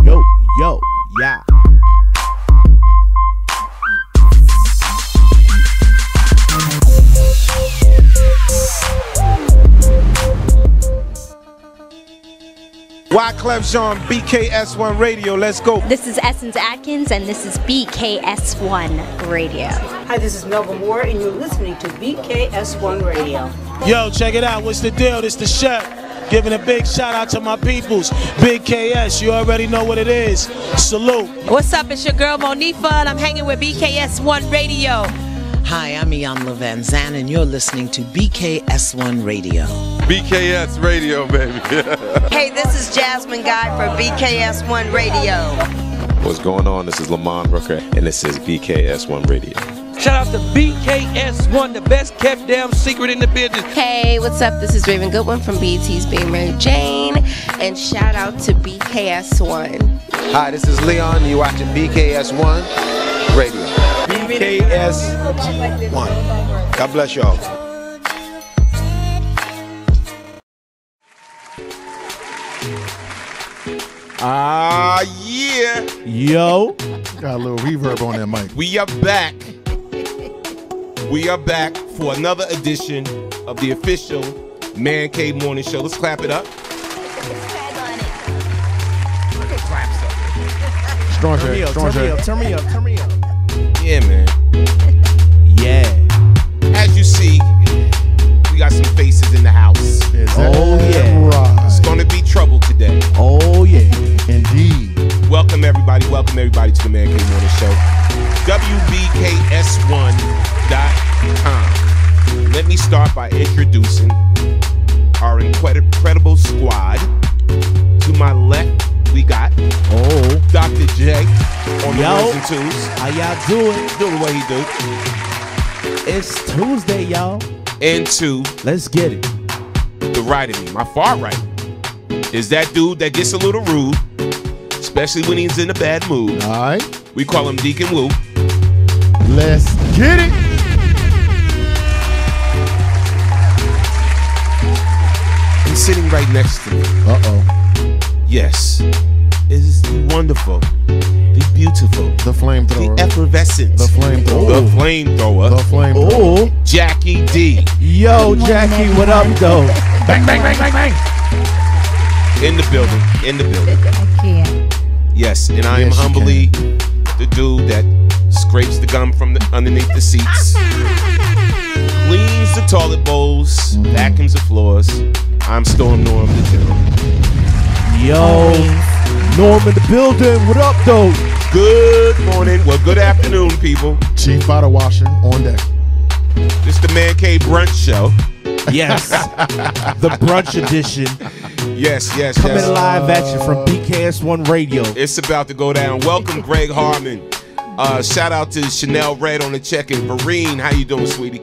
Yo, yeah. Wyclef Jean, BKS1 Radio. Let's go. This is Essence Atkins, and this is BKS1 Radio. Hi, this is Melba Moore, and you're listening to BKS1 Radio. Yo, check it out. What's the deal? This the chef. Giving a big shout out to my peoples. Big KS, you already know what it is. Salute. What's up? It's your girl Monifa, and I'm hanging with BKS1 Radio. Hi, I'm Ian Van Zan, and you're listening to BKS1 Radio. BKS Radio, baby. Hey, this is Jasmine Guy for BKS1 Radio. What's going on? This is Lamont Rooker, and this is BKS1 Radio. Shout out to BKS1, the best kept damn secret in the business. Hey, what's up? This is Raven Goodwin from BET's Being Mary Jane, and shout out to BKS1. Hi, this is Leon. You're watching BKS1 Radio. BKS1. God bless y'all. Yeah. Yo. Got a little reverb on that mic. We are back. We are back for another edition of the official Man Cave Morning Show. Let's clap it up. Strong Turn me shake, up, strong turn me shake. up, turn me up, turn me up. Yeah, man. Yeah. As you see, we got some faces in the house. Oh, yeah. Right. It's going to be trouble today. Oh, yeah. Indeed. Welcome, everybody. Welcome, everybody, to the Man Cave Morning Show. WBKS1.com. Let me start by introducing our incredible squad. To my left, we got Dr. J on the ones and twos. How y'all doing? Doing what he do. It's Tuesday, y'all. And to Let's get it. the right of me, my far right, is that dude that gets a little rude, especially when he's in a bad mood. All right. We call him Deacon Woo. Let's get it. He's sitting right next to me. Uh-oh. Yes. Is the wonderful, the beautiful, The flamethrower. the effervescent, The flamethrower. the flamethrower, The flamethrower. Jackie D. Yo, Jackie, what up, though? Bang, bang, bang, bang, bang. In the building. In the building. I can't. Yes, and I am Yes, you humbly the dude that scrapes the gum from underneath the seats, cleans the toilet bowls, vacuums the floors. I'm Storm Norm the General. Yo, Norm in the building. What up, though? Good morning. Well, good afternoon, people. Chief bottle washer on deck. This is the Man Cave Brunch Show. Yes. The brunch edition. Yes. Coming live at you from BKS1 Radio. It's about to go down. Welcome, Greg Harmon. Shout out to Chanel Red on the check-in. Vereen, how you doing, sweetie?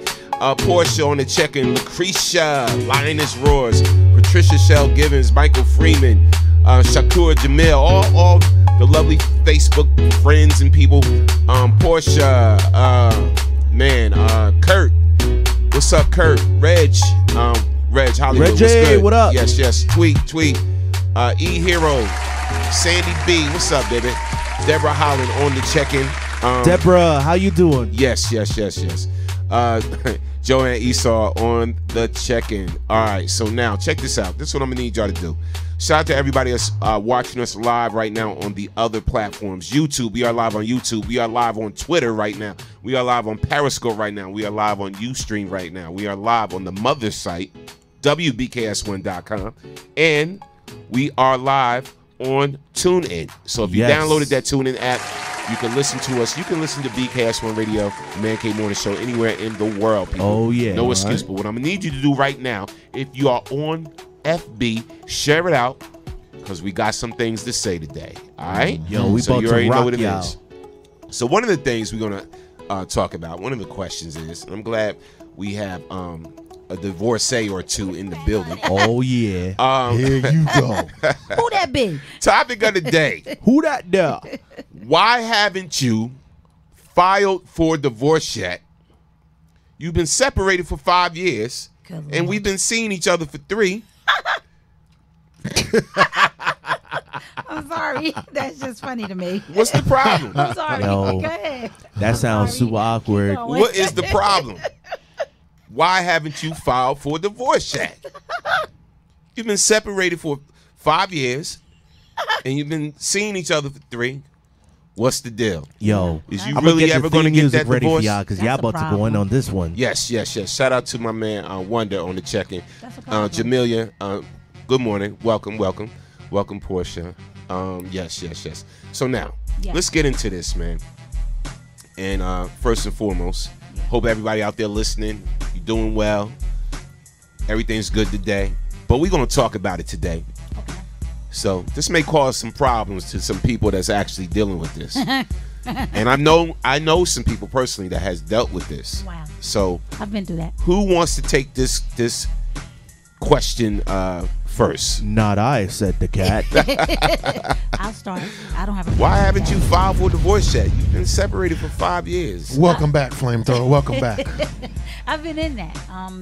Portia on the check-in. Lucretia, Lioness Roars, Patricia Shell Givens, Michael Freeman, Shakur Jamil, all the lovely Facebook friends and people. Portia, Kurt. What's up, Kurt? Reg Hollywood. Reggie, what's good? what up? Yes. Tweet. E-Hero. Sandy B. What's up, baby? Deborah Holland on the check-in. Deborah, how you doing? Yes. Joanne Esau on the check-in. All right, so now check this out. This is what I'm gonna need y'all to do. Shout out to everybody that's watching us live right now on the other platforms. YouTube, we are live on YouTube. We are live on Twitter right now. We are live on Periscope right now. We are live on Ustream right now. We are live on the mother site, WBKS1.com. And we are live on TuneIn. So if you downloaded that TuneIn app, you can listen to us. You can listen to BKS1 Radio, Man Cave Morning Show, anywhere in the world, people. Oh, yeah. No excuse. But what I'm going to need you to do right now, if you are on FB, share it out, because we got some things to say today. All right? Yo, we so about you to already know rock, what it y'all. is. So one of the things we're going to talk about, one of the questions is, and I'm glad we have a divorcee or two in the building. Oh, yeah. Here you go. Who that be? Topic of the day. Who that there? Why haven't you filed for divorce yet? You've been separated for 5 years, and we've been seeing each other for 3. I'm sorry. That's just funny to me. What's the problem? I'm sorry. Yo, Go ahead. That sounds super awkward. What is the problem? Why haven't you filed for a divorce yet? You've been separated for 5 years, and you've been seeing each other for 3. What's the deal? Yo, is you I'm really ever going to get that ready divorce? for y'all? Because y'all about to go in on this one. Yes. Shout out to my man Wonder on the check-in. Jamelia, good morning. Welcome, Portia. Yes. So now, let's get into this, man. And first and foremost, hope everybody out there listening, you're doing well. Everything's good today. But we're going to talk about it today. Okay. So this may cause some problems to some people that's actually dealing with this. And I know some people personally that has dealt with this. Wow. So I've been through that. Who wants to take this question first? Not I, said the cat. I'll start. I don't have a Why haven't you filed for divorce yet? You've been separated for 5 years. Welcome back, Flamethrower. Welcome back. I've been in that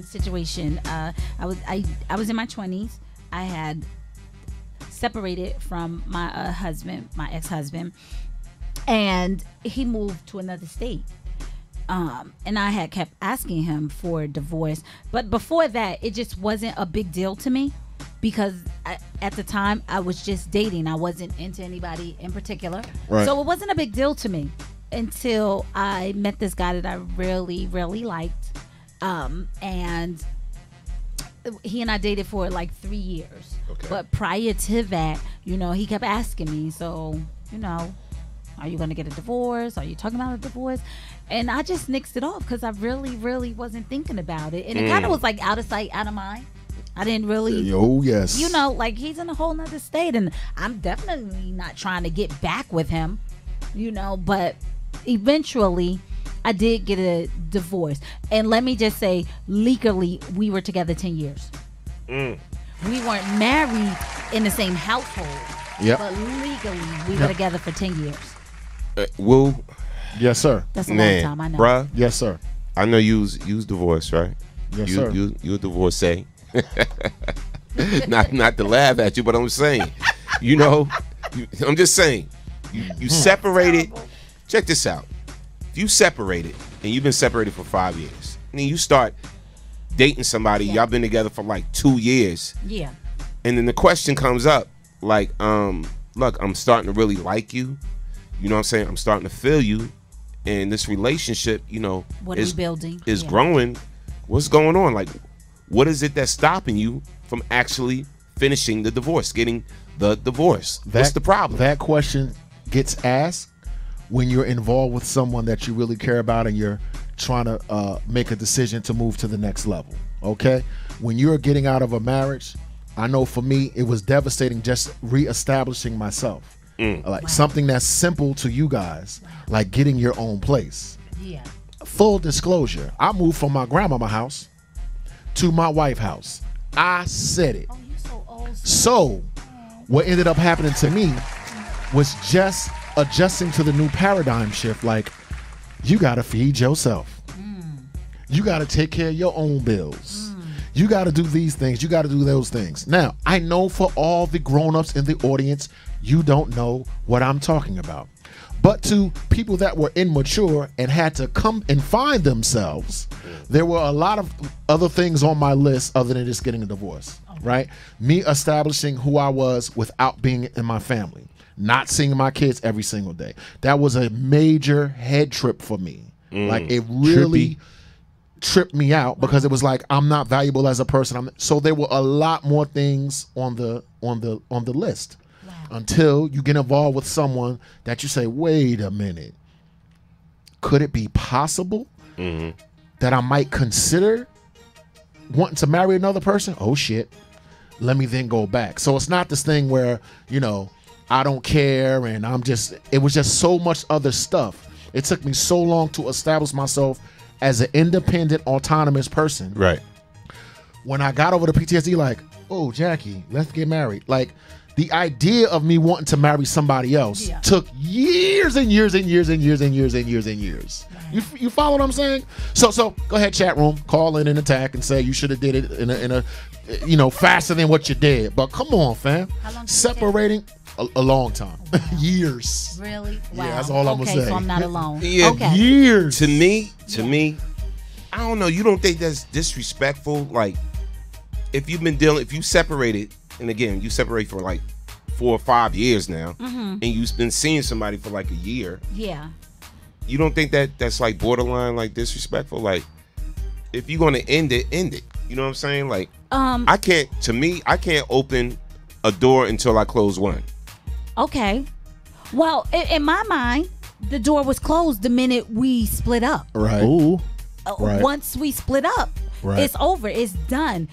situation. I was in my 20s. I had separated from my husband, my ex-husband, and he moved to another state. And I had kept asking him for a divorce. But before that, it just wasn't a big deal to me because at the time I was just dating. I wasn't into anybody in particular. Right. So it wasn't a big deal to me until I met this guy that I really, really liked. And he and I dated for like 3 years. Okay. But prior to that, he kept asking me, so, are you going to get a divorce? Are you talking about a divorce? And I just nixed it off because I really, really wasn't thinking about it. And it kind of was like out of sight, out of mind. I didn't really. Oh, yes. Like he's in a whole nother state. And I'm definitely not trying to get back with him, but eventually I did get a divorce. And let me just say, legally, we were together 10 years. We weren't married in the same household. Yep. But legally, we were together for 10 years. Will? Yes, sir. That's a long time, I know. Bruh, yes, sir. I know you was divorced, right? Yes, sir. You a divorcee. not to laugh at you, but I'm saying, I'm just saying, you separated. Check this out. If you separated and you've been separated for 5 years, and then you start dating somebody, y'all been together for like 2 years. Yeah. And then the question comes up, like, look, I'm starting to really like you. You know what I'm saying? I'm starting to feel you. And this relationship, what is building is growing. What's going on? Like, what is it that's stopping you from actually finishing the divorce, getting the divorce? What's the problem? That question gets asked when you're involved with someone that you really care about and you're trying to make a decision to move to the next level. Okay? When you're getting out of a marriage, I know for me, it was devastating just reestablishing myself. Like something that's simple to you guys, like getting your own place. Yeah. Full disclosure, I moved from my grandmama's house to my wife's house. I said it. Oh, you so old. So what ended up happening to me was just adjusting to the new paradigm shift. Like, you got to feed yourself. You got to take care of your own bills. You got to do these things. You got to do those things. Now, I know for all the grown-ups in the audience, you don't know what I'm talking about. But to people that were immature and had to come and find themselves, there were a lot of other things on my list other than just getting a divorce, right? Me establishing who I was without being in my family, not seeing my kids every single day. That was a major head trip for me. Like, it really tripped me out because it was like, I'm not valuable as a person. So there were a lot more things on the list. Until you get involved with someone that you say, wait a minute, could it be possible that I might consider wanting to marry another person? Oh shit, let me then go back. So it's not this thing where, I don't care and it was just so much other stuff. It took me so long to establish myself as an independent, autonomous person. Right. When I got over the PTSD, like, oh, Jackie, let's get married. Like, the idea of me wanting to marry somebody else took years and years and years and years and years and years and years. You follow what I'm saying? So go ahead, chat room, call in and attack and say you should have did it in a faster than what you did. But come on, fam. Separating A long time. Years. Really? Wow. Yeah, that's all I'm gonna say. So I'm not alone. Yeah, okay. Years. To me, I don't know. You don't think that's disrespectful? Like, if you separated, and again, you separate for like 4 or 5 years now, and you've been seeing somebody for like a year. Yeah. You don't think that's like borderline like disrespectful? Like, if you're gonna end it, end it. You know what I'm saying? Like, I can't open a door until I close one. Okay. Well, in my mind, the door was closed the minute we split up. Right. Ooh. Right. Once we split up, Right. it's over. It's done.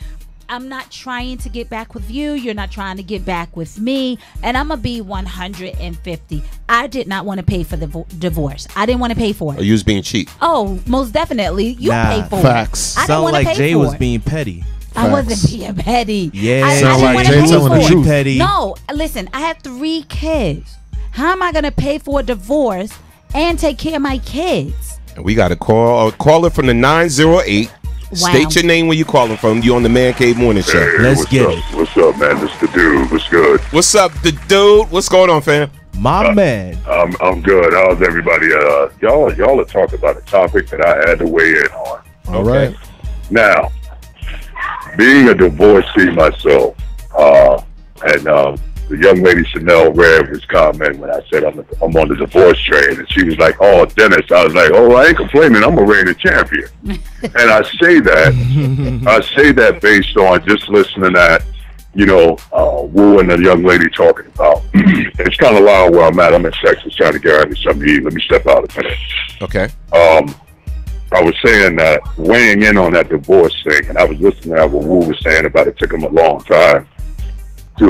I'm not trying to get back with you. You're not trying to get back with me. And I'm going to be 150. I did not want to pay for the divorce. I didn't want to pay for it. Or you was being cheap. Oh, most definitely. You pay for facts. it. I didn't Sound want to like pay Jay for was it. being petty. I wasn't being petty. Yeah. I Sound didn't like want to Jay pay telling for the it. truth. Petty. No, listen, I have 3 kids. How am I going to pay for a divorce and take care of my kids? And we got a caller from the 908. Wow. State your name where you calling from. You on the Man Cave Morning Show. Hey, Let's get it. What's up, man? This the dude. What's good? What's up, the dude? What's going on, fam? My man. I'm good. How's everybody? Y'all are talking about a topic that I had to weigh in on. All right. Now, being a divorcee myself, and the young lady Chanel read his comment when I said I'm on the divorce train, and she was like, "Oh, Dennis," I was like, "Oh, I ain't complaining. I'm a reigning champion." And I say that based on just listening at, Wu and the young lady talking about. It's kind of loud where I'm at. I'm in Texas trying to get out of something to eat. Let me step out a minute. Okay. I was saying that weighing in on that divorce thing, and I was listening to what Wu was saying about it took him a long time. To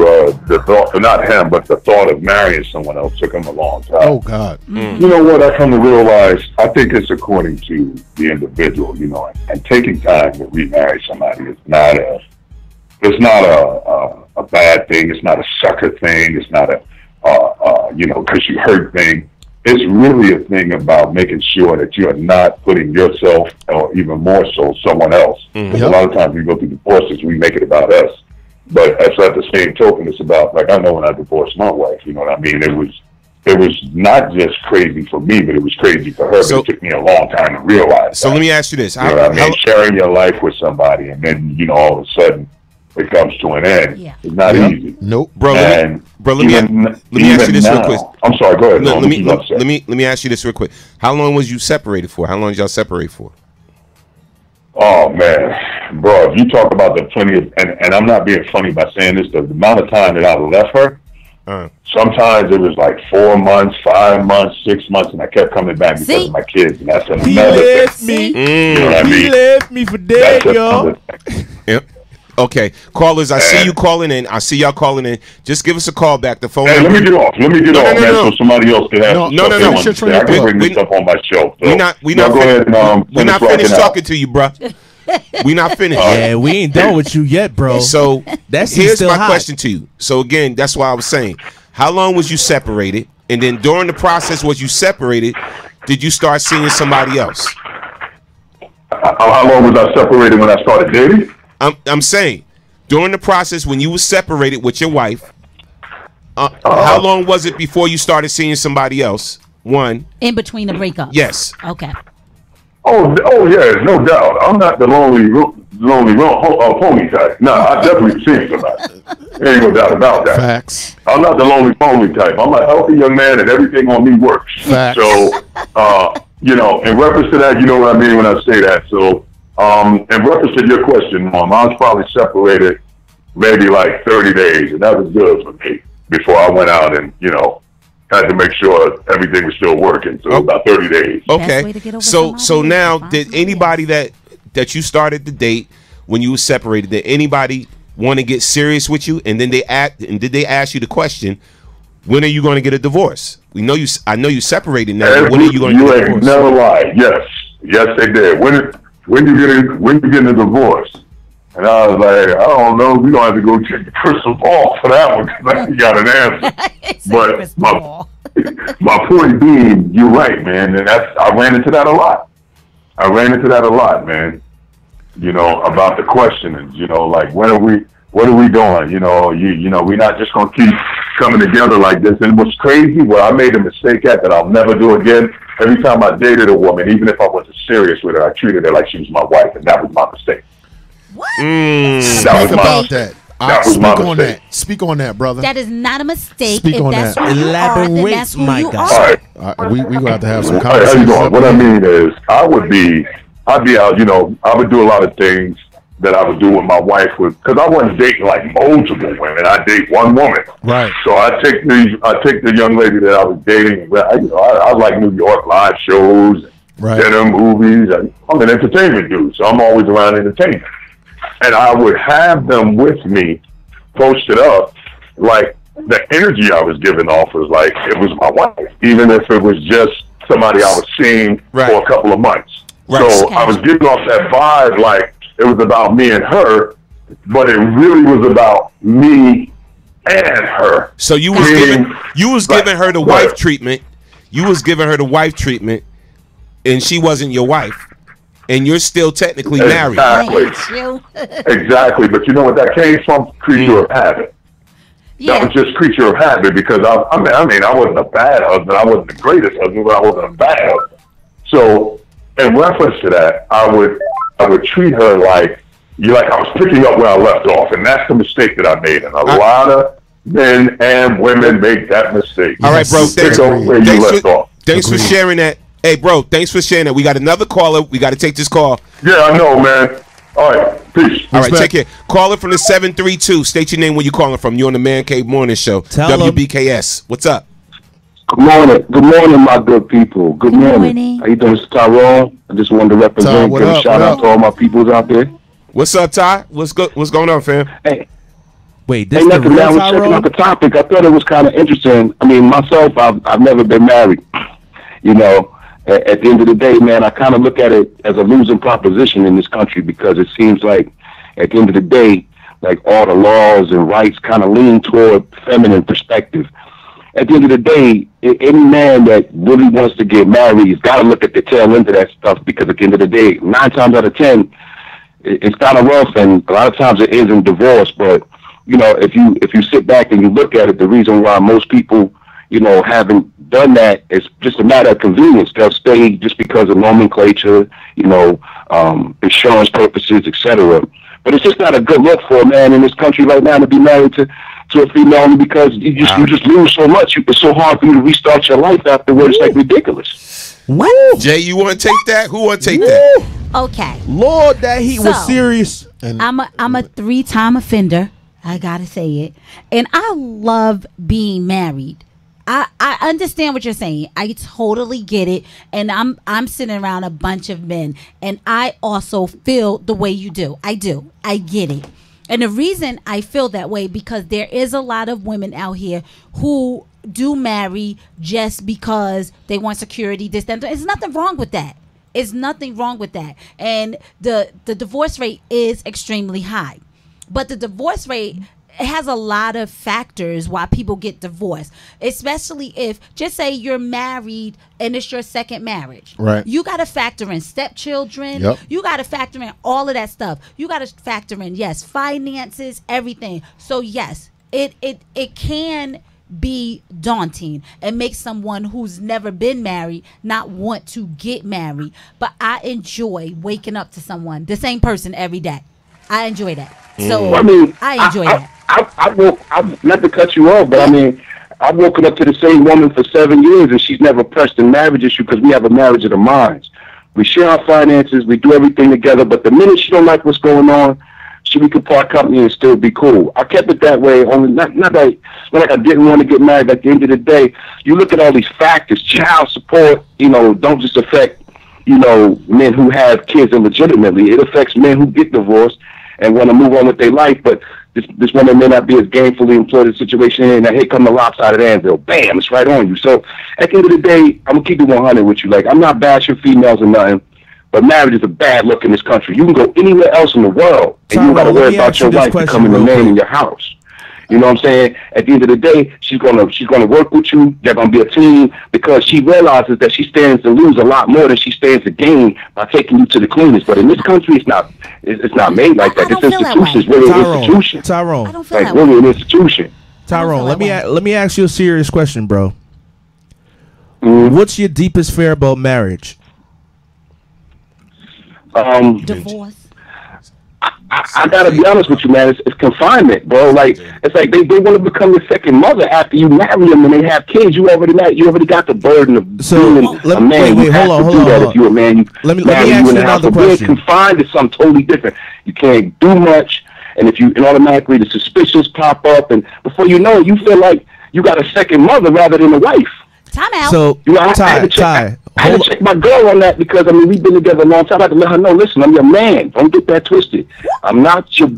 the thought, not him, but the thought of marrying someone else took him a long time. Oh God! You know what? I come to realize, I think it's according to the individual, and taking time to remarry somebody is not a bad thing. It's not a sucker thing. It's not a because you hurt thing. It's really a thing about making sure that you are not putting yourself, or even more so, someone else. Because a lot of times we go through divorces, we make it about us. But it's at the same token, it's about, like, I know when I divorced my wife, you know what I mean? It was not just crazy for me, but it was crazy for her. So, but it took me a long time to realize So that. let me ask you this. You know what I mean? Sharing your life with somebody, and then, all of a sudden, it comes to an end. Yeah. It's not easy. Nope. Bro, let me ask you this real quick. I'm sorry, go ahead. Let me ask you this real quick. How long was you separated for? How long did y'all separate for? Oh man, bro, if you talk about the plenty of, and I'm not being funny by saying this, the amount of time that I left her, sometimes it was like 4 months, 5 months, 6 months, and I kept coming back because of my kids, and that's another He left thing. me. You know what I mean? He left me for dead, y'all. Yep. Okay, callers, I see you calling in. I see y'all calling in. Just give us a call back. The phone. Hey, let me get off. Let me get off, man, so somebody else can have. No. I can bring this up on my show. So, We're not finished talking to you, bro. We not finished. Yeah, we ain't done with you yet, bro. So here's still my hot. question to you. So again, that's why I was saying, how long was you separated? And then during the process, was you separated? Did you start seeing somebody else? How long was I separated when I started dating? I'm saying, during the process when you were separated with your wife, how long was it before you started seeing somebody else? One. In between the breakups. Yes. Okay. Oh yeah, no doubt. I'm not the lonely pony type. No, I definitely seen somebody. There ain't no doubt about that. Facts. I'm not the lonely pony type. I'm a healthy young man, and everything on me works. Facts. So, in reference to that, you know what I mean when I say that. So, in reference to your question, Mom, I was probably separated maybe like 30 days, and that was good for me before I went out and, had to make sure everything was still working. So about 30 days. Okay. So now, did anybody that you started the date when you were separated, did anybody want to get serious with you? And then did they ask you the question, when are you going to get a divorce? I know you separated now. When are you going to get a divorce? You ain't never lied. Yes, they did. When you getting a divorce? And I was like, I don't know. We don't have to go check the crystal ball for that one because I ain't got an answer. But my point being, you're right, man. And I ran into that a lot. man. About the questioning. Like when are we? what are we doing? You know, we're not just gonna keep coming together like this. And what's crazy, what I made a mistake at that I'll never do again. Every time I dated a woman, even if I wasn't serious with her, I treated her like she was my wife, and that was my mistake. What? That was my mistake. That was my mistake. Speak on that, brother. That is not a mistake. Speak on that's that. Who you are, then that's who you are. All right. We gonna have to have some How conversation. you doing? What I mean is, I'd be out. You know, I would do a lot of things that I would do with my wife, because I wasn't dating like multiple women. I date one woman. Right. So I take the young lady that I was dating. I like New York live shows, dinner, movies. I'm an entertainment dude, so I'm always around entertainment. And I would have them with me, posted up, like the energy I was giving off was like it was my wife, even if it was just somebody I was seeing for a couple of months. Right. So I was giving off that vibe like it was about me and her, but it really was about me and her. So you was giving her the wife treatment. You was giving her the wife treatment, and she wasn't your wife. And you're still technically married. Exactly. But you know what that came from? Creature of habit. That was just creature of habit, because I mean, I wasn't a bad husband. I wasn't the greatest husband, but I wasn't a bad husband. So in reference to that, I would treat her like I was picking up where I left off. And that's the mistake that I made. And a lot of men and women make that mistake. All right, bro. Thanks for Agreed. sharing that. Hey, bro, thanks for sharing that. We got another caller. We got to take this call. Yeah, I know, man. All right, peace. All right, take care. Caller from the 732. State your name, where you calling from. You on the Man Cave Morning Show. WBKS. What's up? Good morning. Good morning, my good people. Good morning. How you doing, Mr. Tyrone? I just wanted to represent, give a shout out to all my peoples out there. What's up, Ty? What's going on, fam? Hey. Wait, this is the real Tyrone? I was checking out the topic. I thought it was kind of interesting. I mean, myself, I've never been married. You know, at the end of the day, man, I kind of look at it as a losing proposition in this country, because it seems like at the end of the day, like all the laws and rights kind of lean toward feminine perspective. At the end of the day, any man that really wants to get married has got to look at the tail end of that stuff, because at the end of the day, 9 times out of 10, it's kind of rough, and a lot of times it ends in divorce. But you know, if you sit back and you look at it, the reason why most people, you know, haven't done that, it's just a matter of convenience. They'll stay just because of nomenclature, you know, insurance purposes, etc. But it's just not a good look for a man in this country right now to be married to a female, only because you just lose so much. It's so hard for you to restart your life afterwards. It's like ridiculous. What? Jay, you want to take that? Who want to take that? Okay. Lord, that heat was serious. And I'm a 3-time offender. I gotta say it, and I love being married. I understand what you're saying. I totally get it. And I'm sitting around a bunch of men, and I also feel the way you do. I do. I get it. And the reason I feel that way, because there is a lot of women out here who do marry just because they want security, this, that. There's nothing wrong with that. It's nothing wrong with that. And the divorce rate is extremely high. But the divorce rate, it has a lot of factors why people get divorced, especially if, just say you're married and it's your second marriage. Right. You got to factor in stepchildren. Yep. You got to factor in all of that stuff. You got to factor in, yes, finances, everything. So, yes, it can be daunting and make someone who's never been married not want to get married. But I enjoy waking up to someone, the same person every day. I enjoy that. So I mean, I enjoy that. I've not to cut you off, but I mean, I've woken up to the same woman for 7 years, and she's never pressed a marriage issue, because we have a marriage of the minds. We share our finances, we do everything together, but the minute she don't like what's going on, we could part company and still be cool. I kept it that way. Only not like I didn't want to get married. At the end of the day, you look at all these factors. Child support, you know, don't just affect, you know, men who have kids illegitimately. It affects men who get divorced and want to move on with their life, but this woman may not be as gainfully employed in the situation, and here come the lopsided anvil. Bam, it's right on you. So at the end of the day, I'm going to keep it 100 with you. Like, I'm not bashing females or nothing, but marriage is a bad look in this country. You can go anywhere else in the world, and you got to worry about your wife becoming the man in your house. You know what I'm saying? At the end of the day, she's gonna work with you. They're gonna be a team because she realizes that she stands to lose a lot more than she stands to gain by taking you to the cleanest. But in this country, it's not made like that. This institution is really an institution. Tyrone, like really an institution. Tyrone, let me ask you a serious question, bro. What's your deepest fear about marriage? Divorce. I gotta be honest with you, man. It's confinement, bro. Like it's like they want to become your second mother after you marry them and they have kids. You already got the burden of being a man. Wait, hold on. If you're a man, let me ask you another question. Being confined is something totally different. You can't do much, and automatically the suspicions pop up, and before you know it, you feel like you got a second mother rather than a wife. Time out. So, I had to check my girl on that because we've been together a long time. I had to let her know, listen, I'm your man. Don't get that twisted. I'm not your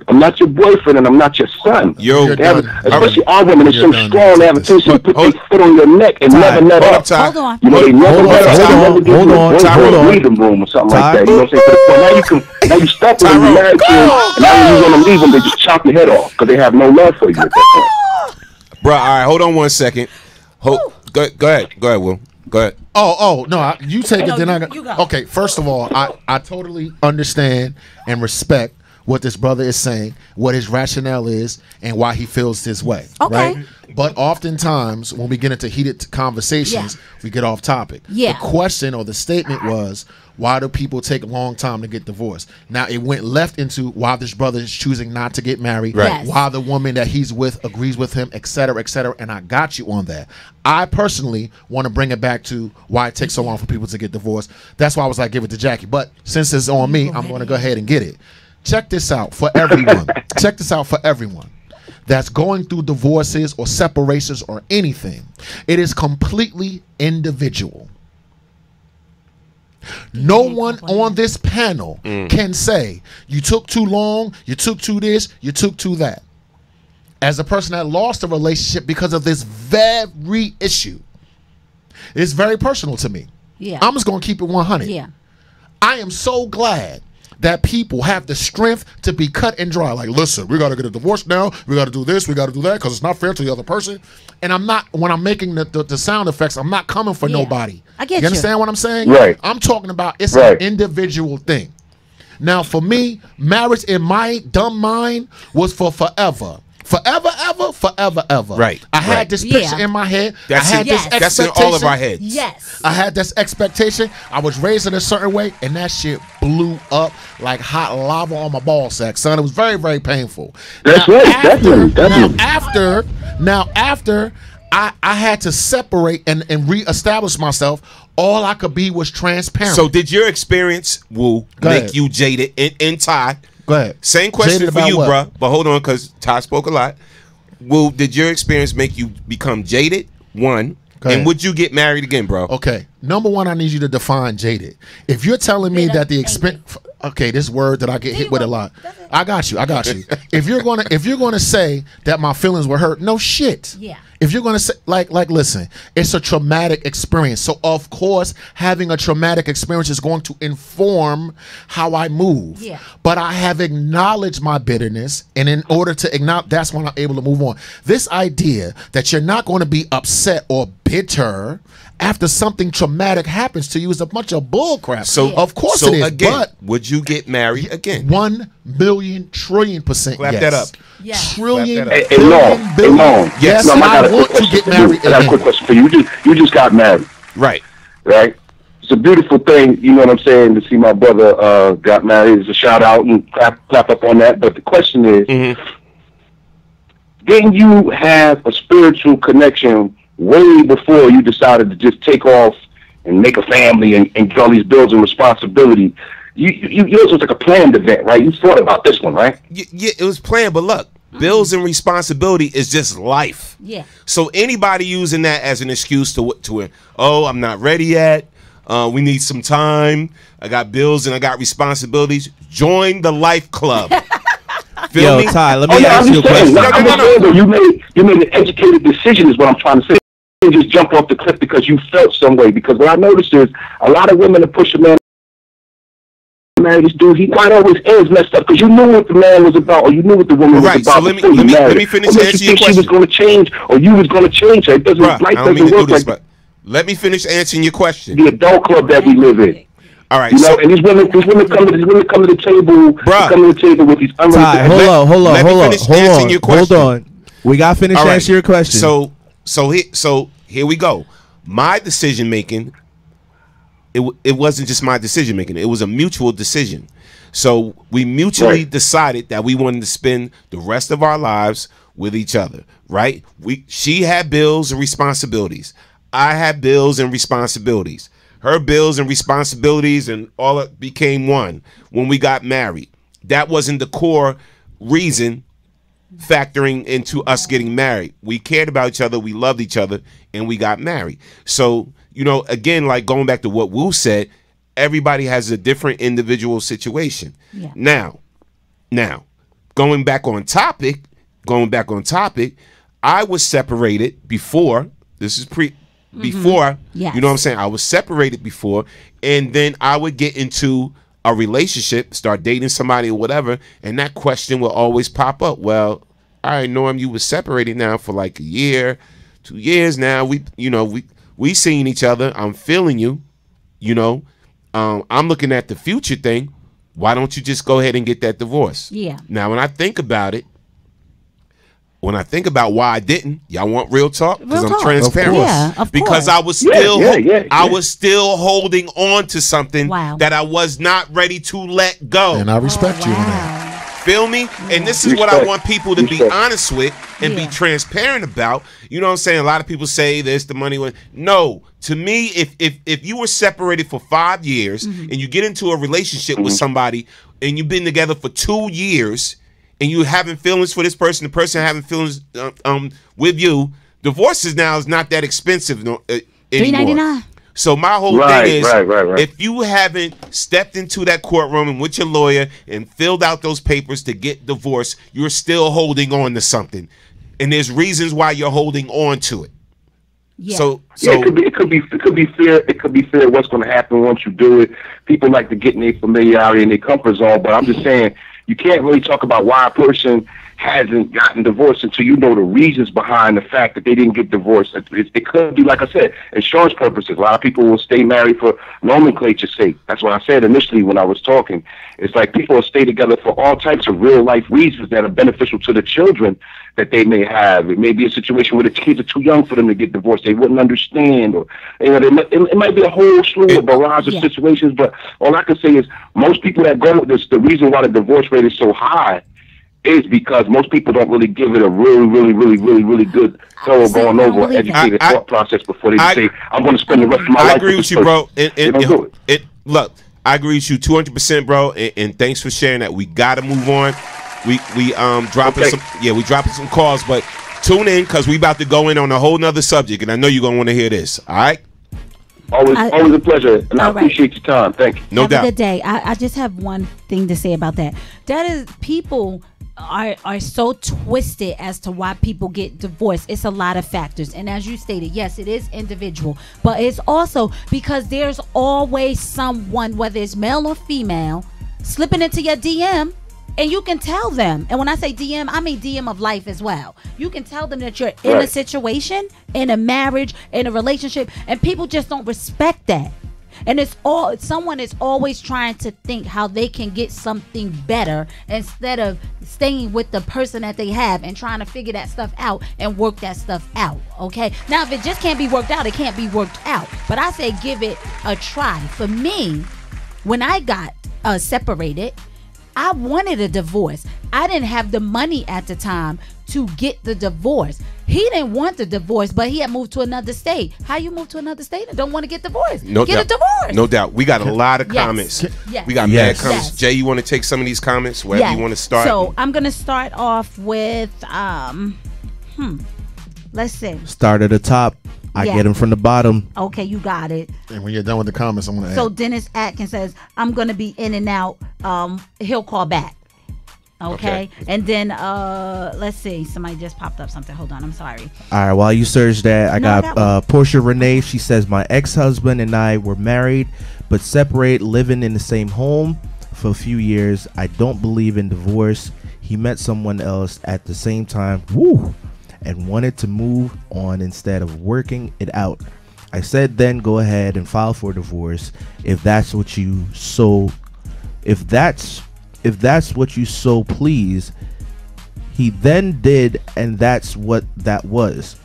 boyfriend and I'm not your son. Especially our women, they're so strong. They have a tendency to put their foot on your neck and never let up. Hold on. You know, they never let up. Hold on. Breathing room or something like that. You know what I'm saying? Now you stuck with them, you married to them, and now when you want to leave them, they just chop your head off because they have no love for you at that point. Bro, all right, hold on 1 second. Go ahead, Will. Go ahead. Oh no! You take it, then I got. Okay, first of all, I totally understand and respect what this brother is saying, what his rationale is, and why he feels this way. Okay. Right? But oftentimes, when we get into heated conversations, we get off topic. Yeah. The question or the statement was, why do people take a long time to get divorced? Now, it went left into why this brother is choosing not to get married, why the woman that he's with agrees with him, et cetera, and I got you on that. I personally want to bring it back to why it takes so long for people to get divorced. That's why I was like, give it to Jackie. But since it's on me, I'm going to go ahead and get it. Check this out for everyone. Check this out for everyone that's going through divorces or separations or anything. It is completely individual. No one on this panel can say you took too long, you took too this, you took too that. As a person that lost a relationship because of this very issue, it's very personal to me. Yeah. I'm just going to keep it 100. Yeah. I am so glad that people have the strength to be cut and dry. Like, listen, we got to get a divorce now. We got to do this. We got to do that because it's not fair to the other person. And I'm not, when I'm making the sound effects, I'm not coming for nobody. I get you. You understand what I'm saying? Right. I'm talking about it's an individual thing. Now, for me, marriage in my dumb mind was for forever. Forever, ever. Right. I had this picture in my head. That's in all of our heads. Yes. I had this expectation. I was raised in a certain way, and that shit blew up like hot lava on my ball sack, son. It was very, very painful. That's right. Definitely. Now after I had to separate and reestablish myself, all I could be was transparent. So did your experience, Wu, make you jaded in Ty? Go ahead. Same question for you, bro. But hold on, because Ty spoke a lot. Wu, did your experience make you become jaded? One. And would you get married again, bro? Okay. Number one, I need you to define jaded. If you're telling me that the expense, okay, this word that I get hit with a lot. I got you. If you're gonna say that my feelings were hurt, no shit. Yeah. If you're gonna say like listen, it's a traumatic experience. So of course, having a traumatic experience is going to inform how I move. Yeah. But I have acknowledged my bitterness, and in order to acknowledge, that's when I'm able to move on. This idea that you're not going to be upset or bitter after something traumatic happens to you is a bunch of bull crap. So of course it is. Again, but would you get married again? 1,000,000,000,000,000% Clap yes. that up. Yeah. Trillion, Hey, billion. Yes. Yes, I want to get married I got a quick question for you. You just got married. Right. It's a beautiful thing, you know what I'm saying, to see my brother got married. It's a shout out and clap up on that. But the question is, didn't you have a spiritual connection way before you decided to just take off and make a family and get all these bills and responsibility? Yours was like a planned event, right? You thought about this one, right? Yeah, it was planned, but look, bills and responsibility is just life. Yeah. So anybody using that as an excuse to oh, I'm not ready yet. We need some time. I got bills and I got responsibilities. Join the Life Club. Feel me? Ty, let me ask you a question. No. You made an educated decision is what I'm trying to say. You just jump off the cliff because you felt some way. Because what I noticed is a lot of women are pushing men marry this dude, he quite always ends messed up because you knew what the man was about, or you knew what the woman was about. So let me finish answering your question. She was going to change, or you was going to change her. It doesn't. Life doesn't work like that. Let me finish answering your question. The adult club that we live in. All right, you know, and these women come to the table. Bruh. Come to the table with these unrealistic. Hold on. We got to finish answering your question. So here we go. My decision making. It wasn't just my decision making. It was a mutual decision. So we mutually decided that we wanted to spend the rest of our lives with each other. Right? She had bills and responsibilities. I had bills and responsibilities. Her bills and responsibilities and all it became one when we got married. That wasn't the core reason factoring into us getting married. We cared about each other, we loved each other, and we got married. So, you know, again, like going back to what Wu said, everybody has a different individual situation. Yeah. Now, going back on topic, I was separated before. This is before, yes. You know what I'm saying? I was separated before, and then I would get into a relationship, start dating somebody or whatever, and that question will always pop up. Well, all right, Norm, you were separated now for like a year, 2 years now. We seen each other. I'm feeling you, you know. I'm looking at the future thing. Why don't you just go ahead and get that divorce? Yeah. Now, when I think about why I didn't, y'all want real talk? Because I'm transparent. Yeah, of because course. I was still, I was still holding on to something that I was not ready to let go. And I respect you on that. Feel me? And this is what I want people to be honest with and be transparent about. You know what I'm saying? A lot of people say this, the money. No, to me, if you were separated for 5 years and you get into a relationship with somebody and you've been together for 2 years. And you having feelings for this person, the person having feelings with you, divorce is not that expensive anymore. $3.99. So my whole thing is, if you haven't stepped into that courtroom and with your lawyer and filled out those papers to get divorced, you're still holding on to something, and there's reasons why you're holding on to it. Yeah. So it could be fear. It could be fear. What's going to happen once you do it? People like to get in their familiarity and their comfort zone, but I'm just saying. You can't really talk about why a person hasn't gotten divorced until you know the reasons behind the fact that they didn't get divorced. It could be, like I said, insurance purposes. A lot of people will stay married for nomenclature's sake. That's what I said initially when I was talking. It's like people will stay together for all types of real life reasons that are beneficial to the children that they may have. It may be a situation where the kids are too young for them to get divorced. They wouldn't understand, or it might be a whole slew of barrage of situations. But all I can say is most people that go with this, the reason why the divorce rate is so high is because most people don't really give it a really good thorough going over educated thought process before they say, I'm going to spend the rest of my life. I agree with you, bro. Look, I agree with you 200%, bro. And thanks for sharing that. We got to move on. We dropping some calls, but tune in because we about to go in on a whole nother subject, and I know you're gonna want to hear this. All right. Always a pleasure, and I appreciate your time. Thank you. No doubt. Have a good day. I just have one thing to say about that. That is, people are so twisted as to why people get divorced. It's a lot of factors, and as you stated, yes, it is individual, but it's also because there's always someone, whether it's male or female, slipping into your DM. And you can tell them, and when I say DM, I mean DM of life as well. You can tell them that you're in a situation, in a marriage, in a relationship, and people just don't respect that. And someone is always trying to think how they can get something better instead of staying with the person that they have and trying to figure that stuff out and work that stuff out. Okay. Now, if it just can't be worked out, it can't be worked out. But I say give it a try. For me, when I got separated, I wanted a divorce. I didn't have the money at the time to get the divorce. He didn't want the divorce, but he had moved to another state. How you move to another state and don't want to get divorced? Get a divorce. No doubt. We got a lot of comments. Yes. We got mad comments. Jay, you want to take some of these comments? Wherever you want to start? So I'm going to start off with, let's see. Start at the top. I get them from the bottom. Okay, you got it. And when you're done with the comments, I'm going to So Dennis Atkins says, I'm going to be in and out. He'll call back. Okay. And then, let's see. Somebody just popped up something. Hold on. I'm sorry. All right. While you search that, I got Portia Renee. She says, my ex-husband and I were married, but separated, living in the same home for a few years. I don't believe in divorce. He met someone else at the same time, and wanted to move on instead of working it out. I said then go ahead and file for divorce if that's what you so please. He then did, and that's what that was.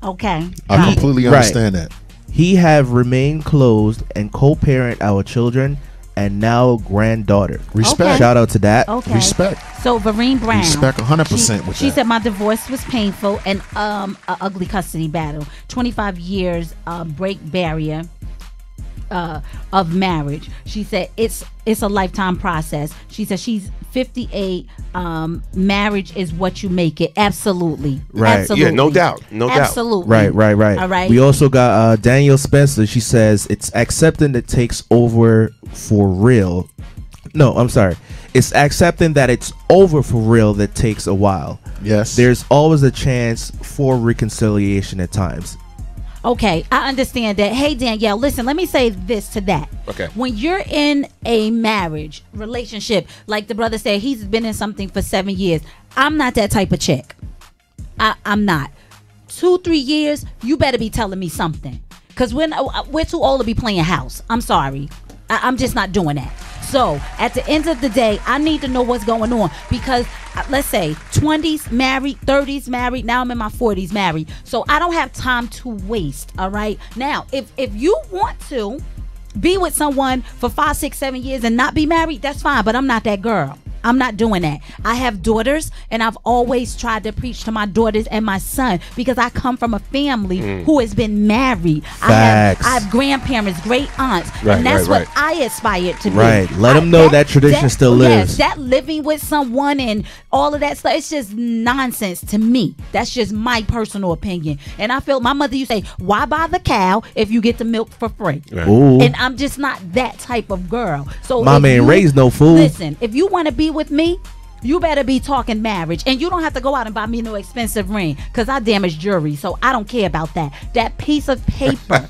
Okay. I completely understand that. He have remained closed and co-parent our children and now granddaughter. Respect. Okay. Shout out to that. Okay. Respect. So Vereen Brown. Respect 100% with She that. said my divorce was painful and a ugly custody battle. 25 years break barrier of marriage. She said it's a lifetime process. She said she's 58. Marriage is what you make it. Absolutely. Right. Absolutely. Yeah, no doubt. No doubt. Absolutely. Right. All right. We also got Danielle Spencer. She says it's accepting that takes over for real. No, I'm sorry. It's accepting that it's over for real that takes a while. Yes. There's always a chance for reconciliation at times. Okay, I understand that. Hey, Danielle, listen, let me say this to that. Okay. When you're in a marriage relationship, like the brother said, he's been in something for 7 years. I'm not that type of chick. I'm not. 2-3 years, you better be telling me something. Because we're too old to be playing house. I'm sorry. I'm just not doing that. So at the end of the day, I need to know what's going on because let's say 20s married, 30s married. Now I'm in my 40s married. So I don't have time to waste. All right. Now, if you want to be with someone for 5, 6, 7 years and not be married, that's fine. But I'm not that girl. I'm not doing that. I have daughters, and I've always tried to preach to my daughters and my son because I come from a family who has been married. I have grandparents, great aunts, and that's what I aspire to be. Right. Let them know that tradition still lives. Yes, that living with someone and all of that stuff, it's just nonsense to me. That's just my personal opinion. And I feel my mother used to say, why buy the cow if you get the milk for free? Right. Ooh. And I'm just not that type of girl. So Mama ain't raised no fool. Listen, if you want to be with me, you better be talking marriage, and you don't have to go out and buy me no expensive ring because I damage jewelry, so I don't care about that. That piece of paper,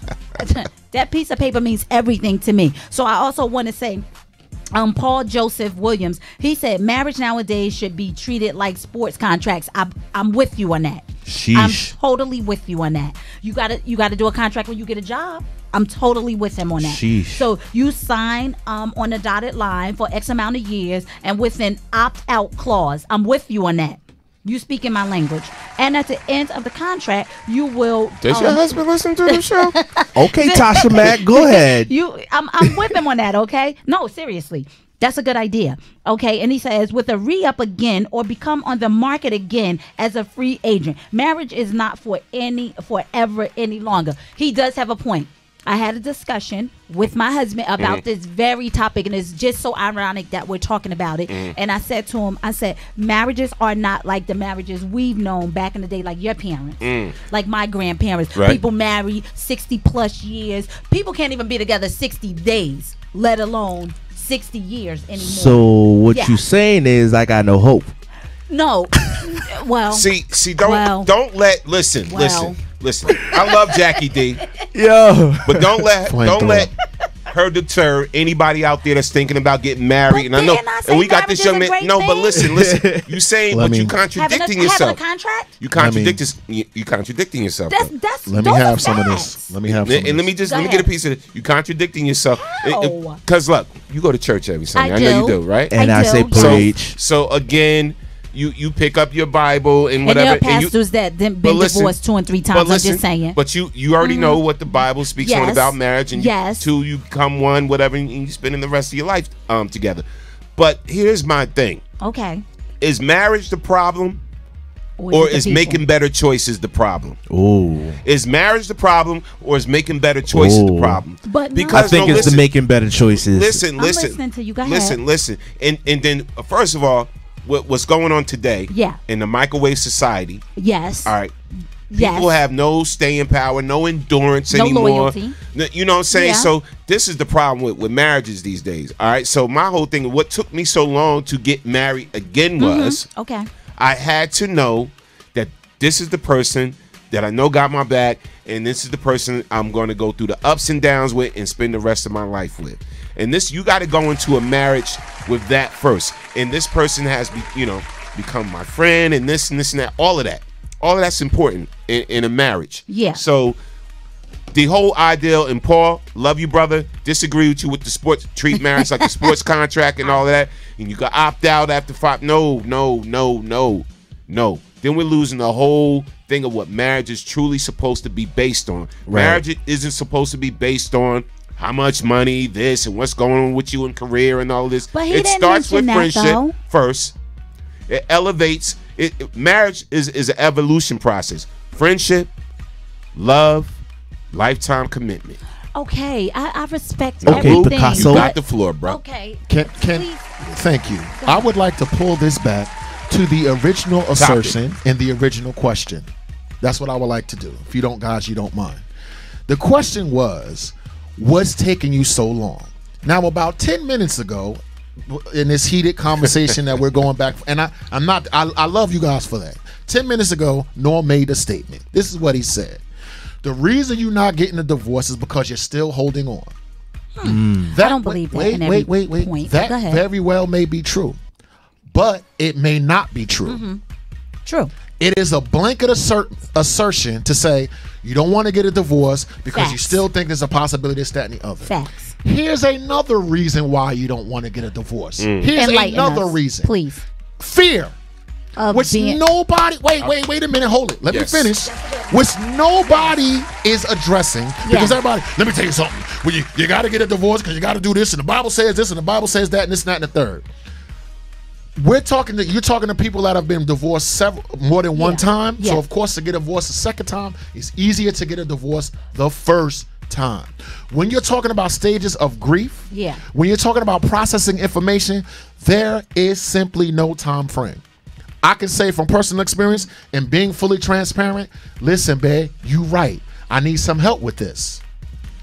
that piece of paper means everything to me. So I also want to say, Paul Joseph Williams, he said marriage nowadays should be treated like sports contracts. I'm with you on that. Sheesh. I'm totally with you on that. You gotta do a contract when you get a job. I'm totally with him on that. Sheesh. So you sign on a dotted line for X amount of years and with an opt-out clause. I'm with you on that. You speak in my language. And at the end of the contract, you will... Does your husband listen to the show? Okay, Tasha Mack, go ahead. I'm with him on that, okay? No, seriously. That's a good idea. Okay, and he says, with a re-up again or become on the market again as a free agent. Marriage is not forever any longer. He does have a point. I had a discussion with my husband about this very topic, and it's just so ironic that we're talking about it. And I said to him, marriages are not like the marriages we've known back in the day, like your parents, like my grandparents. Right. People marry 60 plus years. People can't even be together 60 days, let alone 60 years anymore. So what you saying is I got no hope. No. Well. See. Don't let. Listen. I love Jackie D. Yo. But don't let her deter anybody out there that's thinking about getting married. And I know, and we got this young man. No, but listen. You saying, but you contradicting yourself. Having a contract? You contradicting yourself. Let me have some of this. Let me have some. And let me get a piece of it. You contradicting yourself. Because look, you go to church every Sunday. I know you do, right? And I say preach. So again. You pick up your Bible and whatever. And there are pastors that been divorced 2 and 3 times. I'm just saying. But you already know what the Bible speaks on about marriage, and you become one, whatever, and you spending the rest of your life together. But here's my thing. Okay. Is marriage the problem, or is making better choices the problem? Ooh. Is marriage the problem, or is making better choices the problem? But I think it's the making better choices. Listen. I'm listening to you. Go ahead. Listen. And then first of all, what's going on today in the microwave society. Yes. All right. People have no staying power, no endurance anymore. Loyalty. You know what I'm saying? Yeah. So this is the problem with marriages these days. All right. So my whole thing, what took me so long to get married again was I had to know that this is the person that I know got my back, and this is the person I'm going to go through the ups and downs with and spend the rest of my life with. And this, you got to go into a marriage with that first. And this person has, become my friend, and this and this and that. All of that's important in a marriage. Yeah. So the whole ideal, and Paul, love you, brother. Disagree with you with the sports, treat marriage like a sports contract and all that. And you got opt out after 5. No. Then we're losing the whole thing of what marriage is truly supposed to be based on. Right. Marriage isn't supposed to be based on how much money, this, and what's going on with you in career and all this. But it starts with friendship first. It elevates. Marriage is an evolution process. Friendship, love, lifetime commitment. Okay, I respect Okay, everything. Picasso. You got the floor, bro. Okay. Thank you. I would like to pull this back to the original assertion and the original question. That's what I would like to do. If you don't, guys, you don't mind. The question was, what's taking you so long? Now, about 10 minutes ago, in this heated conversation that we're going back, and I love you guys for that. 10 minutes ago, Norm made a statement. This is what he said. The reason you're not getting a divorce is because you're still holding on. I don't believe that. Wait. Point. That Go ahead. very well may be true, but it may not be true. Mm-hmm. True. It is a blanket assertion to say you don't want to get a divorce because you still think there's a possibility of that and the other. Facts. Here's another reason why you don't want to get a divorce. Here's Enlighten another us, reason. please. Fear. Which nobody. Wait a minute. Hold it. Let me finish. Which nobody is addressing because everybody. Let me tell you something. Well, you got to get a divorce because you got to do this, and the Bible says this, and the Bible says that, and this, and that, and the third. You're talking to people that have been divorced more than one time. So of course, to get a divorce the second time, it's easier to get a divorce the first time. When you're talking about stages of grief, when you're talking about processing information, there is simply no time frame. I can say from personal experience and being fully transparent, listen, babe, you right. I need some help with this.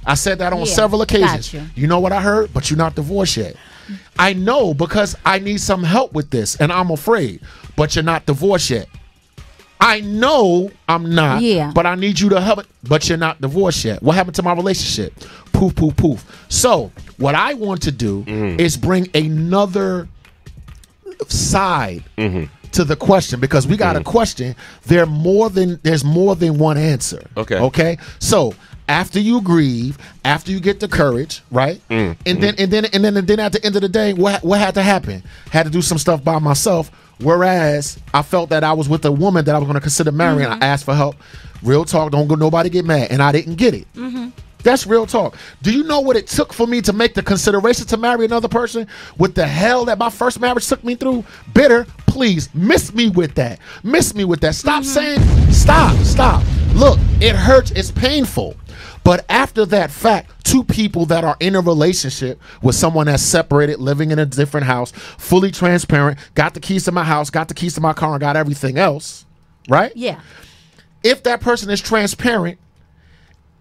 I said that on several occasions. You know what I heard? But you're not divorced yet. I know because I need some help with this and I'm afraid, but you're not divorced yet. I know I'm not, but I need you to help it, but you're not divorced yet. What happened to my relationship? Poof, poof, poof. So what I want to do is bring another side to the question because we got a question. There's more than one answer. Okay. So after you grieve, after you get the courage, right? And then at the end of the day, what had to happen? Had to do some stuff by myself. Whereas I felt that I was with a woman that I was going to consider marrying. I asked for help. Real talk, don't go nobody get mad, and I didn't get it. That's real talk. Do you know what it took for me to make the consideration to marry another person? With the hell that my first marriage took me through? Bitter, please, miss me with that. Miss me with that. Stop saying, stop. Look, it hurts, it's painful. But after that fact, two people that are in a relationship with someone that's separated, living in a different house, fully transparent, got the keys to my house, got the keys to my car, and got everything else, right? Yeah. If that person is transparent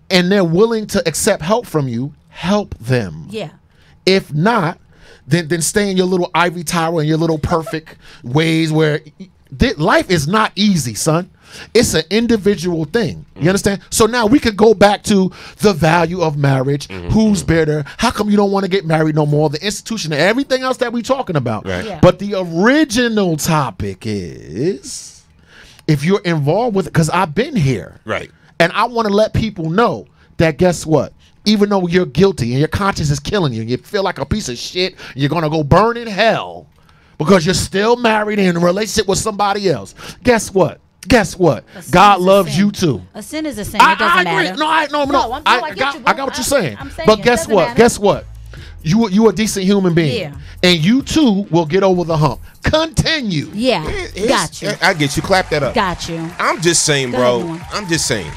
and they're willing to accept help from you, help them. Yeah. If not, then stay in your little ivory tower and your little perfect ways where life is not easy, son. It's an individual thing. You understand? So now we could go back to the value of marriage. Who's better? How come you don't want to get married no more? The institution and everything else that we're talking about. Right. Yeah. But the original topic is if you're involved with it, because I've been here. Right. And I want to let people know that guess what? Even though you're guilty and your conscience is killing you and you feel like a piece of shit, you're going to go burn in hell because you're still married and in a relationship with somebody else. Guess what? God loves you too. A sin is a sin. It doesn't matter. I got what you're saying. But guess what? You a decent human being. Yeah. And you too will get over the hump. Continue. Yeah. Got you. I get you. Clap that up. Got you. I'm just saying, Go bro. ahead, Norm. I'm just saying.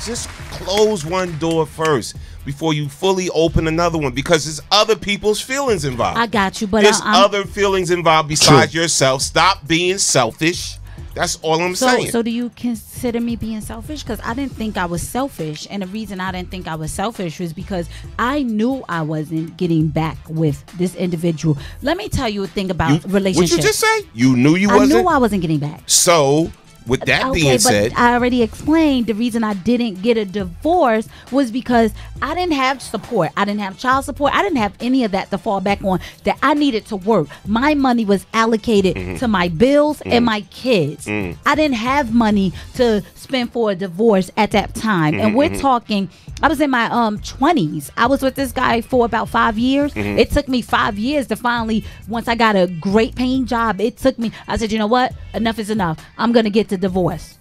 Just close one door first before you fully open another one because there's other people's feelings involved. I got you, but there's other feelings involved besides yourself. Stop being selfish. That's all I'm saying. So do you consider me being selfish? Because I didn't think I was selfish. And the reason I didn't think I was selfish was because I knew I wasn't getting back with this individual. Let me tell you a thing about relationships. What'd you just say? You knew you wasn't? I knew I wasn't getting back. So With that Okay, being but said, I already explained the reason I didn't get a divorce was because I didn't have support. I didn't have child support. I didn't have any of that to fall back on that I needed to work. My money was allocated to my bills and my kids. I didn't have money to spend for a divorce at that time. And we're talking, I was in my 20s. I was with this guy for about 5 years. It took me 5 years to finally, once I got a great paying job, it took me, I said, you know what? Enough is enough. I'm going to get the divorce.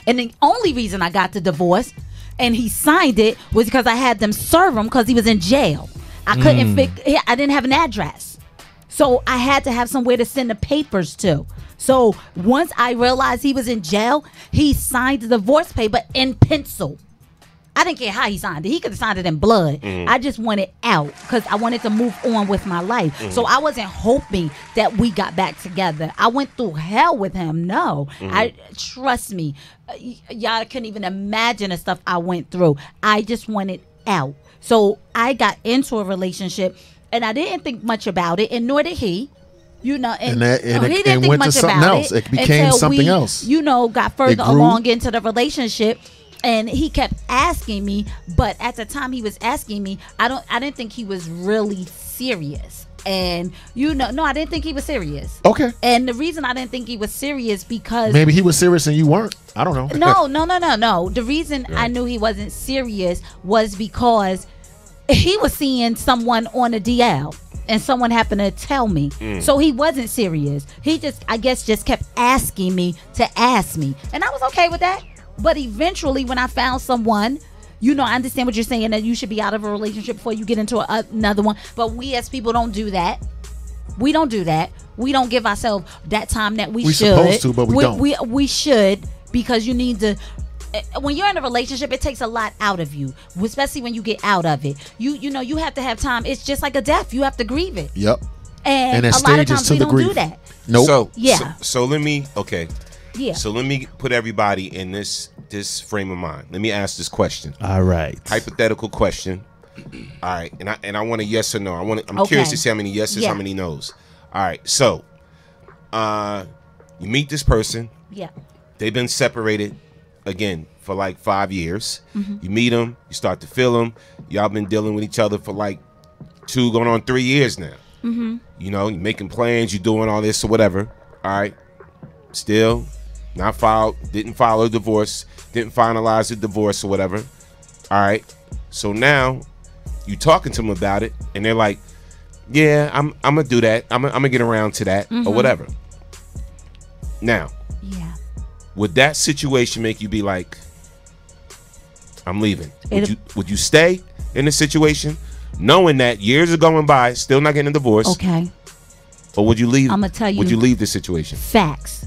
And the only reason I got the divorce and he signed it was because I had them serve him because he was in jail. I couldn't I didn't have an address. So I had to have somewhere to send the papers to. So once I realized he was in jail, he signed the divorce paper in pencil. I didn't care how he signed it. He could have signed it in blood. I just wanted out because I wanted to move on with my life. So I wasn't hoping that we got back together. I went through hell with him. No. Trust me. Y'all couldn't even imagine the stuff I went through. I just wanted out. So I got into a relationship and I didn't think much about it, and nor did he. You know, and he didn't think went much to something about else. it It became until something we, else. You know, got further grew. along into the relationship. And he kept asking me, but at the time he was asking me, I didn't think he was really serious. And you know, no, I didn't think he was serious. Okay. And the reason I didn't think he was serious because Maybe he was serious and you weren't. I don't know. No. The reason I knew he wasn't serious was because he was seeing someone on a DL. And someone happened to tell me. So he wasn't serious. He just, I guess, just kept asking me to ask me. And I was okay with that. But eventually, when I found someone, you know, I understand what you're saying, that you should be out of a relationship before you get into another one. But we as people don't do that. We don't do that. We don't give ourselves that time that we should. We're supposed to, but we don't. We should, because you need to. When you're in a relationship, it takes a lot out of you, especially when you get out of it. You know, you have to have time. It's just like a death. You have to grieve it. Yep. And a lot of times we don't do that. Nope. So let me, okay. Yeah. So let me put everybody in this frame of mind. Let me ask this question. All right. Hypothetical question. All right. And I want a yes or no. I'm curious to see how many yeses, how many no's. All right. So you meet this person. Yeah. They've been separated again for like 5 years. You meet them, you start to feel them. Y'all been dealing with each other for like 2 going on 3 years now. You know, you're making plans, you're doing all this or whatever. All right. Still didn't file a divorce, didn't finalize the divorce or whatever. All right. So now you talking to them about it and they're like, yeah, I'm gonna do that. I'm gonna get around to that or whatever. Now, would that situation make you be like, I'm leaving? Would you stay in the situation knowing that years are going by, still not getting a divorce? Okay. Or would you leave? I'm gonna tell you. Would you leave the situation? Facts.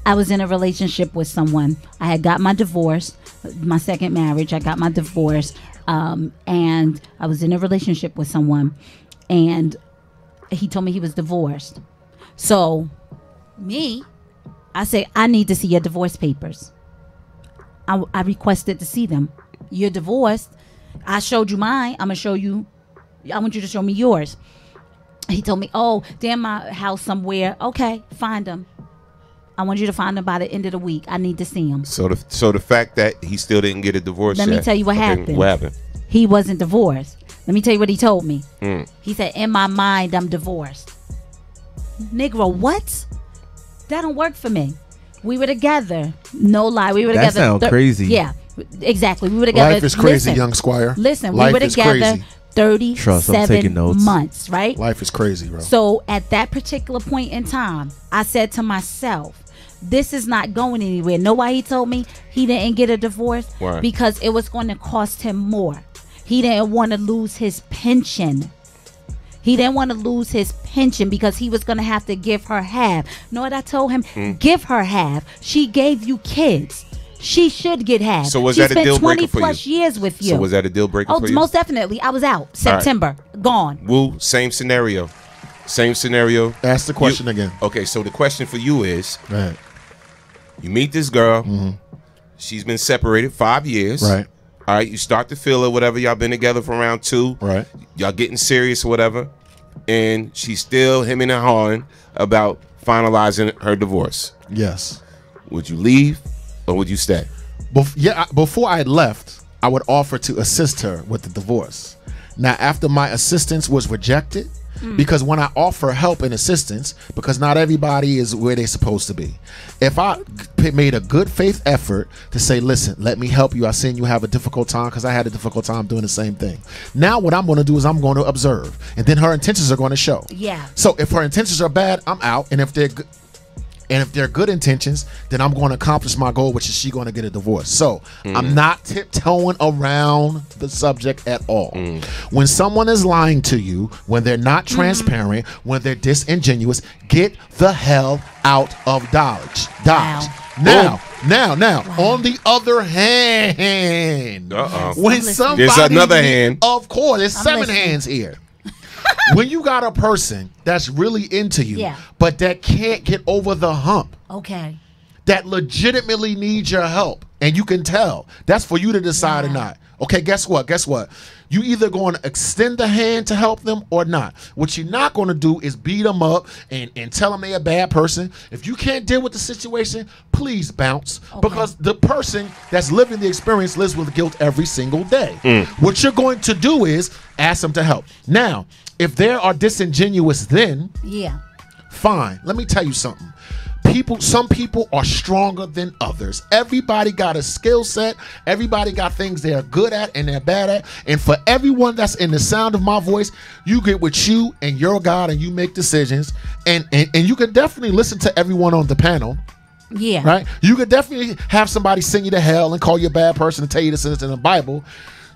I was in a relationship with someone. I had got my divorce, my second marriage. I got my divorce, and I was in a relationship with someone, and he told me he was divorced. So, I say, I need to see your divorce papers. I requested to see them. You're divorced. I showed you mine. I'm gonna show you. I want you to show me yours. He told me, oh, they're in my house somewhere. Okay, find them. I want you to find them by the end of the week. I need to see them. So the fact that he still didn't get a divorce. Let me tell you what happened. What happened? He wasn't divorced. Let me tell you what he told me. He said, in my mind, I'm divorced. Negro, what? That don't work for me. We were together. No lie. We were together. That sounds crazy. Yeah, exactly. We were together. Life is crazy, young squire. Listen, Life we were is together crazy. 37 months, right? Life is crazy, bro. So at that particular point in time, I said to myself, this is not going anywhere. Know why he told me he didn't get a divorce? Why? Because it was going to cost him more. He didn't want to lose his pension. He didn't want to lose his pension because he was going to have to give her half. Know what I told him? Give her half. She gave you kids. She should get half. So was she that a deal breaker for you? 20 plus years with you. So was that a deal breaker for you? Most definitely. I was out. September. Gone. Woo, same scenario. Ask the question again. Okay, so the question for you is, you meet this girl. She's been separated 5 years. Right. All right, you start to feel her, whatever. Y'all been together for around 2. Right. Y'all getting serious or whatever. And she's still hemming and hawing about finalizing her divorce. Yes. Would you leave or would you stay? Before I left, I would offer to assist her with the divorce. Now, after my assistance was rejected, because when I offer help and assistance, because not everybody is where they're supposed to be. If I made a good faith effort to say, listen, let me help you. I seen you have a difficult time, because I had a difficult time doing the same thing. Now what I'm going to do is I'm going to observe, and then her intentions are going to show. Yeah. So if her intentions are bad, I'm out. And if they're good, good intentions, then I'm going to accomplish my goal, which is she going to get a divorce. So I'm not tiptoeing around the subject at all. When someone is lying to you, when they're not transparent, when they're disingenuous, get the hell out of Dodge. Now, on the other hand, when somebody, there's another hand. Of course, there's 7 hands here. When you got a person that's really into you, but that can't get over the hump, okay, that legitimately needs your help, and you can tell, that's for you to decide or not. Okay, guess what? You either going to extend the hand to help them or not. What you're not going to do is beat them up and tell them they're a bad person. If you can't deal with the situation, please bounce, because the person that's living the experience lives with guilt every single day. What you're going to do is ask them to help. Now, if they are disingenuous, then fine. Let me tell you something. Some people are stronger than others. Everybody got a skill set. Everybody got things they are good at and they're bad at. And for everyone that's in the sound of my voice, you get with you and your God and you make decisions. And you can definitely listen to everyone on the panel. Yeah. Right? You could definitely have somebody send you to hell and call you a bad person and tell you this is in the Bible.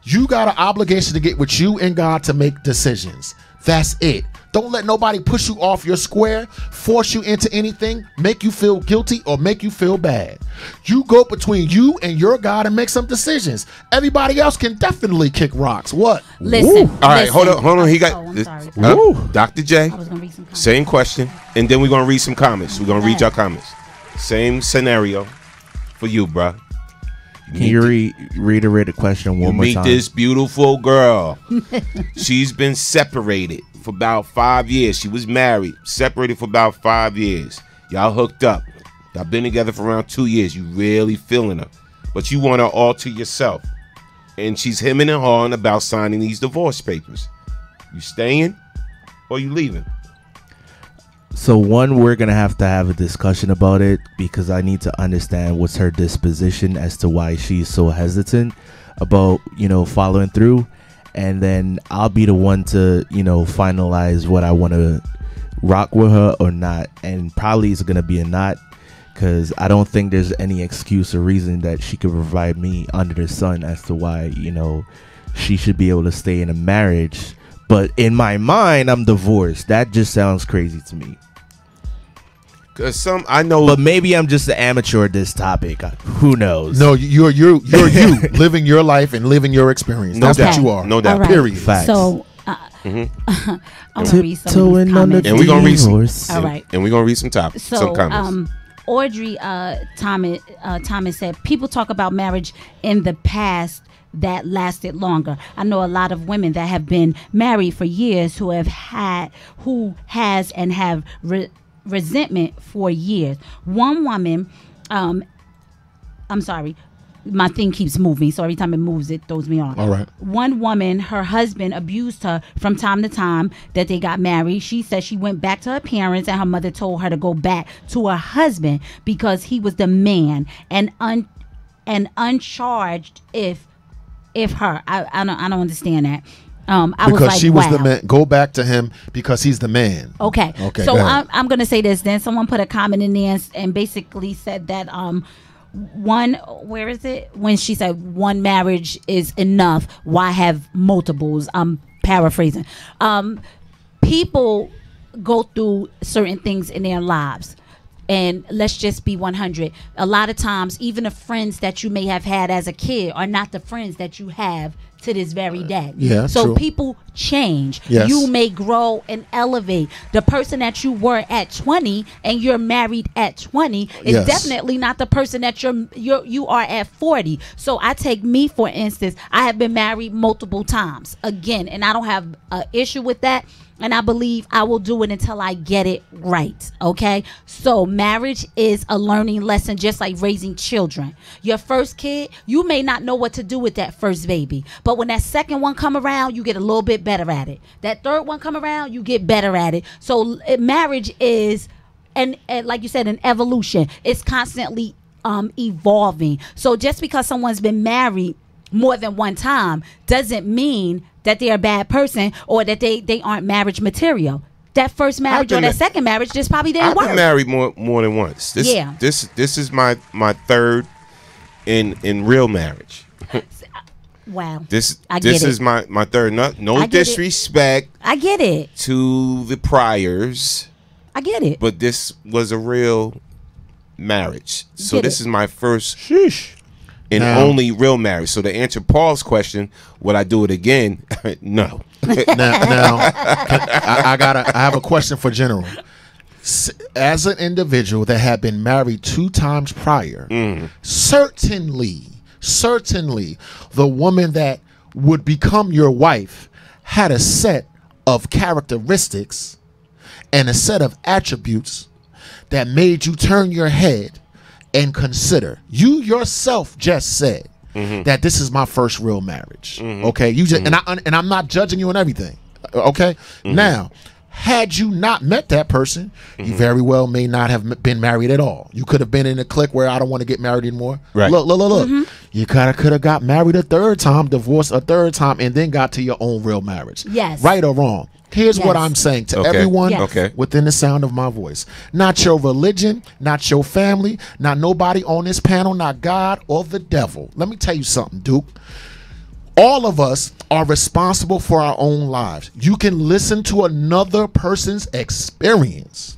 You got an obligation to get with you and God to make decisions. That's it. Don't let nobody push you off your square, force you into anything, make you feel guilty or make you feel bad. You go between you and your God and make some decisions. Everybody else can definitely kick rocks. What? Listen. All right, hold on. He got Dr. J. I was gonna read some comments. Same question, and then we're gonna read some comments. We're gonna read your comments. Same scenario for you, bro. Can you reiterate the question one more time? You meet this beautiful girl. She's been separated for about 5 years. She was married, separated for about 5 years. Y'all hooked up. Y'all been together for around 2 years. You really feeling her, but you want her all to yourself. And she's hemming and hawing about signing these divorce papers. You staying or you leaving? So one, we're going to have a discussion about it, because I need to understand what's her disposition as to why she's so hesitant about, following through. And then I'll be the one to, finalize what I want to rock with her or not. And probably it's going to be a not, because I don't think there's any excuse or reason that she could provide me under the sun as to why, she should be able to stay in a marriage. But in my mind, I'm divorced. That just sounds crazy to me. I know, but maybe I'm just an amateur at this topic. Who knows? No, you're you living your life and living your experience. That's what you are. No doubt. Right. Period. Facts. So, I'm gonna read some of these comments. And we're gonna read some. All right. And we're gonna read some topics. Some comments. Audrey Thomas said, people talk about marriage in the past that lasted longer. I know a lot of women that have been married for years who have resentment for years. One woman, I'm sorry, my thing keeps moving, so every time it moves, it throws me off. All right. One woman, her husband abused her from time to time that they got married. She said she went back to her parents, and her mother told her to go back to her husband because he was the man and uncharged if her. I don't understand that. Because she was the man. Go back to him because he's the man. Okay. So I'm going to say this. Then someone put a comment in there and basically said that when she said one marriage is enough, why have multiples? I'm paraphrasing. People go through certain things in their lives. And let's just be 100. A lot of times, even the friends that you may have had as a kid are not the friends that you have to this very day. Yeah, so true. People change. Yes. You may grow and elevate. The person that you were at 20 and you're married at 20 is Yes. definitely not the person that you are at 40. So I take me, for instance. I have been married multiple times again, and I don't have an issue with that. And I believe I will do it until I get it right. Okay. So marriage is a learning lesson, just like raising children. Your first kid, you may not know what to do with that first baby, but when that second one come around, you get a little bit better at it. That third one come around, you get better at it. So marriage is, and like you said, an evolution. It's constantly evolving. So just because someone's been married more than one time doesn't mean that they're a bad person or that they aren't marriage material. That first marriage or that second marriage just probably didn't work. I've been married more than once. This is my third in real marriage. Wow. This is my third. No disrespect. I get it. To the priors. I get it. But this was a real marriage. So this is my first and only real marriage. So to answer Paul's question, would I do it again? No. now I have a question for General. As an individual that had been married 2 times prior, certainly the woman that would become your wife had a set of characteristics and a set of attributes that made you turn your head and consider. You yourself just said that this is my first real marriage. Okay, you just and I'm not judging you on everything. Okay, now had you not met that person, you very well may not have been married at all. You could have been in a clique where I don't want to get married anymore. Right. Look. You kind of could have got married a third time, divorced a third time, and then got to your own real marriage. Yes. Right or wrong. Here's what I'm saying to everyone within the sound of my voice. Not your religion, not your family, not nobody on this panel, not God or the devil. Let me tell you something, Duke. All of us are responsible for our own lives. You can listen to another person's experience.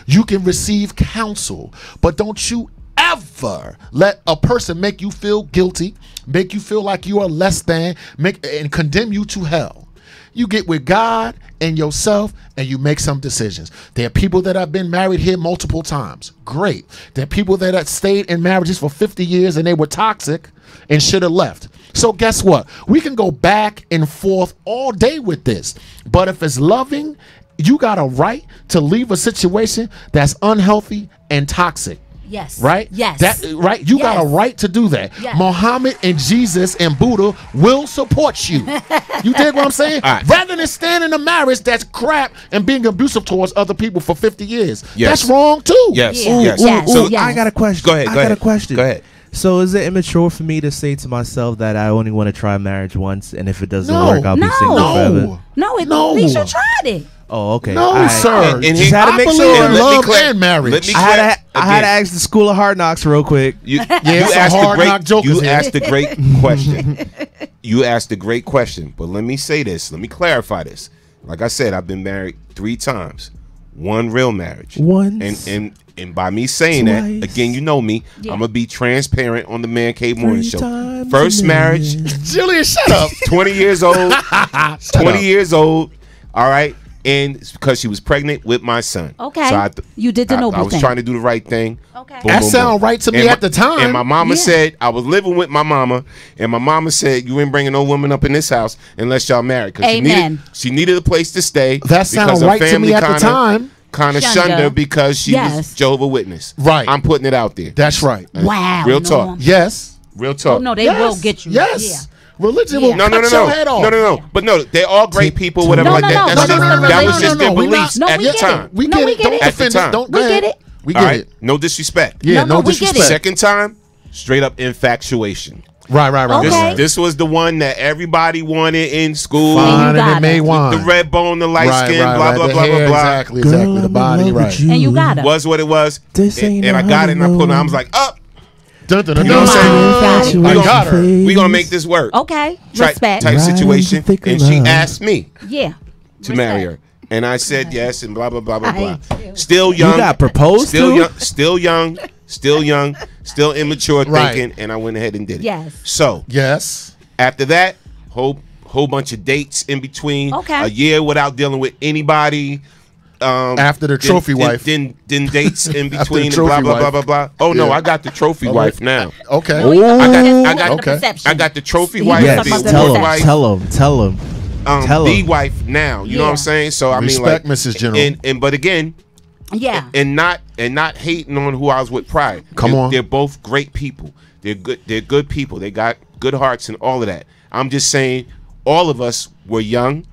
You can receive counsel, but don't you ever let a person make you feel guilty, make you feel like you are less than, and condemn you to hell. You get with God and yourself and you make some decisions. There are people that have been married here multiple times. Great. There are people that have stayed in marriages for 50 years and they were toxic and should have left. So guess what? We can go back and forth all day with this. But if it's loving, you got a right to leave a situation that's unhealthy and toxic. Yes. Right? Yes. Right? You got a right to do that. Yes. Muhammad and Jesus and Buddha will support you. You dig what I'm saying? Right. Rather than staying in a marriage that's crap and being abusive towards other people for 50 years. Yes. That's wrong too. Yes. Yeah. Yes. Yes. So Yes. I got a question. Go ahead. I got a question. Go ahead. So is it immature for me to say to myself that I only want to try marriage once, and if it doesn't No. work, I'll be single forever? No, No. at least you tried it. Oh, okay. No, All right. sir. And Just had to make believe sure. in love and marriage. Let me I had to ask the School of Hard Knocks real quick. You it's a asked hard knock jokers you here. asked a great question. You asked a great question. But let me say this. Let me clarify this. Like I said, I've been married 3 times. 1 real marriage. Once. And by me saying Twice. that, again, you know me, Yeah. I'm gonna be transparent on the Man Cave Morning 3 Show. times First a marriage, million. Julian, shut up. 20 years old. 20 up. years old. All right. And it's because she was pregnant with my son. Okay. So You did the noble I was thing. trying to do the right thing. Okay. That sound right to me And at the time. And my mama Yeah. said, I was living with my mama, and my mama said, you ain't bringing no woman up in this house unless y'all married. 'Cause Amen. She needed a place to stay. That sound because her right to family me at the time. Kind of Shunned shunned her her. because she was Yes. Jehovah Witness. Right. I'm putting it out there. That's right. Wow. Real no. talk. Yes. Real talk. Oh, no, they Yes. will get you. Yes. Religion Yeah. will No, cut your head off. no. But no, they're all great people, whatever No, like no, that. no, That's but just, no, no, that no, was no, just no, their we beliefs not- no, at we the get time. it. We No, get we it. get Don't it. At the defend time. it. Don't We go get ahead. it. We All get right? it. No disrespect. Yeah, No, no we get it. disrespect. Second time, straight up infatuation. Right. Okay. This was the one that everybody wanted in school. Fine, got and they it. made wine. The red bone, the light skin, blah, blah, The blah, hair, blah, blah. Exactly. The body, right. And you got it. Was what it was. This ain't And I no got it and I put it on. I honeymoon. was like, up. Dun, dun, dun, You know what I'm saying? Got it. I got her. We're going to make this work. Okay. Type Respect. situation. Thick And she love. asked me Yeah. to marry her. And I said yes and blah, blah, blah, blah, blah. Right. Still young. You got proposed still to? young, still young, still immature Right. thinking. And I went ahead and did it. Yes. So Yes. after that, whole whole bunch of dates in between. Okay. A year without dealing with anybody. After the trophy wife. Then dates in After between the and blah, trophy blah, blah, wife. blah, blah. Oh, no, Yeah. I got the trophy wife now. Okay. I got the trophy wife. Yes, the tell award him, wife, tell him, tell him. Tell the him. wife now. You know what I'm saying? So I Respect, mean, like, Mrs. General. And but again, Yeah. and not hating on who I was with prior. Come on. They're both great people. They're good people. They got good hearts and all of that. I'm just saying, all of us were young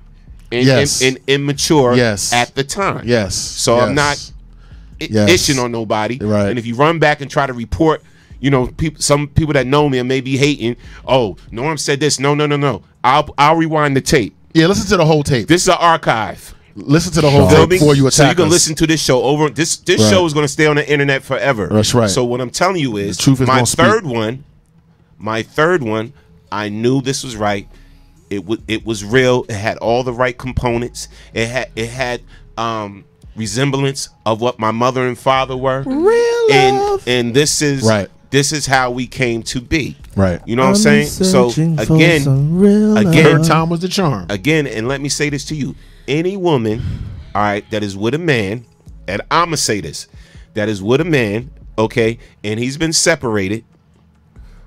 and immature at the time. Yes. So I'm not itching on nobody. Right. And if you run back and try to report, you know, some people that know me and may be hating, oh, Norm said this. No. I'll rewind the tape. Yeah, listen to the whole tape. This is an archive. Listen to the whole tape before you attack So you can us. listen to this show over. This Right. show is going to stay on the internet forever. That's right. So what I'm telling you is, The truth is my gonna speak. third one, I knew this was right. It was real. It had all the right components. It had resemblance of what my mother and father were. Real love. And this is Right. This is how we came to be. Right. You know what I'm saying? So again, third time was the charm. Again, and let me say this to you: any woman, all right, that is with a man, and I'ma say this, that is with a man, okay, and he's been separated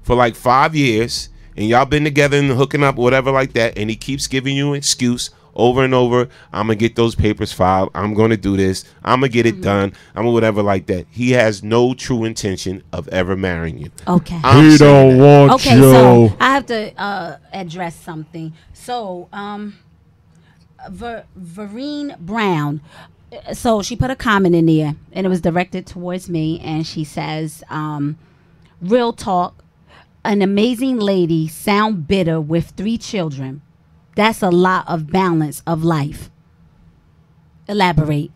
for like 5 years, and y'all been together and hooking up, whatever like that, and he keeps giving you an excuse over and over. I'm gonna get those papers filed. I'm gonna do this. I'm gonna get it done. I'm gonna whatever like that. He has no true intention of ever marrying you. Okay. He don't want Okay, you. so I have to address something. So, Vereen Brown. So she put a comment in there, and it was directed towards me, and she says, "Real talk, an amazing lady, sound bitter with 3 children. That's a lot of balance of life." Elaborate.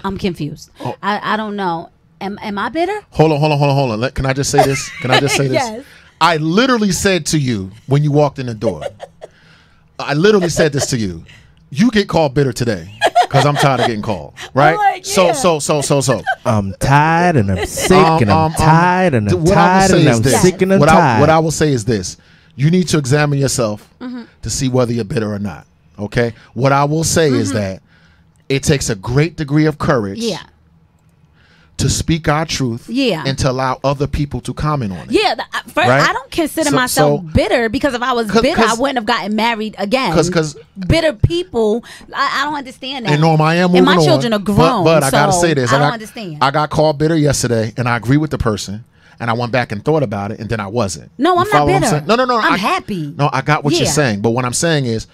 I'm confused. Oh. I don't know. Am I bitter? Hold on. Can I just say this? Can I just say this? Yes. I literally said to you when you walked in the door, I literally said this to you. You get called bitter today because I'm tired of getting called. Right? like, yeah. So. I'm tired and I'm sick and I'm tired and I'm tired and I'm sick and I'm tired. What I will say is this. You need to examine yourself to see whether you're bitter or not. Okay? What I will say is that it takes a great degree of courage to speak our truth and to allow other people to comment on it. Yeah, first, Right? I don't consider myself bitter, because if I was bitter, I wouldn't have gotten married again. Because bitter people, I don't understand that. And Norm, I am and moving my on, children are grown. But I gotta so say this. I don't understand. I got called bitter yesterday, and I agree with the person. And I went back and thought about it, and then I wasn't. No, You I'm not follow what bitter. saying? No. I'm happy. No, I got what you're Yeah. saying. But what I'm saying is,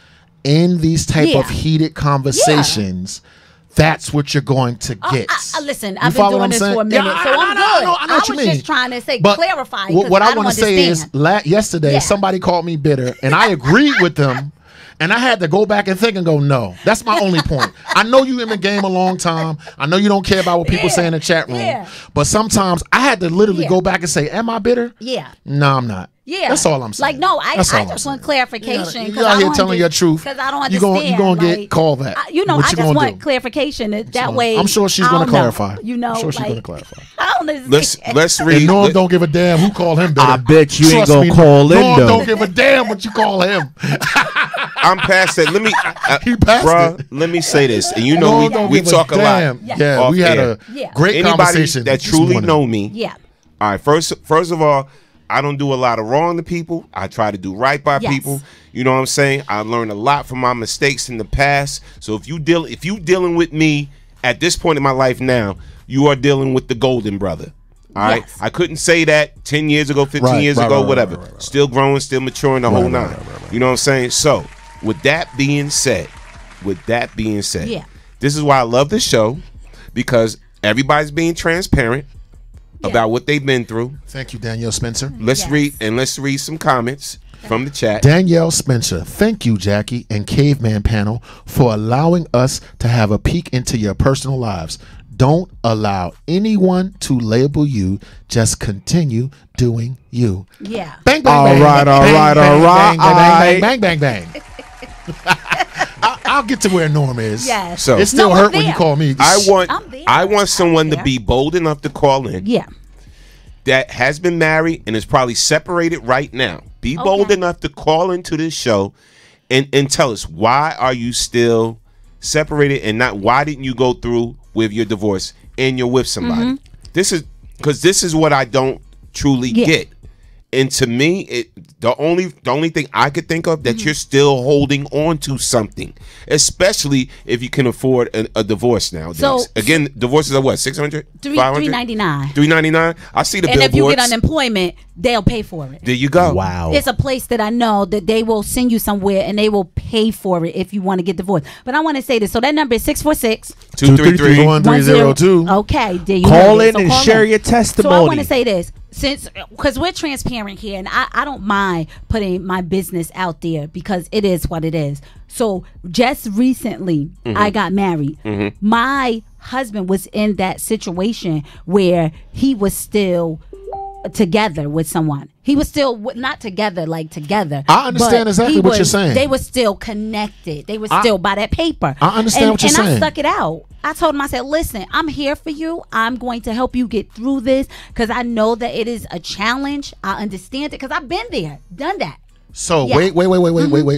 in these type of heated conversations, that's what you're going to get. Listen, You I've been follow what doing I'm this saying? for a minute, Yeah, so I'm good. I know what I you was mean. just trying to say, But clarify. What I want to say is, yesterday somebody called me bitter, and I agreed with them. And I had to go back and think and go, no. That's my only point. I know you in the game a long time. I know you don't care about what people say in the chat room. But sometimes I had to literally go back and say, am I bitter? Yeah. No, I'm not. Yeah, that's all I'm saying. Like, no, I That's all I'm just saying. want clarification. You out here telling your truth. Because I don't You're understand. going to like, get called that. I just want clarification. That way, I'm sure she's going to clarify. You know, I'm sure she's like, going to clarify. I don't understand. Let's read. And Norm don't give a damn who called him bitter. I bet you ain't Trust gonna me, call in Norm though. don't give a damn what you call him. I'm past that. Let me, he passed bruh, it. let me say this, and you know Norm don't we give talk a lot. damn. Yeah, we had a great Anybody conversation that this truly morning. know me. Yeah. All right. First of all, I don't do a lot of wrong to people. I try to do right by people. You know what I'm saying? I learned a lot from my mistakes in the past. So if you dealing with me at this point in my life now, you are dealing with the golden brother. All right. I couldn't say that 10 years ago, 15 years ago, whatever. Still growing, still maturing, the whole nine. You know what I'm saying? So with that being said, this is why I love this show, because everybody's being transparent about what they've been through. Thank you, Danielle Spencer. Let's read some comments from the chat. Danielle Spencer, thank you, Jackie and Caveman Panel, for allowing us to have a peek into your personal lives. Don't allow anyone to label you. Just continue doing you. Yeah. Bang, bang, bang. All right. Bang, bang, bang. I'll get to where Norm is. Yes. So it still hurt when you call me. I want someone to be bold enough to call in. Yeah. That has been married and is probably separated right now. Be bold enough to call into this show And tell us, why are you still separated, and not why didn't you go through with your divorce and you're with somebody? This is what I don't truly get. And to me, the only thing I could think of that you're still holding on to something, especially if you can afford a divorce nowadays. So, again, divorces are what, $600, $500, $399. $399. I see the billboards. And if you get unemployment, they'll pay for it. There you go. Wow. It's a place that I know that they will send you somewhere and they will pay for it if you want to get divorced. But I want to say this. So that number is 646-233-1302. Okay, there you call in and share your testimony. So I want to say this. Because we're transparent here, and I don't mind putting my business out there because it is what it is. So just recently, I got married. My husband was in that situation where he was still together with someone. He was still not together, like together. I understand exactly what you're saying. They were still connected. They were still by that paper. I understand what you're saying. And I stuck it out. I told him, I said, listen, I'm here for you. I'm going to help you get through this because I know that it is a challenge. I understand it because I've been there, done that. So wait.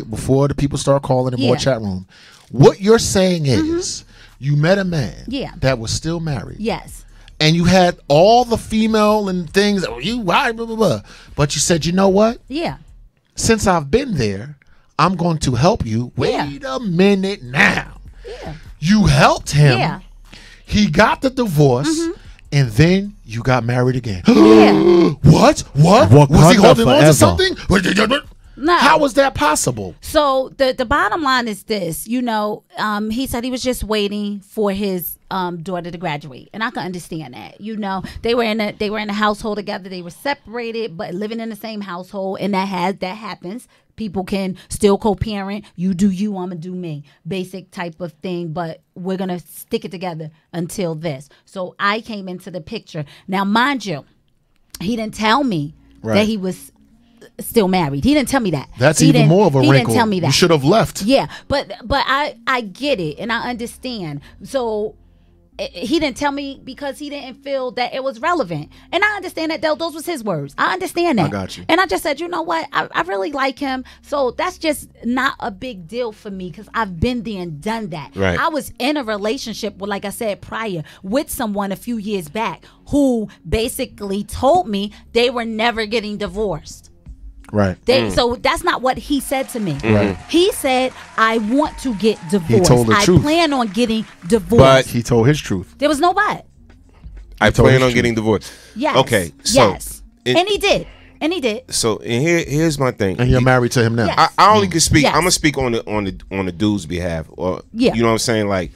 Before the people start calling in more chat room, what you're saying is you met a man that was still married. Yes. And you had all the female and things, blah, blah, blah. But you said, you know what? Yeah. Since I've been there, I'm going to help you. Wait a minute now. Yeah. You helped him. Yeah. He got the divorce. And then you got married again. Yeah. What? Was he holding on to something? No. How was that possible? So the bottom line is this, he said he was just waiting for his daughter to graduate, and I can understand that. They were in a household together. They were separated, but living in the same household, and that happens. People can still co-parent. You do you, I'm gonna do me. Basic type of thing, but we're gonna stick it together until this. So I came into the picture. Now, mind you, he didn't tell me that he was still married. He didn't tell me that. That's even more of a wrinkle. He didn't tell me that. You should have left. Yeah, but I get it and I understand. So he didn't tell me because he didn't feel that it was relevant. And I understand that those was his words. I understand that. I got you. And I just said, you know what? I really like him. So that's just not a big deal for me because I've been there and done that. Right. I was in a relationship, like I said prior, with someone a few years back who basically told me they were never getting divorced. Right. So that's not what he said to me. Right. He said, I want to get divorced. He told the truth. I plan on getting divorced. But he told his truth. There was no but. I plan on getting divorced. Yes. Okay. So yes. And he did. So and here's my thing. And you're married to him now. Yes. I only can speak. Yes. I'm gonna speak on the dude's behalf. Or yeah. You know what I'm saying? Like,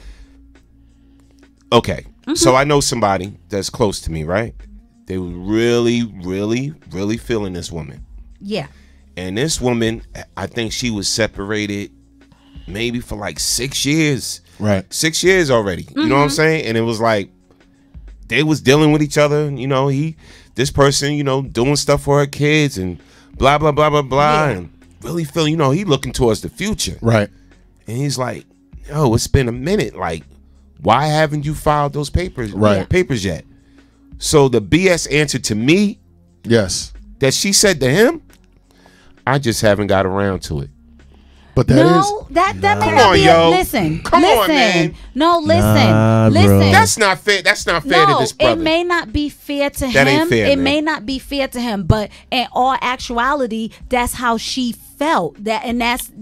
okay. So I know somebody that's close to me, right? They were really, really, really feeling this woman. Yeah. And this woman, I think she was separated maybe for like 6 years. Right. 6 years already. You know what I'm saying? And it was like they was dealing with each other. This person, doing stuff for her kids and blah, blah, blah, blah, blah. Yeah. And really feeling, he looking towards the future. Right. And he's like, yo, it's been a minute. Like, why haven't you filed those papers yet? So the BS answer to me, yes, that she said to him, I just haven't got around to it. But that that may not be listen. Come on, man. No, listen. That's not fair. That's not fair to this brother. It may not be fair to him. That ain't fair, it man. may not be fair to him, but in all actuality, that's how she felt.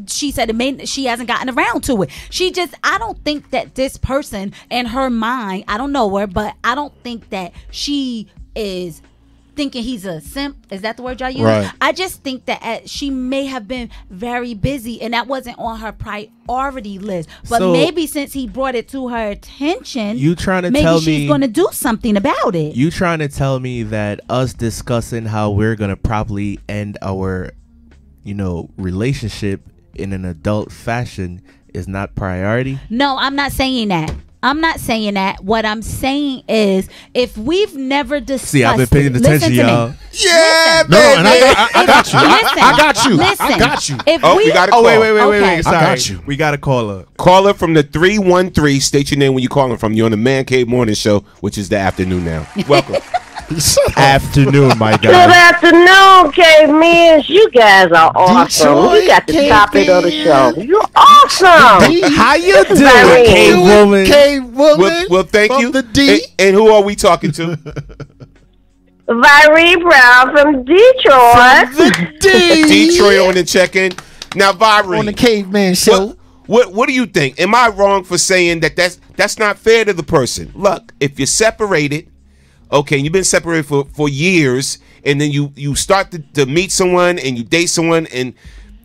She said she hasn't gotten around to it. I don't think that this person in her mind, I don't know her, but I don't think that she is thinking he's a simp. Is that the word y'all use? Right. I just think that she may have been very busy and that wasn't on her priority list. But So, maybe since he brought it to her attention, you trying to maybe tell she's me going to do something about it. You trying to tell me that us discussing how we're gonna probably end our, relationship in an adult fashion is not priority? No, I'm not saying that. What I'm saying is, if we've never discussed, See, I've been paying attention, y'all. Yeah, no, and I got you. I got you. Listen, I got you. If we got a call. Wait. Sorry. I got you. We got a caller. Caller from the 313. State your name when you're calling from. You're on the Man Cave Morning Show, which is the afternoon now. Welcome. afternoon, my Good guy. afternoon, K-Men. You guys are awesome. You got the topic of the show. You're awesome. How you This is doing, Irene. K-Woman? K-Woman. Well, thank you. The D. And who are we talking to? Viree Brown from Detroit. Detroit on the check-in. Now, Viree, On the Caveman Show. What do you think? Am I wrong for saying that that's not fair to the person? Look, if you're separated, okay, you've been separated for years, and then you start to meet someone and you date someone and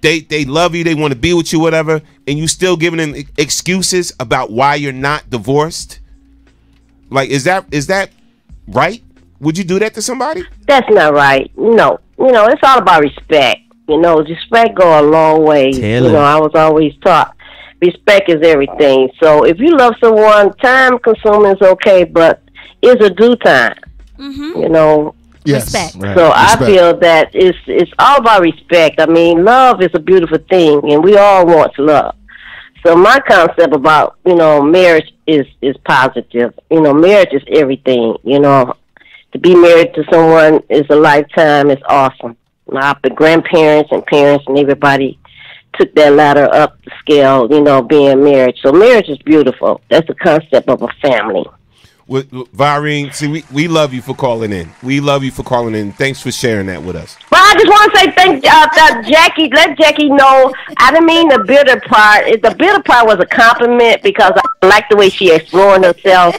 they love you, they want to be with you, whatever, and you still giving them excuses about why you're not divorced. Like, is that right? Would you do that to somebody? That's not right. No. It's all about respect. Respect go a long way. Taylor. I was always taught respect is everything. So if you love someone, time consuming is okay, but it's a due time. Yes. Respect. Right. So I Respect. feel that it's all about respect. I mean, love is a beautiful thing, and we all want love. So my concept about marriage is positive. Marriage is everything. To be married to someone is a lifetime. It's awesome. The grandparents and parents and everybody took that ladder up the scale. Being married. So marriage is beautiful. That's the concept of a family. With Virene, see, we love you for calling in. We love you for calling in. Thanks for sharing that with us. Well, I just want to say thank Jackie. Let Jackie know I didn't mean the bitter part. The bitter part was a compliment because I like the way she exploring herself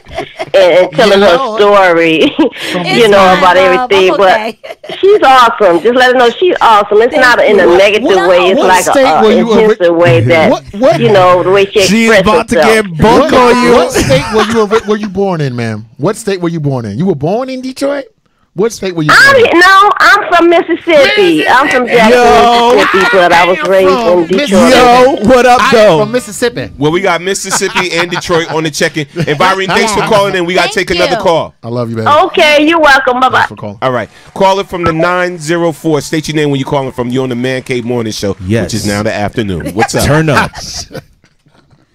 and telling her story, about everything. Okay. But she's awesome. Just let her know she's awesome. It's not in a negative way. It's like an intensive way that, the way she She's expresses about to herself. get book on you. What state were you born in, ma'am? What state were you born in? You were born in Detroit? What state were you born in? I'm from Mississippi. I'm from Jackson, Mississippi, but I was raised in Detroit. Yo, what up, though? From Mississippi. Well, we got Mississippi and Detroit on the check-in. And Virene, thanks for calling in. We got to take another call. I love you, baby. Okay, you're welcome. Bye-bye. Thanks for calling. All right. Caller from the 904. State your name when you're calling from. You're on the Man Cave Morning Show, Yes. which is now the afternoon. What's up? Turn up.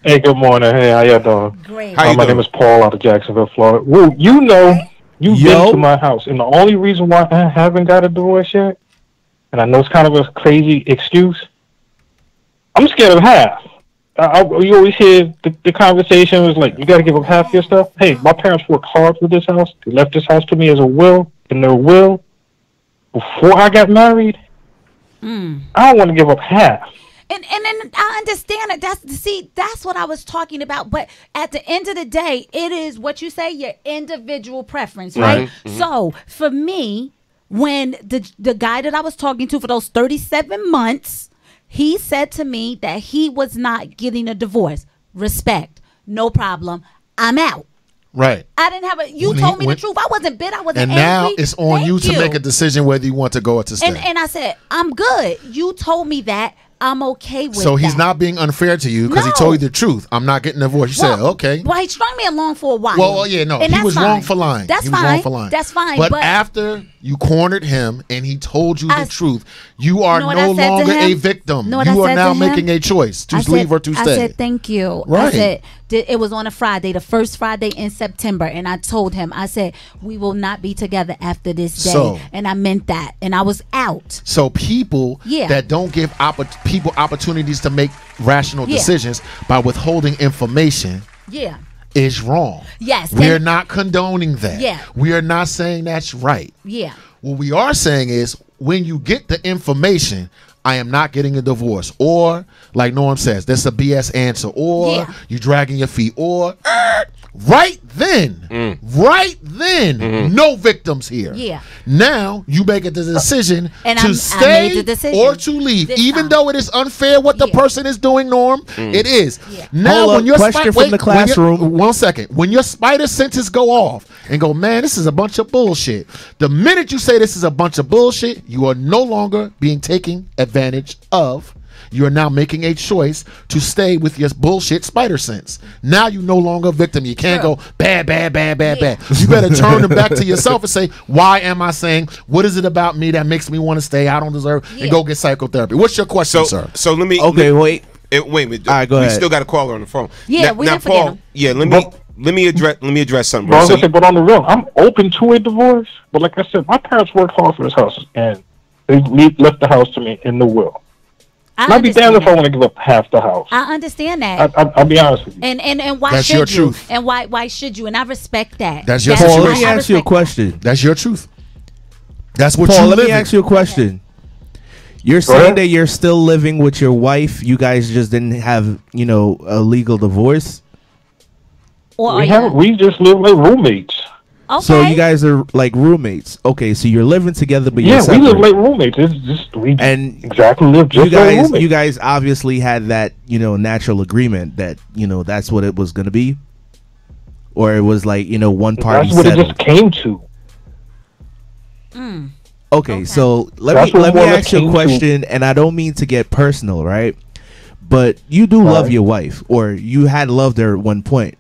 Hey, good morning. Hey, how y'all doing? Great. How you My doing? name is Paul out of Jacksonville, Florida. Well, you've been to my house, and the only reason why I haven't got a divorce yet, and I know it's kind of a crazy excuse, I'm scared of half. You always hear the conversation was like, you got to give up half your stuff. Hey, my parents worked hard for this house. They left this house to me as a will, in their will, before I got married. I don't want to give up half. And then I understand it. That's what I was talking about. But at the end of the day, it is what you say, your individual preference, right? Mm-hmm. So for me, when the guy that I was talking to for those 37 months, he said to me that he was not getting a divorce. Respect, no problem. I'm out. Right. I didn't have you told me the truth. I wasn't bitter. I wasn't And angry. now it's on you to make a decision whether you want to go or to stay. And I said, I'm good. You told me that. I'm okay with So he's that. not being unfair to you because he told you the truth. I'm not getting a divorce. You said, okay. Well, he strung me along for a while. Well, yeah, no. And He that's was fine. wrong for lying. That's He was fine. wrong for lying. That's fine. But after you cornered him and he told you the truth, you are know what no I said to longer him? a victim. Know what You I are said now to him? making a choice to I said- leave or to stay. I said, thank you. Right. I said, it was on a Friday, the first Friday in September. And I told him, I said, we will not be together after this day. So- and I meant that. And I was out. So people Yeah. that don't give people opportunities to make rational Yeah. decisions by withholding information Yeah. is wrong. Yes. We're and- not condoning that. Yeah. We are not saying that's right. Yeah. What we are saying is when you get the information, I am not getting a divorce. Or, like Norm says, that's a BS answer. Or Yeah. you dragging your feet. Or right then, no victims here. Yeah. Now you make a decision And to I stay made the decision or to leave. this Even time. though it is unfair what the person is doing, Norm, it is. Now Hold when up, your question from the classroom. 1 second. When your spider senses go off and go, man, this is a bunch of bullshit. The minute you say this is a bunch of bullshit, you are no longer being taken advantage of. You are now making a choice to stay with your bullshit spider sense. Now you're no longer a victim. You can't go bad. You better turn it back to yourself and say, why am I saying, what is it about me that makes me want to stay? I don't deserve, and go get psychotherapy. What's your question, sir? So let me. Okay, wait. Wait a minute. All right, go we ahead. still got a caller on the phone. Yeah, now, we now didn't forget Paul. him. Yeah, let let me address something, Bro, bro. but on the real, I'm open to a divorce. But like I said, my parents worked hard for this house, and they left the house to me in the will. I'd be damned if I want to give up half the house. I understand that. I'll be honest with you. And why That's should your you? truth. And why should you? And I respect that. That's your Paul, situation. let me ask you a question. That's your truth. That's what Paul, you let live me in. ask you a question. You're Go saying ahead. that you're still living with your wife. You guys just didn't have, a legal divorce. Or are you? We just live like roommates. Okay. So you guys are like roommates. Okay, so you're living together, but you're Yeah, we separate. live like roommates. It's just we And exactly live just like roommates. you guys obviously had that, natural agreement that, that's what it was going to be. Or it was like, one party That's what it settled. just came to. Okay, so let That's me what let me more ask you came a to. question, and I don't mean to get personal, right? But you do love Right. your wife, or you had loved her at one point.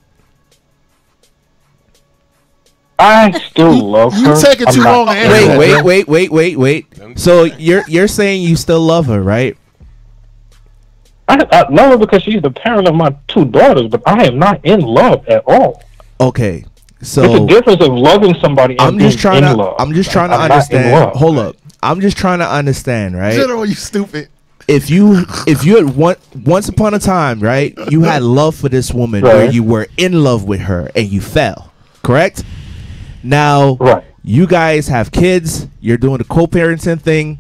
I still love her. You take it I'm too not- long to answer that. Wait. So you're saying you still love her, right? I love her because she's the parent of my 2 daughters, but I am not in love at all. Okay, It's a so difference of loving somebody and I'm just being trying in to love. I'm just trying to I'm not in understand. love. Hold up, I'm just trying to understand, right? General, you stupid. If you had once upon a time, right, you had love for this woman, where Right. you were in love with her and you fell, correct? Now, Right. you guys have kids. You're doing the co-parenting thing.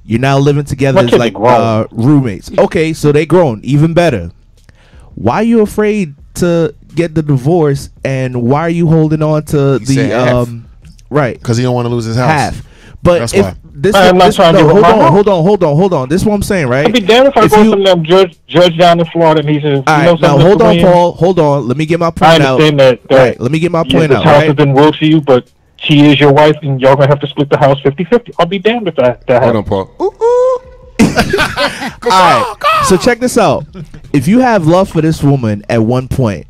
You're now living together My as kids like are grown. roommates. Okay, so they grown, even better. Why are you afraid to get the divorce, and why are you holding on to He said half. right? Because he don't want to lose his house. Half. But That's if why. this, I'm not this trying to no, give up hold my on. Hold on. This is what I'm saying, right? I'd be damned if I If go you- to some judge down in Florida and he says, All you know right, now something, hold Mr. on, Williams? Paul. Hold on. Let me get my I point out. understand that. Right. Let me get my point this out. house Right. has been willed to you, but she is your wife, and y'all gonna have to split the house 50-50. I'll be damned if that Hold happens. on, Paul. All right. So check this out. If you have love for this woman at one point,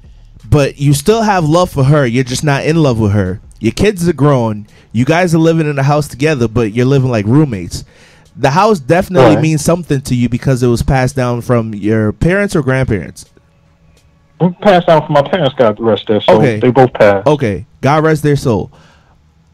but you still have love for her, you're just not in love with her. Your kids are grown. You guys are living in a house together, but you're living like roommates. The house definitely Right. means something to you because it was passed down from your parents or grandparents. We passed out from my parents, got the rest there, so Okay. they both passed. Okay, God rest their soul.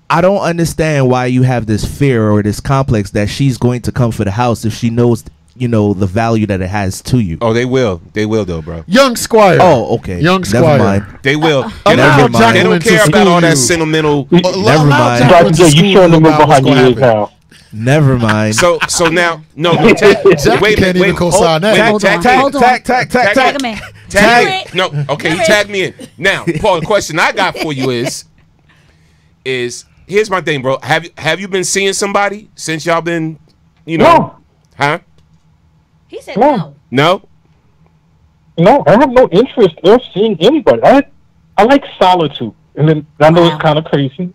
I don't understand why you have this fear or this complex that she's going to come for the house if she knows, the value that it has to you. Oh, they will though, bro. Young Squire. Oh, okay. Young Never Squire. mind. They will. Never mind. They don't care about all that sentimental. Never mind. Dr. J, you showing them what behind your ears now. Never mind. So now, no, Jack can't even co-sign that. Hold on. Tag him in. Tag. No, okay, he tagged me in. Now, Paul, the question I got for you is here's my thing, bro. Have you been seeing somebody since y'all been, No. Huh? He said no. No? No, I have no interest in seeing anybody. I like solitude, and then I know it's kind of crazy.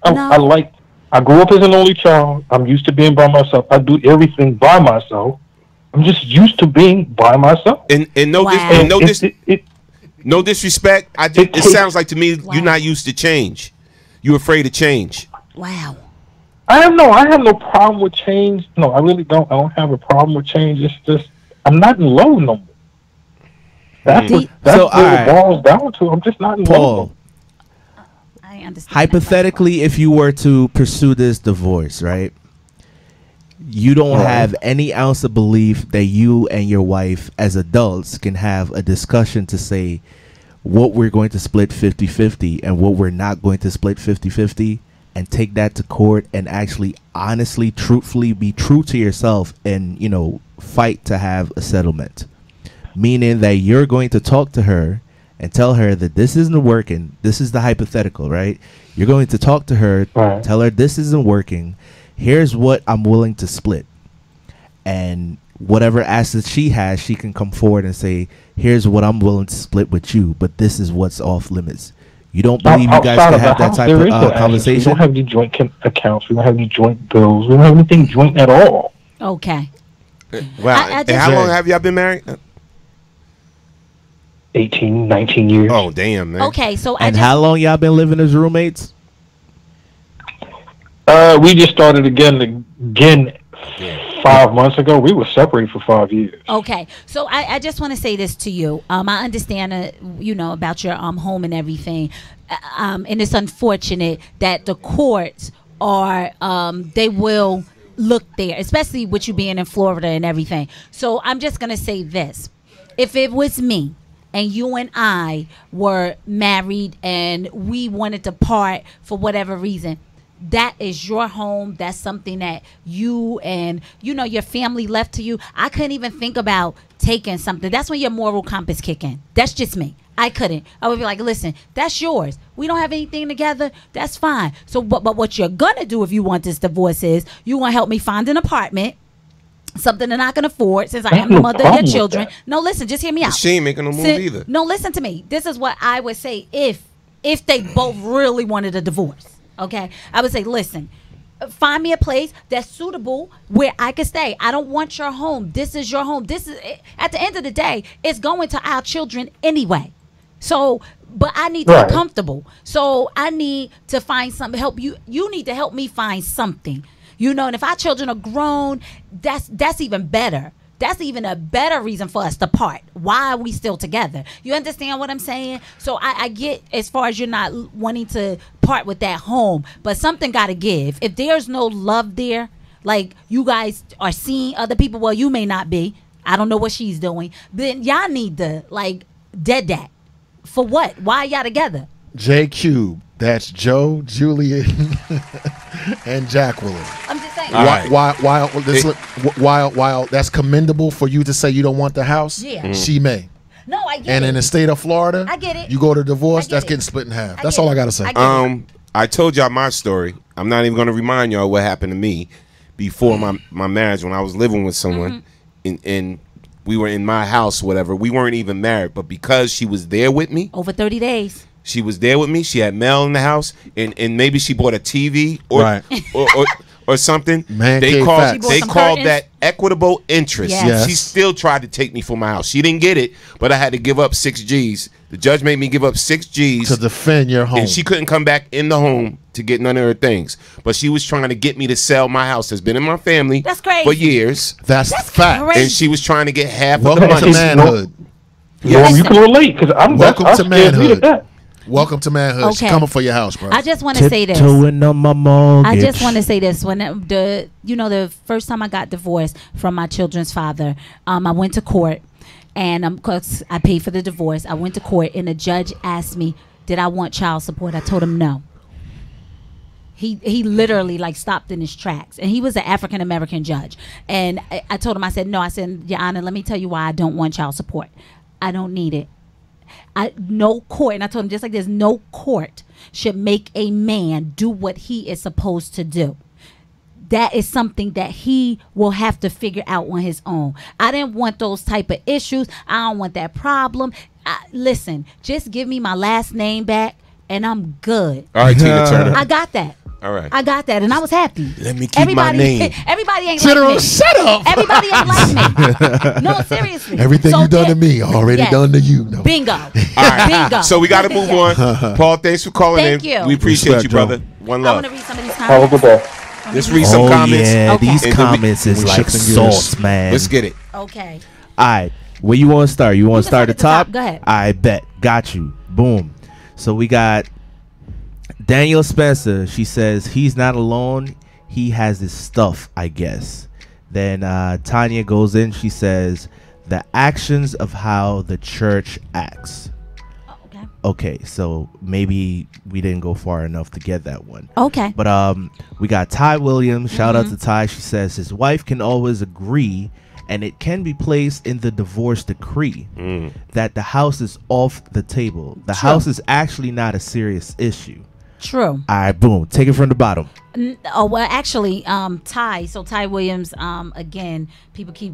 I grew up as an only child. I'm used to being by myself. I do everything by myself. I'm just used to being by myself. And no, no disrespect. It sounds like to me you're not used to change. You're afraid of change. Wow. I have no problem with change. No, I really don't. I don't have a problem with change. It's just I'm not in love no more. That's what it boils down to. I'm just not in love. Paul, I understand. hypothetically, if you were to pursue this divorce, right? You don't have any ounce of belief that you and your wife as adults can have a discussion to say what we're going to split 50-50 and what we're not going to split 50-50, and take that to court and actually honestly, truthfully be true to yourself and, fight to have a settlement. Meaning that you're going to talk to her and tell her that this isn't working. This is the hypothetical, right? You're going to talk to her, tell her this isn't working. Here's what I'm willing to split. And whatever assets she has, she can come forward and say, here's what I'm willing to split with you, but this is what's off limits. You don't believe you guys can have that type of conversation? We don't have any joint accounts. We don't have any joint bills. We don't have anything joint at all. Okay. Wow. And how long have y'all been married? 18, 19 years. Oh, damn, man. Okay, so And how long y'all been living as roommates? We just started again 5 months ago. We were separated for 5 years. Okay, so I just want to say this to you. I understand, you know, about your home and everything, and it's unfortunate that the courts are they will look there, especially with you being in Florida and everything. So I'm just gonna say this: if it was me and you and I were married and we wanted to part for whatever reason, that is your home. That's something that you and, you know, your family left to you. I couldn't even think about taking something. That's when your moral compass kick in. That's just me. I couldn't. I would be like, listen, that's yours. We don't have anything together. That's fine. So, but what you're gonna do if you want this divorce is you want to help me find an apartment, something that I can afford, since I am the mother of your children. No, listen, just hear me out. She ain't making no move either. No, listen to me. This is what I would say if they both really wanted a divorce. Okay, I would say, listen, find me a place that's suitable where I can stay. I don't want your home. This is your home. This is, at the end of the day, it's going to our children anyway. So, but I need to be comfortable. So I need to find something, help you. You need to help me find something, you know. And if our children are grown, that's even better. That's even a better reason for us to part. Why are we still together? You understand what I'm saying? So I get, as far as you're not wanting to part with that home, but something got to give. If there's no love there, like you guys are seeing other people, well, you may not be. I don't know what she's doing. Then y'all need to, like, dead that. For what? Why y'all together? J Cube. That's Joe, Julian, and Jacqueline. I'm just saying. While that's commendable for you to say you don't want the house, Yeah. she may. No, I get And it. in the state of Florida, I get it. you go to divorce, that's getting split in half. That's all I got to say. I told y'all my story. I'm not even going to remind y'all what happened to me before my marriage, when I was living with someone and we were in my house, whatever. We weren't even married, but because she was there with me. Over 30 days. She was there with me. She had mail in the house, and maybe she bought a TV or something. They called that equitable interest. Yes. She still tried to take me for my house. She didn't get it, but I had to give up 6 G's. The judge made me give up 6 G's to defend your home. And she couldn't come back in the home to get none of her things. But she was trying to get me to sell my house that's been in my family for years. That's fact. And she was trying to get half of Welcome the money. to manhood. Yes. You can relate, because Welcome to manhood. That. Welcome to manhood. She's Okay. coming for your house, bro. I just want to say this. Tiptoeing on my mortgage. I just want to say this. When the first time I got divorced from my children's father, I went to court, and cause I paid for the divorce. I went to court, and the judge asked me, did I want child support? I told him no. He literally like stopped in his tracks, and he was an African American judge. And I told him, I said no. I said, Your Honor, let me tell you why I don't want child support. I don't need it. No court, and I told him just like this, no court should make a man do what he is supposed to do. That is something that he will have to figure out on his own. I didn't want those type of issues. I don't want that problem. Listen, just give me my last name back, and I'm good. All right, Tina Turner. I got that. All right. I got that, and I was happy. Let me keep my name. Everybody ain't General, like me. shut up. Everybody ain't like me. No, seriously. Everything you done to me, already done to you. No. Bingo. All right. Bingo. So we got to move on. Paul, thanks for calling Thank in. you. We appreciate Respect, you, brother. Joe. One I love. want to read some of these Have a comments. good day. Let's read some comments. Yeah, Okay. these And then comments is we like shifting gears. sauce, man. Let's get it. Okay. All right, where you want to start? You want to start can at the top? Go ahead. I bet. Got you. Boom. So we got Daniel Spencer. She says he's not alone. He has his stuff, I guess. Then Tanya goes in. She says the actions of how the church acts. Okay, so maybe we didn't go far enough to get that one. Okay. But we got Ty Williams. Shout out to Ty. She says his wife can always agree, and it can be placed in the divorce decree that the house is off the table. The house is actually not a serious issue. True. All right, boom. Take it from the bottom. Oh well, actually, Ty. So Ty Williams. Again, people keep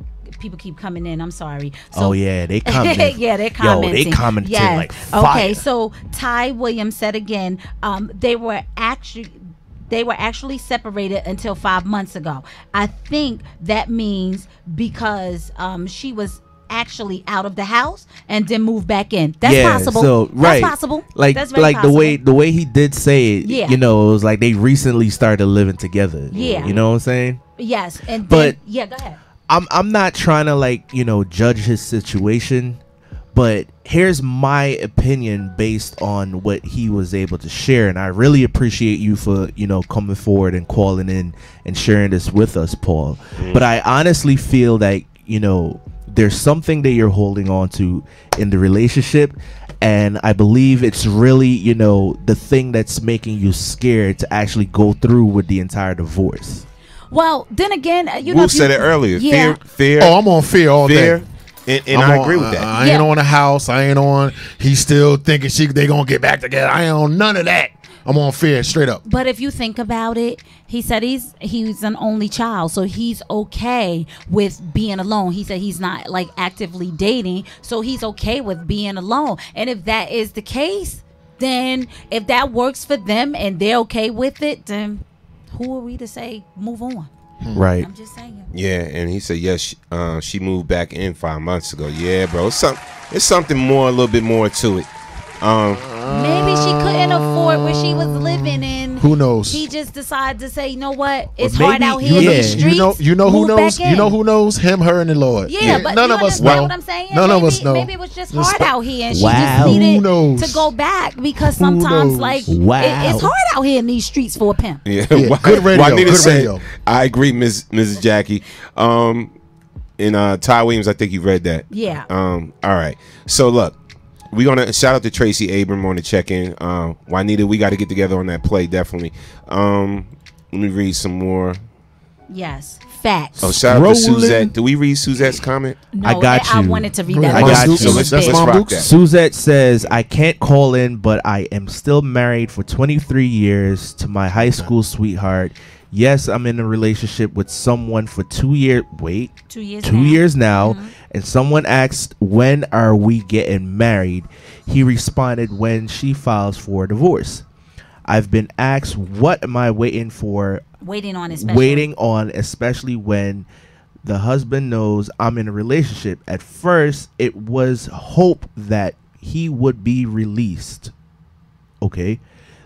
coming in. I'm sorry. So, Oh yeah, they commenting. yeah, they're commenting. Yo, they commented Yeah. like fire. Okay, so Ty Williams said again, they were actually separated until 5 months ago. I think that means because she was actually out of the house and then move back in. That's possible. So, right. That's possible. Like, That's very like possible. the way he did say it, Yeah. you know, it was like they recently started living together. Yeah. You know what I'm saying? Yes, and But- then, yeah, go ahead. I'm not trying to, like, you know, judge his situation, but here's my opinion based on what he was able to share, and I really appreciate you for, you know, coming forward and calling in and sharing this with us, Paul. But I honestly feel that, you know, there's something that you're holding on to in the relationship, and I believe it's really, you know, the thing that's making you scared to actually go through with the entire divorce. Well, then again, you know, Wolf said it earlier. Yeah. Fear. Oh, I'm on fear all Fear. day. And I agree with that. I ain't on a house. I ain't on. He's still thinking they gonna get back together. I ain't on none of that. I'm on fear straight up. But if you think about it, he said he's an only child, so he's okay with being alone. He said he's not like actively dating, so he's okay with being alone. And if that is the case, then if that works for them and they're okay with it, then who are we to say move on? Right. I'm just saying. Yeah, and he said yes. She moved back in 5 months ago. Yeah, bro. It's something more, a little bit more to it. Maybe she couldn't afford where she was living in. Who knows? He just decided to say, you know what? It's maybe hard out here in yeah. the streets. You know who Move knows? back in. You know who knows? Him, her, and the Lord. Yeah, but none you of us understand know. what I'm saying? None maybe, of us know. Maybe it was just Just hard out here, and she Wow. just Who needed knows? to go back because Who sometimes, knows? like, Wow. it's hard out here in these streets for a pimp. Yeah, good radio, Juanita good said, radio. I agree, Mrs. Jackie. And Ty Williams, I think you read that. Yeah. All right. So look, we're gonna shout out to Tracy Abram on the check-in. Juanita, we got to get together on that play, definitely. Let me read some more. Yes, facts. Oh, shout out to Rolling. Suzette. Do we read Suzette's comment? No, I got I you. wanted to read that. I got you. So let's That's Mom rock Dukes. that. Suzette says, I can't call in, but I am still married for 23 years to my high school sweetheart. Yes, I'm in a relationship with someone for 2 years. Wait, 2 years. 2 years now. And someone asked, when are we getting married? He responded, when she files for a divorce. I've been asked, what am I waiting for? Waiting on, especially. Waiting on, especially when the husband knows I'm in a relationship. At first, it was hope that he would be released. Okay.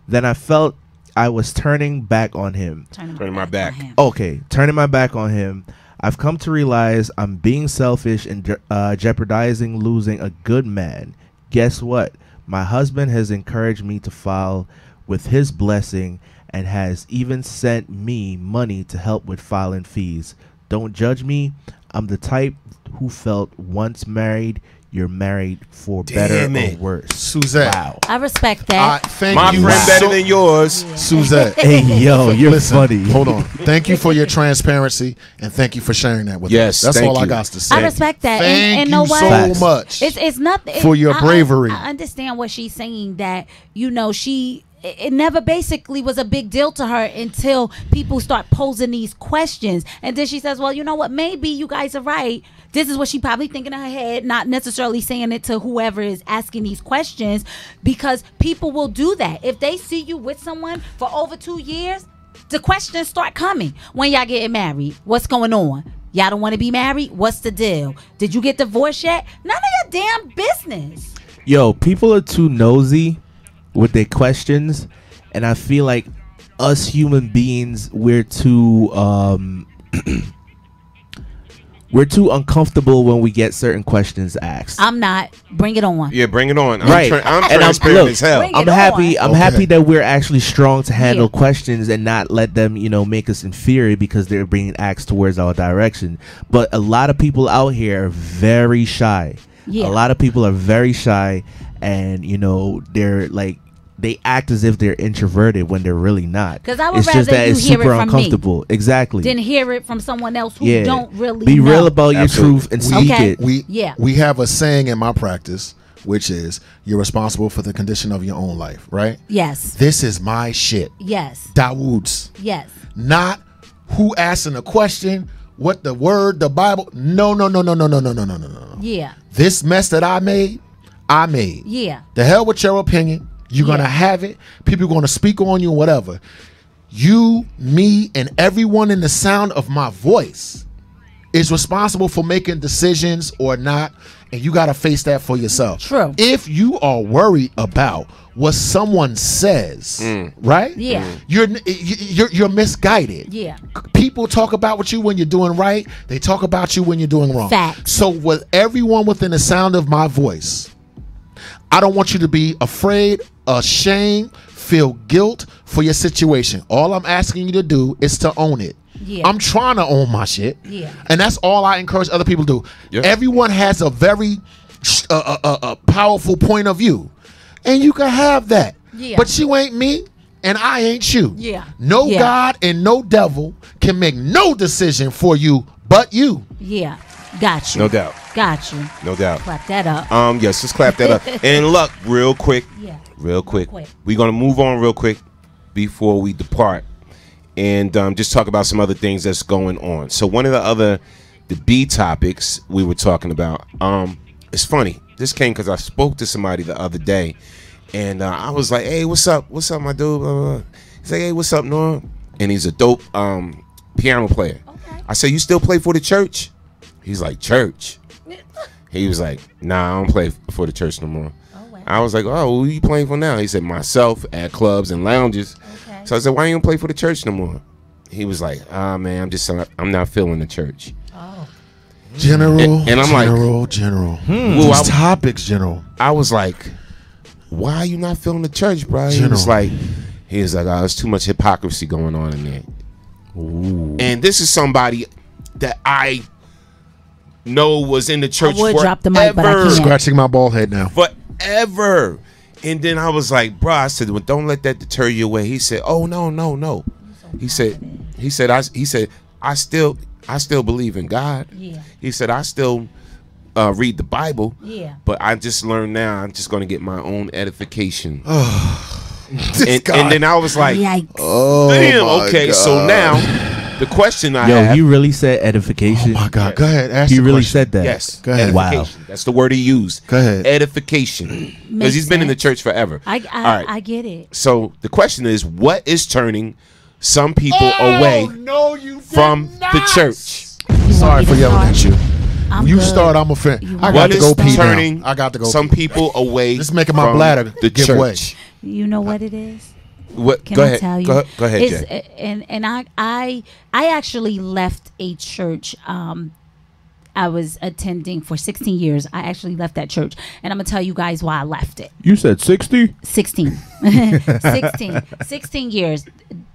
Then I felt I was turning back on him. Turning my back. Okay, turning my back on him. I've come to realize I'm being selfish and jeopardizing losing a good man. Guess what? My husband has encouraged me to file with his blessing and has even sent me money to help with filing fees. Don't judge me. I'm the type who felt once married, you're married for better or worse. Suzette. Wow. I respect that. Thank My you friend better so- than yours. Suzette. Hey, yo, you're Listen, funny. Hold on. Thank you for your transparency and thank you for sharing that with Yes, us. That's thank all I you. got to say. I respect that. Thank and know you what? so Facts. much. It's nothing for your bravery. I understand what she's saying, that, you know, it never basically was a big deal to her until people start posing these questions. And then she says, well, you know what? Maybe you guys are right. This is what she probably thinking in her head, not necessarily saying it to whoever is asking these questions, because people will do that. If they see you with someone for over 2 years, the questions start coming. When y'all getting married? What's going on? Y'all don't want to be married? What's the deal? Did you get divorced yet? None of your damn business. Yo, people are too nosy with their questions, and I feel like us human beings, we're too we're too uncomfortable when we get certain questions asked. I'm not. Bring it on. Yeah, bring it on. Right. I'm And transparent look, as hell. Bring I'm it happy. on. I'm happy that we're actually strong to handle questions and not let them, you know, make us inferior because they're being asked towards our direction. But a lot of people out here are very shy. Yeah. A lot of people are very shy, and you know, they're like, they act as if they're introverted when they're really not. 'Cause I would it's just rather that you it's hear it super from me uncomfortable. Exactly. Then hear it from someone else who Yeah. don't really Be know. real about your Absolutely. truth and speak Okay. it. We have a saying in my practice, which is you're responsible for the condition of your own life, right? Yes. This is my shit. Yes. Dawood's. Yes. Not who asking a question, what the word, the Bible. No. Yeah. This mess that I made. Yeah. The hell with your opinion. You're going to have it. People are going to speak on you, whatever. You, me, and everyone in the sound of my voice is responsible for making decisions or not, and you got to face that for yourself. True. If you are worried about what someone says, right? Yeah. You're misguided. Yeah. People talk about you when you're doing right. They talk about you when you're doing wrong. Facts. So with everyone within the sound of my voice, I don't want you to be afraid, ashamed, feel guilt for your situation. All I'm asking you to do is to own it. Yeah. I'm trying to own my shit. Yeah. And that's all I encourage other people to do. Yeah. Everyone has a very powerful point of view. And you can have that. Yeah. But you ain't me and I ain't you. Yeah. No Yeah. God and no devil can make no decision for you but you. Yeah. Got you. No doubt. Got you. No doubt. Clap that up. Yes, let's clap that up. And look, real quick. Yeah. Real quick. We're gonna move on real quick before we depart, and just talk about some other things that's going on. So one of the B topics we were talking about. It's funny. This came because I spoke to somebody the other day, and I was like, "Hey, what's up? What's up, my dude?" He's like, "Hey, what's up, Norm?" And he's a dope piano player. Okay. I said, "You still play for the church?" He's like, "Church?" He was like, "Nah, I don't play for the church no more." I was like, "Oh, who are you playing for now?" He said, "Myself at clubs and lounges." Okay. So I said, "Why you don't play for the church no more?" He was like, man, I'm not feeling the church." Oh. General, and I'm General. These topics, General. I was like, "Why are you not feeling the church, bro?" He General. was like, "Oh, there's too much hypocrisy going on in there." Ooh. And this is somebody that I know was in the church I would forever. drop the mic, but I can't. Scratching my bald head now. Forever. And then I was like, "Bro," I said, "Well, don't let that deter you away." He said, "Oh, no. He said, I still believe in God." Yeah. He said, "I still read the Bible." Yeah. But I just learned now I'm just going to get my own edification. and then I was like, Yikes. "Damn, okay." So now the question I have. He really said edification. Oh my God. Go ahead. Ask He the really question. said that. Yes. Go ahead. Wow. Edification. That's the word he used. Go ahead. Edification. Because he's been in the church forever. I All right. I get it. So the question is, what is turning some people away from the church? Sorry for yelling at you. I'm You good. start, I'm offended. I got What to is go pee turning now. I got to go some pee. people away This is making my from bladder the give church? way. You know what it is? What? Can Go I ahead. tell you? Go ahead, It's- Jay. And I actually left a church. I was attending for 16 years. I actually left that church, and I'm gonna tell you guys why I left it. You said 60? 16. 16 years.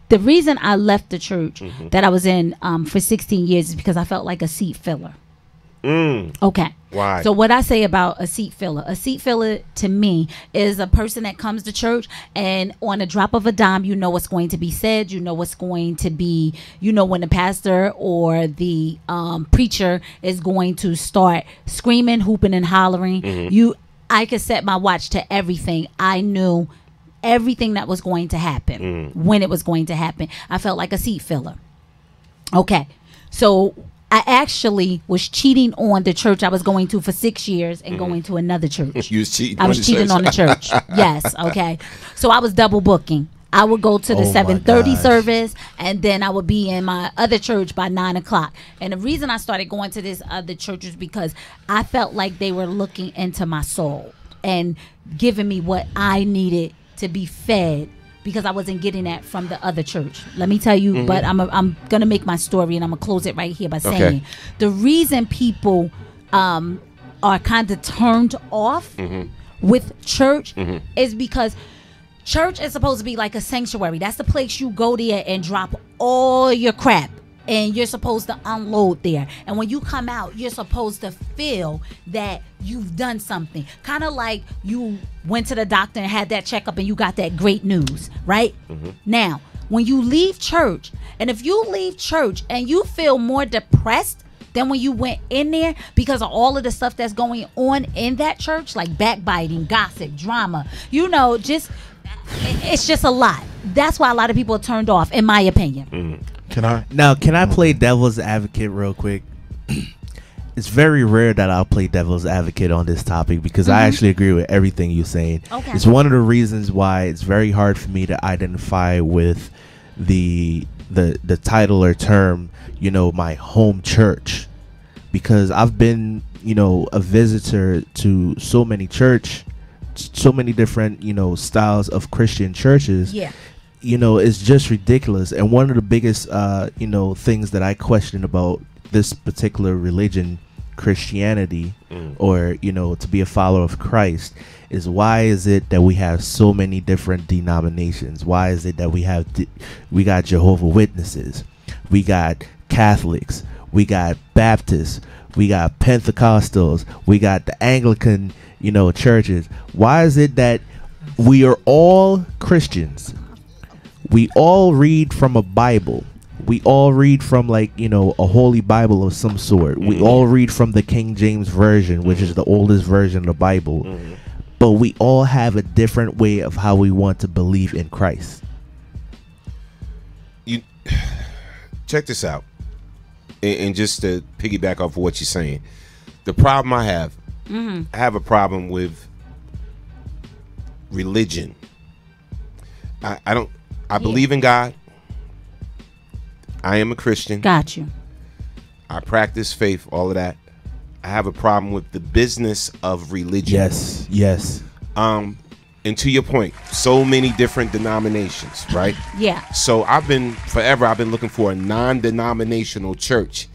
The reason I left the church that I was in for 16 years is because I felt like a seat filler. Okay. Why? So what I say about a seat filler to me is a person that comes to church and on a drop of a dime, you know what's going to be said, you know what's going to be, you know when the pastor or the preacher is going to start screaming, hooping, and hollering. I could set my watch to everything. I knew everything that was going to happen when it was going to happen. I felt like a seat filler. Okay. So I actually was cheating on the church I was going to for 6 years and going to another church. You was cheating. I was cheating on the church. Yes. Okay. So I was double booking. I would go to the 7:30 service, and then I would be in my other church by 9 o'clock. And the reason I started going to this other church is because I felt like they were looking into my soul and giving me what I needed to be fed, because I wasn't getting that from the other church. Let me tell you, but I'm going to make my story, and I'm going to close it right here by saying the reason people are kind of turned off with church is because church is supposed to be like a sanctuary. That's the place you go there and drop all your crap, and you're supposed to unload there. And when you come out, you're supposed to feel that you've done something. Kind of like you went to the doctor and had that checkup and you got that great news, right? Now, when you leave church, and if you leave church and you feel more depressed than when you went in there because of all of the stuff that's going on in that church, like backbiting, gossip, drama, you know, just it's just a lot. That's why a lot of people are turned off, in my opinion. Can I play devil's advocate real quick? It's very rare that I'll play devil's advocate on this topic because I actually agree with everything you're saying. Okay. It's one of the reasons why it's very hard for me to identify with the title or term, you know, my home church. because I've been, a visitor to so many different, styles of Christian churches. Yeah. It's just ridiculous. And one of the biggest, things that I question about this particular religion, Christianity, or, to be a follower of Christ, is why is it that we have so many different denominations? Why is it that we got Jehovah's Witnesses, we got Catholics, we got Baptists, we got Pentecostals, we got the Anglican, churches? Why is it that we are all Christians? We all read from a Bible. We all read from a holy Bible of some sort. We all read from the King James Version, which is the oldest version of the Bible. But we all have a different way of how we want to believe in Christ. You check this out, and just to piggyback off of what you're saying, the problem I have a problem with religion. I believe in God. I am a Christian. Got you. I practice faith, all of that. I have a problem with the business of religion. Yes. And to your point, so many different denominations, right? Yeah. So I've been looking for a non-denominational church.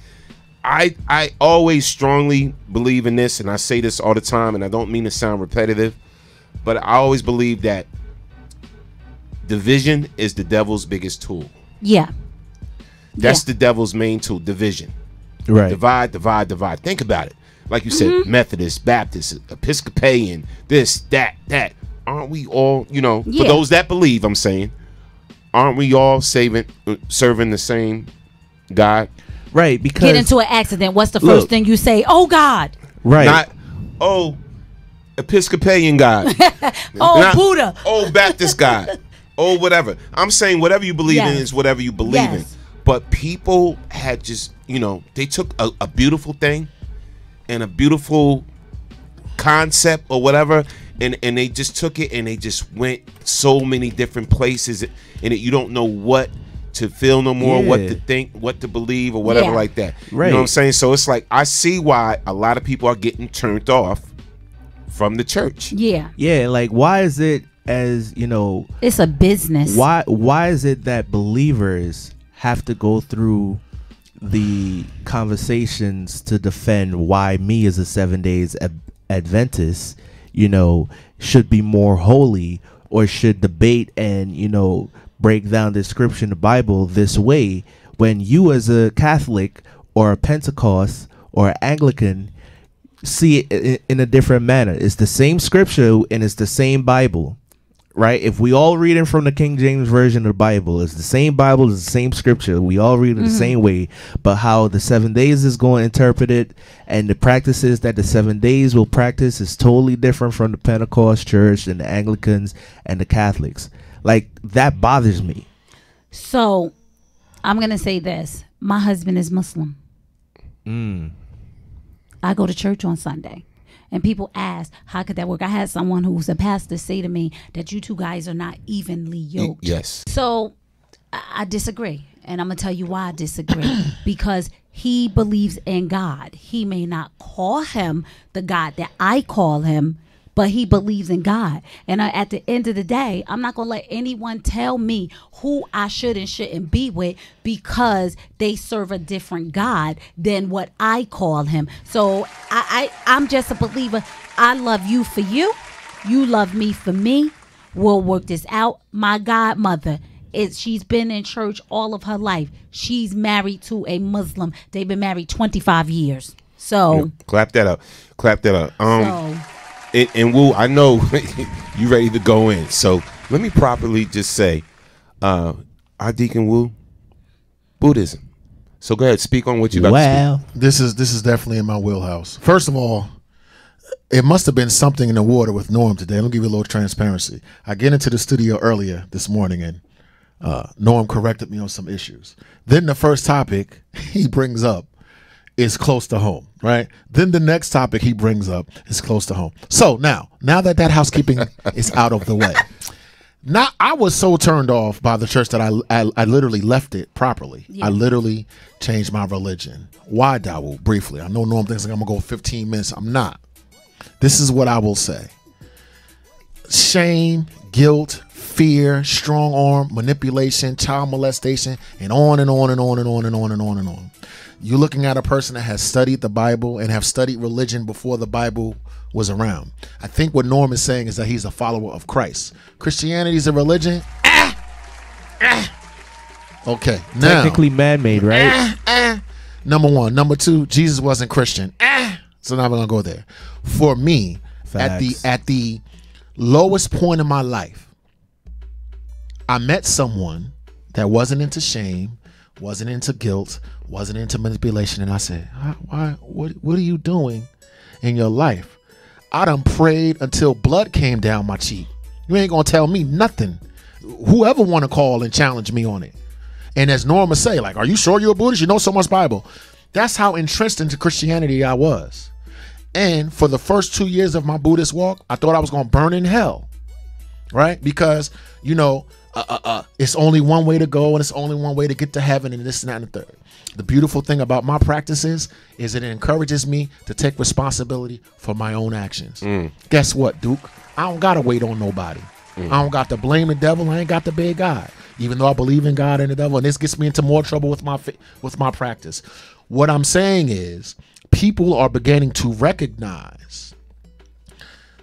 I always strongly believe in this, and I say this all the time, and I don't mean to sound repetitive, but I always believe that division is the devil's biggest tool. Yeah. That's the devil's main tool, division. Right. Divide. Think about it. Like you said, Methodist, Baptist, Episcopalian, this, that. Aren't we all, for those that believe, I'm saying, aren't we all serving the same God? Right, because get into an accident, what's the first thing you say? Oh, God. Right. Not, Episcopalian God. Not, Buddha. Baptist God. Whatever. I'm saying whatever you believe in is whatever you believe in. But people had just, they took a beautiful thing and a beautiful concept or whatever, and they just took it and they just went so many different places, and you don't know what to feel no more, what to think, what to believe, or whatever like that. Right. You know what I'm saying? So it's like, I see why a lot of people are getting turned off from the church. Yeah. Yeah, like why is it, as it's a business. Why is it that believers have to go through the conversations to defend why me as a 7 days Adventist, should be more holy, or should debate and, break down the scripture in the Bible this way, when you as a Catholic or a Pentecost or Anglican see it in a different manner? It's the same scripture and it's the same Bible. Right? If we all read it from the King James Version of the Bible, it's the same Bible, it's the same scripture. We all read it the same way. But how the 7 days is going to interpret it, and the practices that the 7 days will practice, is totally different from the Pentecost church and the Anglicans and the Catholics. Like, that bothers me. So, I'm going to say this. My husband is Muslim. I go to church on Sunday. And people ask, how could that work? I had someone who's a pastor say to me that you two guys are not evenly yoked. Yes. So I disagree. And I'm going to tell you why I disagree. Because he believes in God. He may not call him the God that I call him, but he believes in God. And at the end of the day, I'm not going to let anyone tell me who I should and shouldn't be with because they serve a different God than what I call him. So I'm just a believer. I love you for you. You love me for me. We'll work this out. My godmother, she's been in church all of her life. She's married to a Muslim. They've been married 25 years. So clap that up. And Wu, I know you ready to go in. So let me properly just say, our Deacon Wu, Buddhism. So go ahead, speak on what you got to speak. This is definitely in my wheelhouse. First of all, it must have been something in the water with Norm today. Let me give you a little transparency. I get into the studio earlier this morning, and Norm corrected me on some issues. Then the first topic he brings up is close to home, right? Then the next topic he brings up is close to home. So now that housekeeping is out of the way, I was so turned off by the church that I literally left it properly. Yeah. I literally changed my religion. Why, Dawu? Briefly. I know Norm thinks like I'm going to go 15 minutes. I'm not. This is what I will say. Shame, guilt, fear, strong arm, manipulation, child molestation, and on and on and on and on and on and on and on. You're looking at a person that has studied the Bible and have studied religion before the Bible was around. I think what Norm is saying is that he's a follower of Christ. Christianity is a religion. Okay, now technically man-made, right? Number one. Number two, Jesus wasn't Christian. So now we're gonna go there. For me, Facts. at the lowest point in my life, I met someone that wasn't into shame, wasn't into guilt, wasn't into manipulation, and I said, "Why? What are you doing in your life?" I done prayed until blood came down my cheek. You ain't gonna tell me nothing. Whoever want to call and challenge me on it. And as Norma say, like, are you sure you're a Buddhist? You know so much Bible. That's how entrenched into Christianity I was. And for the first 2 years of my Buddhist walk, I thought I was gonna burn in hell, right? Because it's only one way to go, and it's only one way to get to heaven, and this and that and the third. The beautiful thing about my practices is it encourages me to take responsibility for my own actions. Guess what, Duke? I don't gotta wait on nobody. I don't got to blame the devil. I ain't got to beg God, even though I believe in God and the devil. And this gets me into more trouble with my practice. What I'm saying is, people are beginning to recognize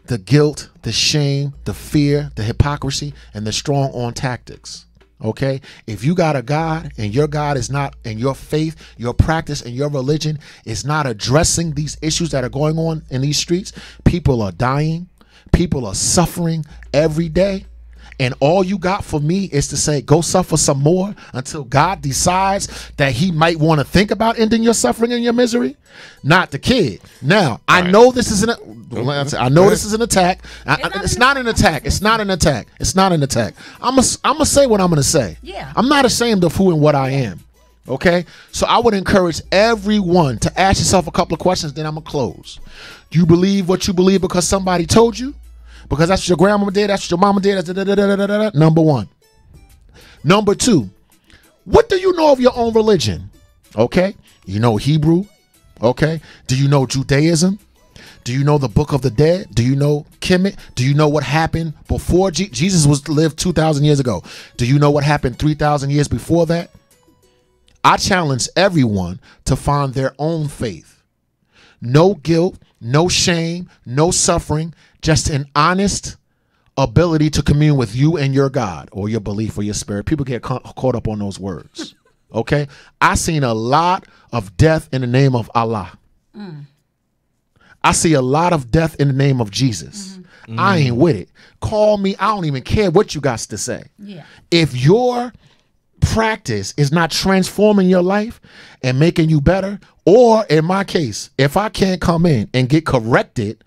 the guilt, the shame, the fear, the hypocrisy, and the strong on tactics. Okay? If you got a God and your God is not, and your faith, your practice, and your religion is not addressing these issues that are going on in these streets, people are dying, people are suffering every day. And all you got for me is to say, go suffer some more until God decides that he might want to think about ending your suffering and your misery. Not the kid. Now, I know this is this is an attack. It's not an attack. It's not an attack. It's not an attack. I'm gonna say what I'm gonna say. Yeah. I'm not ashamed of who and what I am. Okay? So I would encourage everyone to ask yourself a couple of questions, then I'm gonna close. You believe what you believe because somebody told you? Because that's what your grandmama did, that's what your mama did, that's number one. Number two, what do you know of your own religion? Okay? You know Hebrew? Okay? Do you know Judaism? Do you know the Book of the Dead? Do you know Kemet? Do you know what happened before Jesus lived 2,000 years ago? Do you know what happened 3,000 years before that? I challenge everyone to find their own faith. No guilt, no shame, no suffering, just an honest ability to commune with you and your God or your belief or your spirit. People get caught up on those words. Okay? I seen a lot of death in the name of Allah. I see a lot of death in the name of Jesus. I ain't with it. Call me. I don't even care what you got to say. Yeah. If your practice is not transforming your life and making you better, or in my case, if I can't come in and get corrected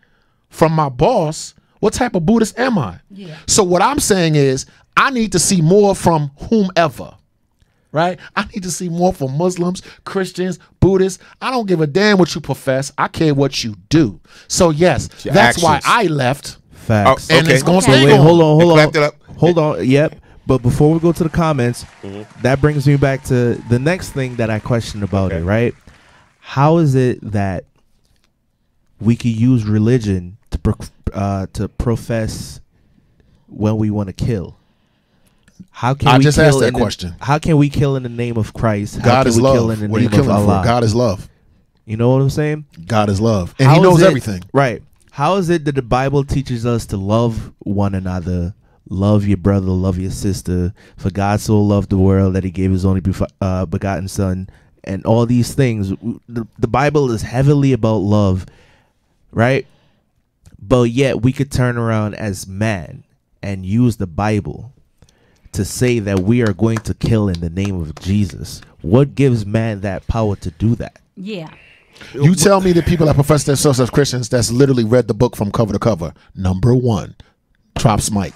from my boss, what type of Buddhist am I? Yeah. So what I'm saying is I need to see more from whomever, right? I need to see more from Muslims, Christians, Buddhists. I don't give a damn what you profess. I care what you do. So yes, Your that's why actions. I left. Facts. And it's going to stay Wait, on. hold on. Yep. But before we go to the comments, that brings me back to the next thing that I questioned about it, right? How is it that we could use religion to profess when we want to kill? How can I we just kill asked that in the- question. How can we kill in the name of Christ? How God can is we love. kill in the What are you name of killing Allah? for? God is love. You know what I'm saying? God is love. And How he is knows it- everything. Right. How is it that the Bible teaches us to love one another, love your brother, love your sister, for God so loved the world that he gave his only begotten son, and all these things? The Bible is heavily about love, right? But yet we could turn around as man and use the Bible to say that we are going to kill in the name of Jesus. What gives man that power to do that? Yeah. You tell me the people that profess themselves as Christians that's literally read the book from cover to cover. Number one, drops mic.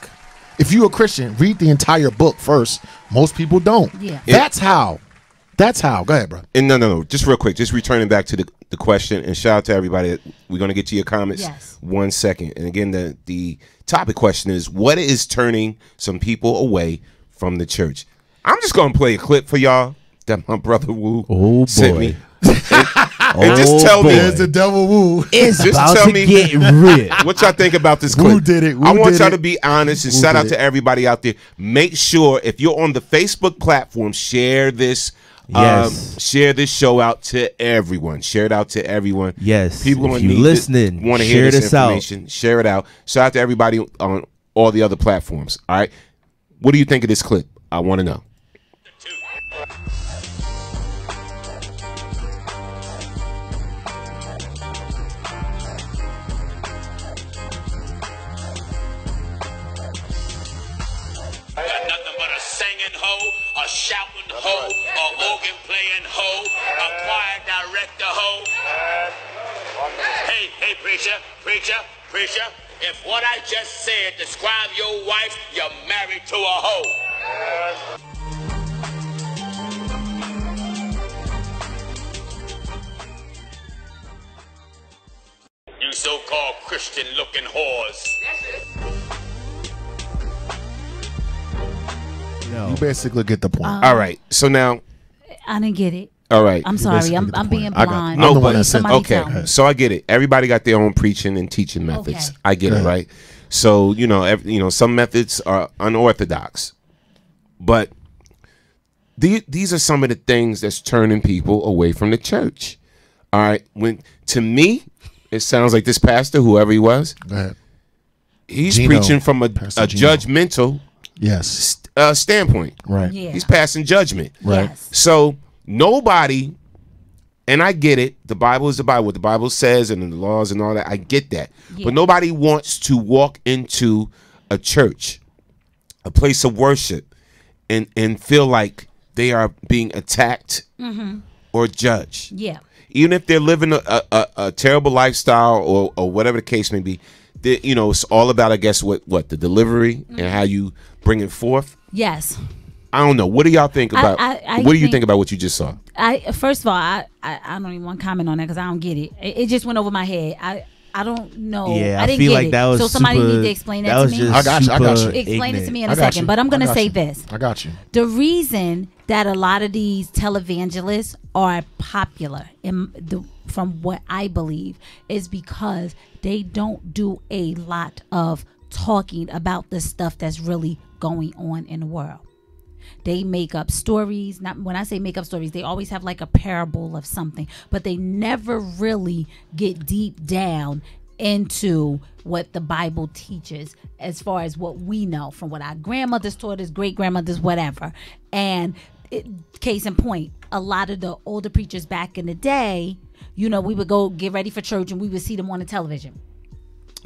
If you're a Christian, read the entire book first. Most people don't. Yeah. That's how. That's how. Go ahead, bro. And no. Just real quick, just returning back to the the question, and shout out to everybody. We're going to get to your comments. Yes. 1 second. And again, the topic question is, what is turning some people away from the church? I'm just going to play a clip for y'all that my brother Wu sent me. And just tell me. There's the devil Wu. It's just about tell to me get real. What y'all think about this clip. Wu did it. I want y'all to be honest, and shout out to everybody out there. Make sure if you're on the Facebook platform, share this. Yes. Share this show out to everyone. Share it out to everyone. Yes. People if you listening, want to share hear this this out. information. Share it out. Shout out to everybody on all the other platforms. All right. What do you think of this clip? I want to know. A shouting hoe, a organ playing hoe, a choir director hoe. Hey, preacher, if what I just said describe your wife, you're married to a hoe. You so-called Christian-looking whores. You basically get the point. All right. So now, I didn't get it. all right. I'm sorry. I'm being blind. No, Please, but somebody tell me. okay. So I get it. Everybody got their own preaching and teaching methods. Okay. I get it, right? So some methods are unorthodox, but these are some of the things that's turning people away from the church. All right. To me, it sounds like this pastor, whoever he was, he's Gino, preaching from a judgmental standpoint. Right. Yeah. He's passing judgment. Right. Yes. So nobody, and I get it, the Bible is the Bible, what the Bible says and the laws and all that, I get that. Yeah. But nobody wants to walk into a church, a place of worship, and feel like they are being attacked or judged. Yeah. Even if they're living a terrible lifestyle or whatever the case may be, it's all about, I guess, what the delivery and how you bring it forth. Yes. I don't know. What do y'all think about? What do you think about what you just saw? First of all, I don't even want to comment on that because I don't get it. It just went over my head. I don't know. Yeah, I didn't feel get like it. that was So somebody super- need to explain that that to was me. just I got you. Explain it to me in I a got second. you. But I'm I gonna got say you. this. I got you. The reason that a lot of these televangelists are popular, from what I believe, is because they don't do a lot of talking about the stuff that's really going on in the world. They make up stories. Not when I say make up stories, they always have like a parable of something, but they never really get deep down into what the Bible teaches as far as what we know from what our grandmothers taught us, great grandmothers, whatever. And case in point, a lot of the older preachers back in the day, we would go get ready for church and we would see them on the television.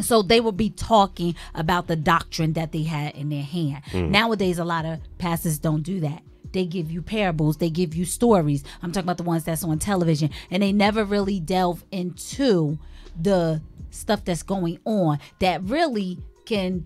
So they would be talking about the doctrine that they had in their hand. Nowadays, a lot of pastors don't do that. They give you parables. They give you stories. I'm talking about the ones that's on television. And they never really delve into the stuff that's going on that really can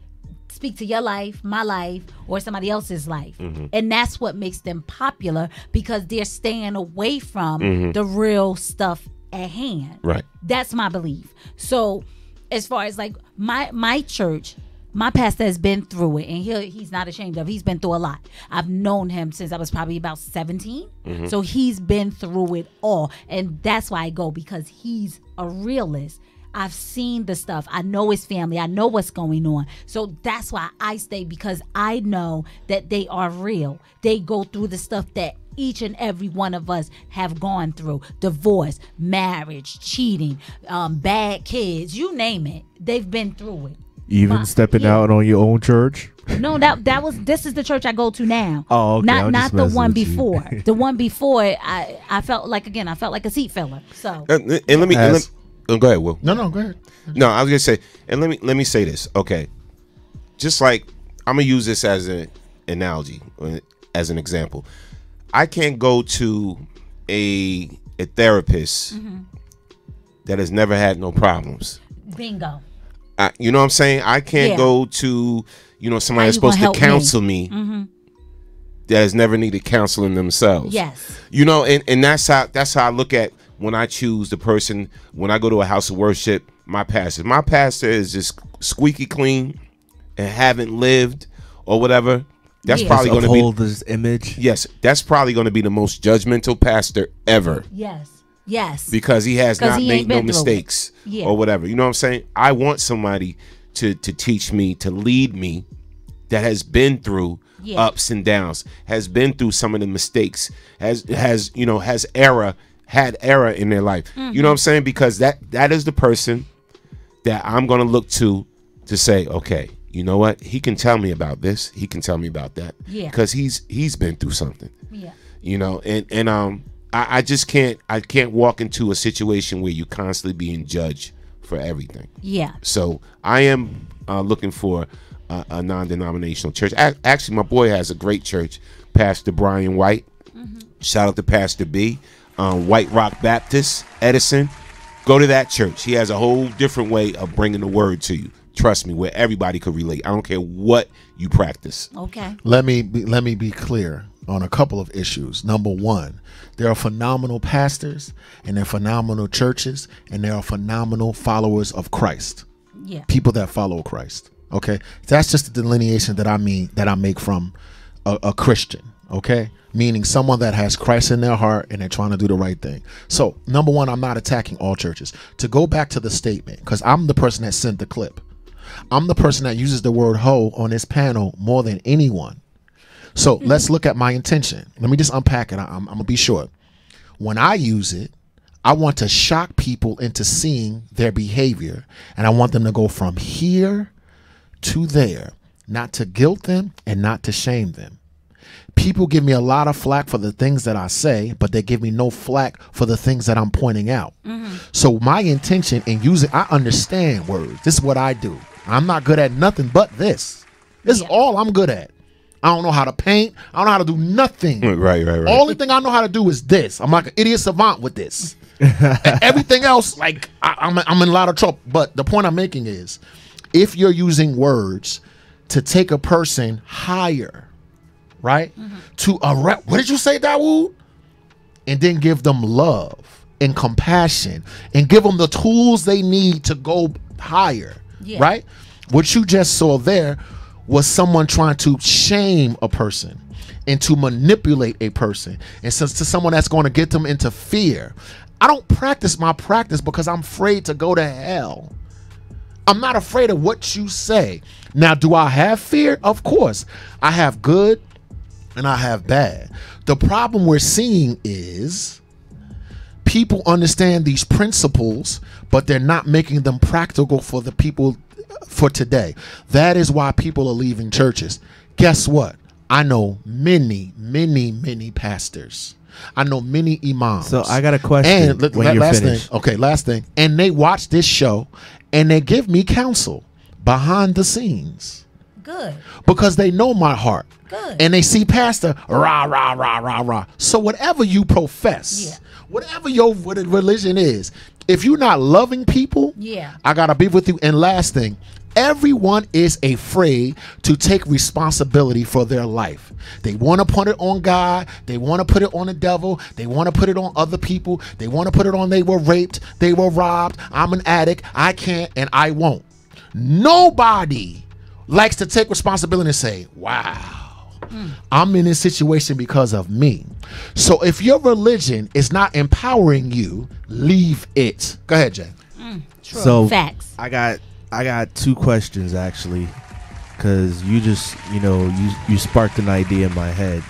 speak to your life, my life, or somebody else's life. And that's what makes them popular, because they're staying away from the real stuff at hand. Right. That's my belief. So as far as like my church, my pastor has been through it, and he's not ashamed of it. He's been through a lot. I've known him since I was probably about 17. So he's been through it all. And that's why I go, because he's a realist. I've seen the stuff. I know his family. I know what's going on. So that's why I stay, because I know that they are real. They go through the stuff that each and every one of us have gone through. Divorce, marriage, cheating, bad kids, you name it. They've been through it. Even stepping out on your own church? No, this is the church I go to now. Oh, okay. Not the one before. The one before, I felt like a seat filler. So and let me go ahead, Will. No, go ahead. No, I was gonna say, and let me say this. Okay, just like I'm gonna use this as an analogy, as an example. I can't go to a therapist that has never had no problems. Bingo. You know what I'm saying? I can't go to somebody that's supposed to counsel me that has never needed counseling themselves. Yes. And that's how I look at when I choose the person, when I go to a house of worship, my pastor is just squeaky clean and haven't lived or whatever, that's probably going to be uphold his image. Yes, that's probably going to be the most judgmental pastor ever. Yes. Because he has not made no mistakes or whatever. You know what I'm saying? I want somebody to teach me, to lead me, that has been through ups and downs, has been through some of the mistakes, had error in their life. You know what I'm saying? Because that is the person that I'm going to look to say, okay, you know what? He can tell me about this. He can tell me about that. Yeah. Because he's been through something. Yeah. You know, and I just can't walk into a situation where you're constantly being judged for everything. Yeah. So I am looking for a non-denominational church. Actually, my boy has a great church, Pastor Brian White. Shout out to Pastor B. White Rock Baptist, Edison. Go to that church. He has a whole different way of bringing the word to you. Trust me, where everybody could relate. I don't care what you practice. Okay. Let me be clear on a couple of issues. Number one, there are phenomenal pastors, and there are phenomenal churches, and there are phenomenal followers of Christ. Yeah. People that follow Christ. Okay. That's just the delineation that I make from a Christian. Okay. Meaning someone that has Christ in their heart and they're trying to do the right thing. So number one, I'm not attacking all churches. To go back to the statement, because I'm the person that sent the clip. I'm the person that uses the word hoe on this panel more than anyone. So let's look at my intention. Let me just unpack it. I'm going to be short. When I use it, I want to shock people into seeing their behavior. And I want them to go from here to there, not to guilt them and not to shame them. People give me a lot of flack for the things that I say, but they give me no flack for the things that I'm pointing out. So my intention in using, I understand words. This is what I do. I'm not good at nothing but this. This is all I'm good at. I don't know how to paint. I don't know how to do nothing. Right. Only thing I know how to do is this. I'm like an idiot savant with this. Everything else, like I'm in a lot of trouble. But the point I'm making is, if you're using words to take a person higher, right? To what did you say, Dawood? And then give them love and compassion and give them the tools they need to go higher, right? What you just saw there was someone trying to shame a person and to manipulate a person, and since to someone that's going to get them into fear. I don't practice my practice because I'm afraid to go to hell. I'm not afraid of what you say. Now, do I have fear? Of course. I have good and I have bad. The problem we're seeing is people understand these principles, but they're not making them practical for the people for today. That is why people are leaving churches. Guess what? I know many pastors. I know many imams. So I got a question. And when you're finished. Last thing. And they watch this show and they give me counsel behind the scenes. Good. Because they know my heart. Good. And they see pastor, rah, rah, rah, rah, rah. So whatever you profess, whatever your religion is, if you're not loving people, I got to be with you. And last thing, everyone is afraid to take responsibility for their life. They want to put it on God. They want to put it on the devil. They want to put it on other people. They want to put it on they were raped. They were robbed. I'm an addict. I can't and I won't. Nobody likes to take responsibility and say, wow, I'm in this situation because of me. So if your religion is not empowering you, leave it. Go ahead, Jay. True. So Facts. I got two questions actually, because you just you sparked an idea in my head.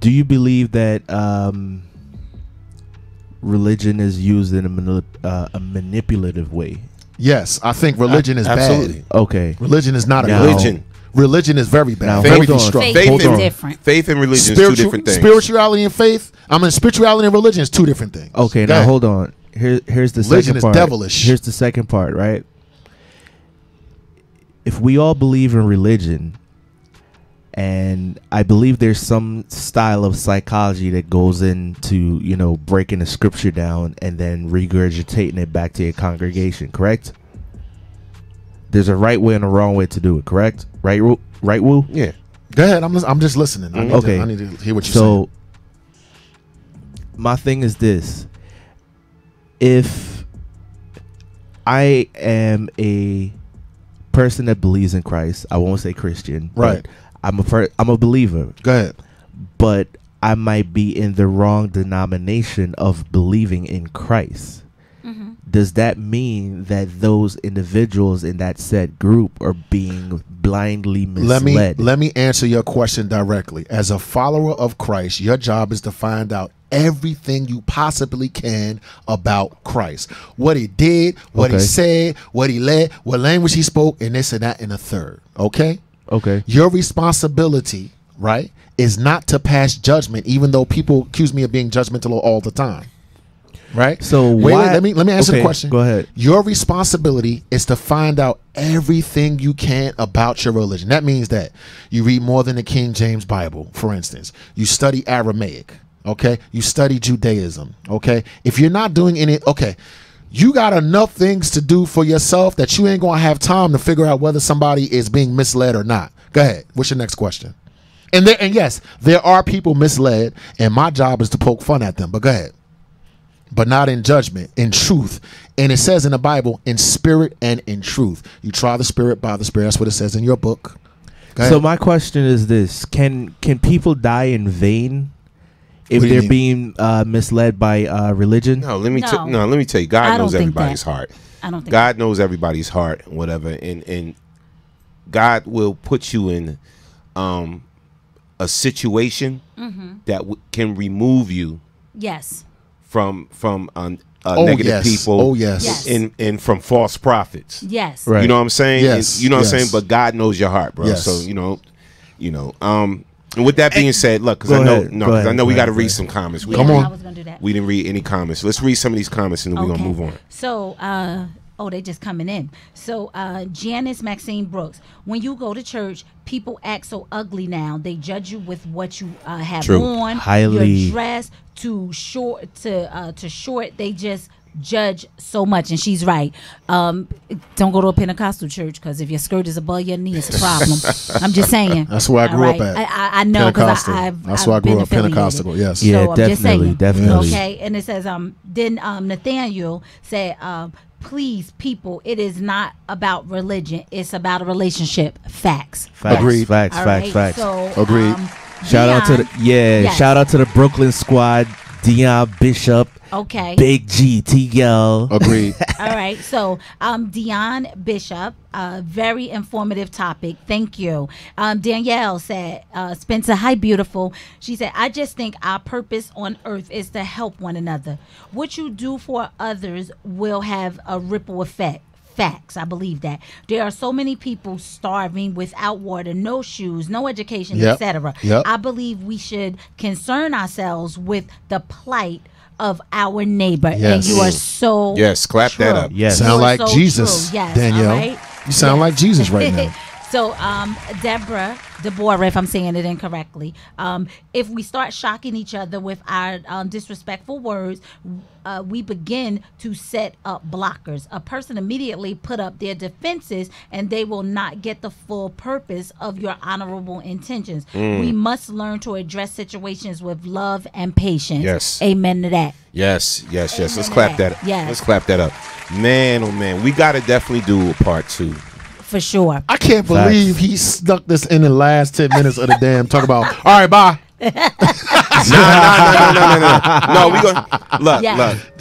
Do you believe that religion is used in a manipulative way? Yes, I think religion is absolutely bad. Okay, religion is not a religion. Religion is very bad. Now, very destructive. Faith is different. Faith and religion is two different things. Spirituality and faith. Spirituality and religion is two different things. Okay, now hold on. Here's the religion second is part. devilish. Here's the second part, right? If we all believe in religion, and I believe there's some style of psychology that goes into, breaking the scripture down and then regurgitating it back to your congregation, correct? There's a right way and a wrong way to do it, correct? Right, Woo? Yeah. Go ahead. I'm just listening. I need to hear what you're saying. my thing is this: if I am a person that believes in Christ, I won't say Christian, Right. but I'm a believer. Go ahead. But I might be in the wrong denomination of believing in Christ. Does that mean that those individuals in that said group are being blindly misled? Let me answer your question directly. As a follower of Christ, your job is to find out everything you possibly can about Christ. What he did, what he said, what he led, what language he spoke, and this and that and a third. Okay? Okay. Your responsibility, right, is not to pass judgment, even though people accuse me of being judgmental all the time. Right. So wait, why, let me answer the question. Go ahead. Your responsibility is to find out everything you can about your religion. That means that you read more than the King James Bible, for instance. You study Aramaic. Okay. You study Judaism. Okay. If you're not doing any, you got enough things to do for yourself that you ain't gonna have time to figure out whether somebody is being misled or not. Go ahead. What's your next question? And yes, there are people misled, and my job is to poke fun at them. But go ahead. But not in judgment, in truth. And it says in the Bible, in spirit and in truth. You try the spirit by the spirit. That's what it says in your book. So my question is this: Can people die in vain if What do you they're mean? being misled by religion? No, let me tell you. I God don't knows think everybody's that. heart. I don't think God knows everybody's heart, whatever, and God will put you in a situation that can remove you. Yes. From negative people. Oh yes. And from false prophets. Yes. Right. You know what I'm saying? Yes. You know what I'm Yes. saying? But God knows your heart, bro. Yes. So and with that being said, look, because Go I know ahead. Go ahead. we Go got to ahead. read some comments. Come on. I was gonna do that. We didn't read any comments. Let's read some of these comments and then we're gonna move on. So, they just coming in. So, Janice Maxine Brooks, when you go to church, people act so ugly now. They judge you with what you have True. on, Highly. your dress, too short, to short. They just judge so much, and she's right. Don't go to a Pentecostal church, because if your skirt is above your knee, it's a problem. I'm just saying. That's where I grew up Alright? at. I know, because Pentecostal. That's where I grew up, Pentecostal, yes. Yeah, So I'm just definitely, saying. definitely. Okay, and it says then Nathaniel said, please, people, it is not about religion, it's about a relationship. Facts. Agreed. Facts. All Facts. right, Facts. so, Agreed. Shout out to the Yes. shout out to the Brooklyn squad, Dion Bishop, Okay. Big G, TL. Agreed. All right, so Dion Bishop, very informative topic. Thank you. Danielle said, Spencer, hi, beautiful. She said, I just think our purpose on earth is to help one another. What you do for others will have a ripple effect. Facts. I believe that. There are so many people starving, without water, no shoes, no education, Yep. etc. Yep. I believe we should concern ourselves with the plight of our neighbor. And Yes. you are so Yes, clap that true. up. Yes. Sound You are like so Jesus, true. Yes, Danielle. all right? You sound like Jesus right now. So, Deborah, if I'm saying it incorrectly, if we start shocking each other with our disrespectful words, we begin to set up blockers. A person immediately put up their defenses, and they will not get the full purpose of your honorable intentions. We must learn to address situations with love and patience. Yes. Amen to that. Yes. Let's Amen to clap that. that. Yes. Let's clap that up. Man, oh man, we gotta definitely do a part 2. For sure. I can't believe he stuck this in the last 10 minutes of the damn talk about. All right, bye. No, we gonna look.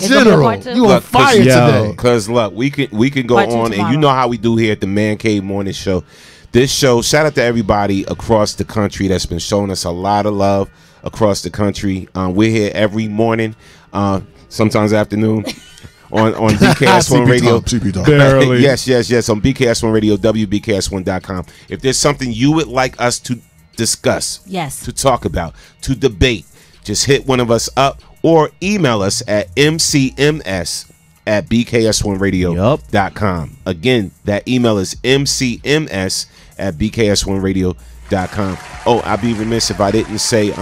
Is there General, part 2? you on fire today. Because look, we can go Part 2 on, and you tomorrow. know how we do here at the Man Cave Morning Show. This show, shout out to everybody across the country that's been showing us a lot of love across the country. We're here every morning, sometimes afternoon. On BKS1 Radio. CP Talk. Barely. Yes, on BKS1 Radio, WBKS1.com. If there's something you would like us to discuss, Yes. to talk about, to debate, just hit one of us up or email us at mcms@bks1radio.com. Again, that email is mcms@bks1radio.com. Oh, I'd be remiss if I didn't say,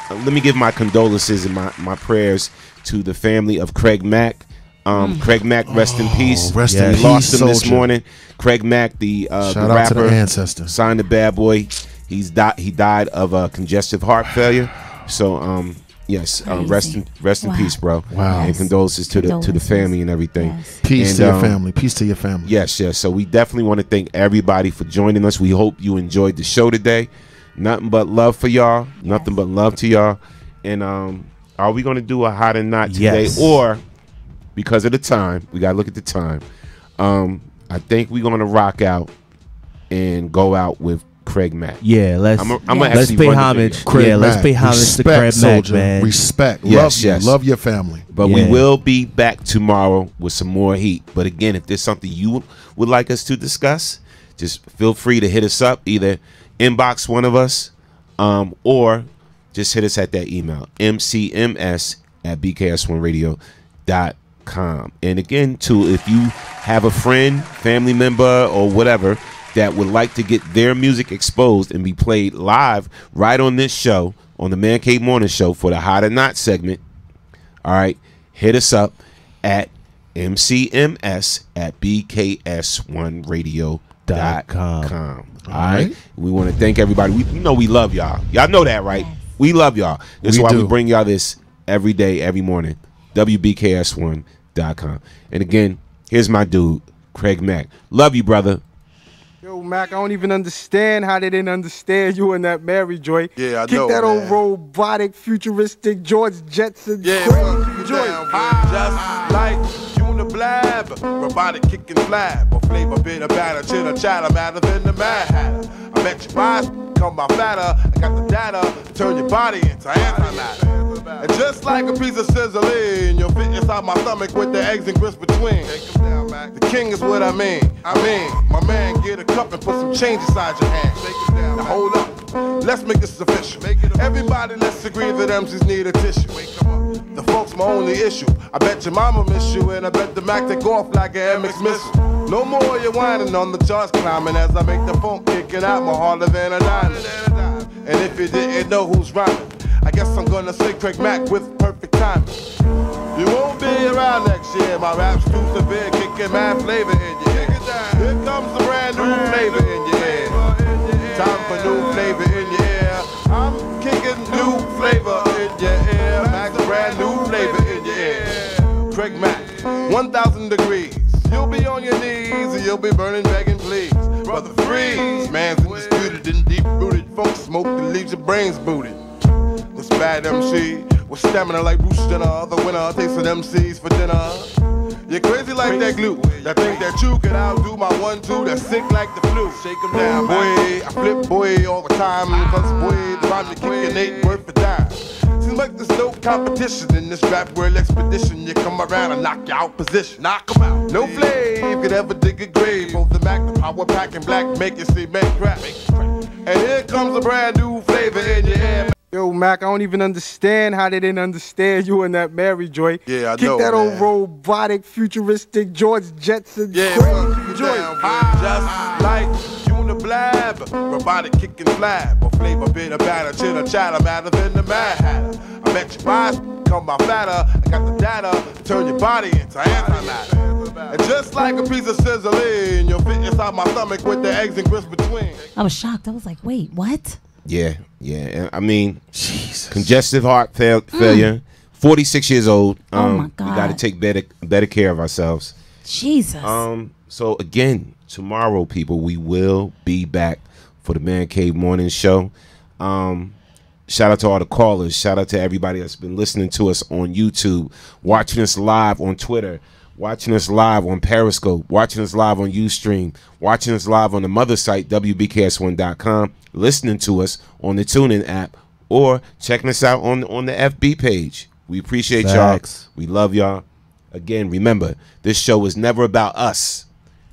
let me give my condolences and my prayers to the family of Craig Mack. Craig Mack, rest in peace. Rest in We peace, lost him this soldier. morning. Craig Mack, the Shout out rapper, to the ancestor. signed the Bad Boy. He died of congestive heart failure. So Yes, rest in peace, bro. Wow. And condolences to the family and everything. Yes. Peace and, to your family. Peace to your family. Yes. So we definitely want to thank everybody for joining us. We hope you enjoyed the show today. Nothing but love for y'all. Yes. Nothing but love to y'all. And are we gonna do a hot or not today? Yes. Or because of the time, we gotta look at the time. I think we're gonna rock out and go out with Craig Mack. Yeah, let's pay homage. Let's pay homage to Craig Mack, man. Respect. Yes. Love your family. But we will be back tomorrow with some more heat. But again, if there's something you would like us to discuss, just feel free to hit us up. Either inbox one of us, or just hit us at that email, mcms@bks1radio.com. And again, too, if you have a friend, family member, or whatever that would like to get their music exposed and be played live right on this show, on the Man Cave Morning Show for the Hot or Not segment, all right, hit us up at mcms@bks1radio.com. All right. We want to thank everybody. We love y'all. Y'all know that, right? We love y'all. That's why we bring y'all this every day, every morning. WBKS1.com. And again, here's my dude, Craig Mack. Love you, brother. Yo, Mac, I don't even understand how they didn't understand you in that Mary joint. Yeah, I Kick know, that man. old robotic, futuristic George Jetson Yeah, crazy joint. just like Uniblab, robotic kick and flab, or flavor bit of batter, chitter chatter, madder than the Mad Hatter. I bet your eyes come by fatter. I got the data, turn your body into antimatter. And just like a piece of sizzling, you'll fit inside my stomach with the eggs and grits between. The king is what I mean. My man, get a cup and put some change inside your hand. Now hold up, let's make this official. Everybody, let's agree that MCs need a tissue. The folks my only issue. I bet your mama miss you, and I bet the Mac take off like an MX missile. No more you whining on the charts climbing as I make the phone kicking out more harder than a diamond. And if you didn't know who's rhyming, I guess I'm gonna say Craig Mack with perfect timing. You won't be around next year. My rap's too severe, kicking mad flavor in your ear. Here comes a brand new flavor in your ear. Time for new flavor in your ear. I'm kicking new flavor in your ear. Max, brand new flavor in your ear. Craig Mack, 1,000 degrees. You'll be on your knees and you'll be burning, begging, please. Brother, freeze. Man's indisputed and deep-rooted funk smoke that leaves your brains booted. This bad MC with stamina like Bruce Jenner. The winner takes an MCs for dinner. You're crazy like that glue. That think that you can outdo my 1-2 that's sick like the flu. Shake 'em down, boy. I flip, boy, all the time. Cause, boy, the rhyme you kickin' ain't worth a dime. Seems like there's no competition in this rap world expedition. You come around and knock you out position. Knock 'em out. No flame could ever dig a grave. Both the Mac, the power pack, and black make you see make crap. And here comes a brand new flavor in your air. Yo, Mac, I don't even understand how they didn't understand you in that Mary joint. Yeah, I Kick know, that old man. robotic, futuristic George Jetson crazy joint. Just like Uniblab, robotic kick and flab, or flavor bit of batter, chitter chatter, madder than the Mad Hatter. I bet your eyes come by fatter. I got the data, turn your body into antimatter. And just like a piece of sizzling, you'll fit inside my stomach with the eggs and grits between. I was shocked. I was like, wait, what? Yeah. I mean, congestive heart failure. 46 years old. Oh my God. We got to take better care of ourselves. Jesus. So again, tomorrow, people, we will be back for the Man Cave Morning Show. Shout out to all the callers. Shout out to everybody that's been listening to us on YouTube, watching us live on Twitter, watching us live on Periscope, watching us live on Ustream, watching us live on the mother site, WBKS1.com, listening to us on the TuneIn app, or checking us out on the FB page. We appreciate y'all. We love y'all. Again, remember, this show is never about us.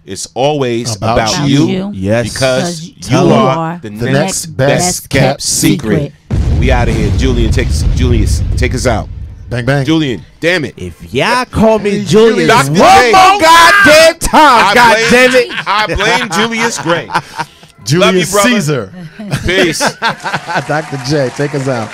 It's always about you. Yes. Because you are the next best kept secret. We out of here. Julius, take us out. Bang, bang. Julian, damn it. If y'all call me Julius Dr. one J. more goddamn time, goddamn it. I blame Julius Gray. Julius Love you, brother. Caesar. Peace. Dr. J, take us out.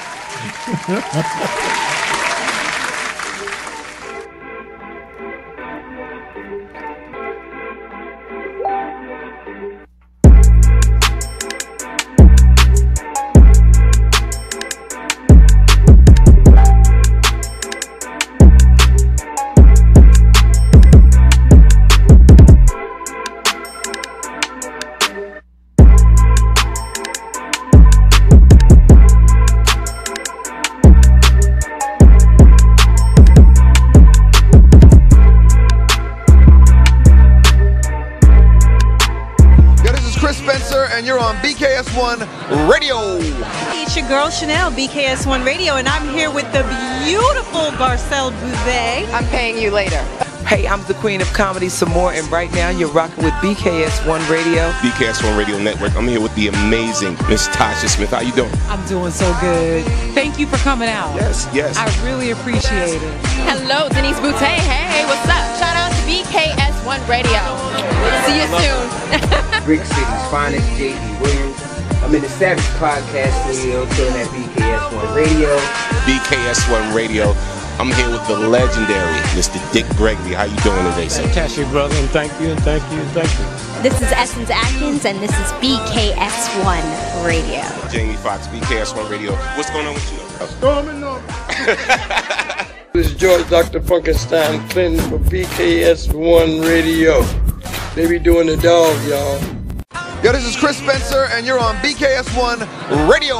Chris Spencer, and you're on BKS1 Radio. It's your girl Chanel, BKS1 Radio, and I'm here with the beautiful Garcelle Bouvet. I'm paying you later. Hey, I'm the queen of comedy, some more, and right now you're rocking with BKS1 Radio. BKS1 Radio Network. I'm here with the amazing Miss Tasha Smith. How you doing? I'm doing so good. Thank you for coming out. Yes. I really appreciate it. Hello, Denise Boutte. Hey, what's up? Shout out to BKS1 Radio. See you soon. Brick City's finest, J.D. Williams. I'm in the Savage Podcast Studio, chilling at BKS1 Radio. BKS1 Radio. I'm here with the legendary Mr. Dick Gregory. How you doing today, sir? Fantastic, brother, and thank you. This is Essence Atkins, and this is BKS1 Radio. Jamie Foxx, BKS1 Radio. What's going on with you? Storming on. This is George Dr. Funkenstein Clinton for BKS1 Radio. They be doing the dog, y'all. Yo, this is Chris Spencer, and you're on BKS1 Radio.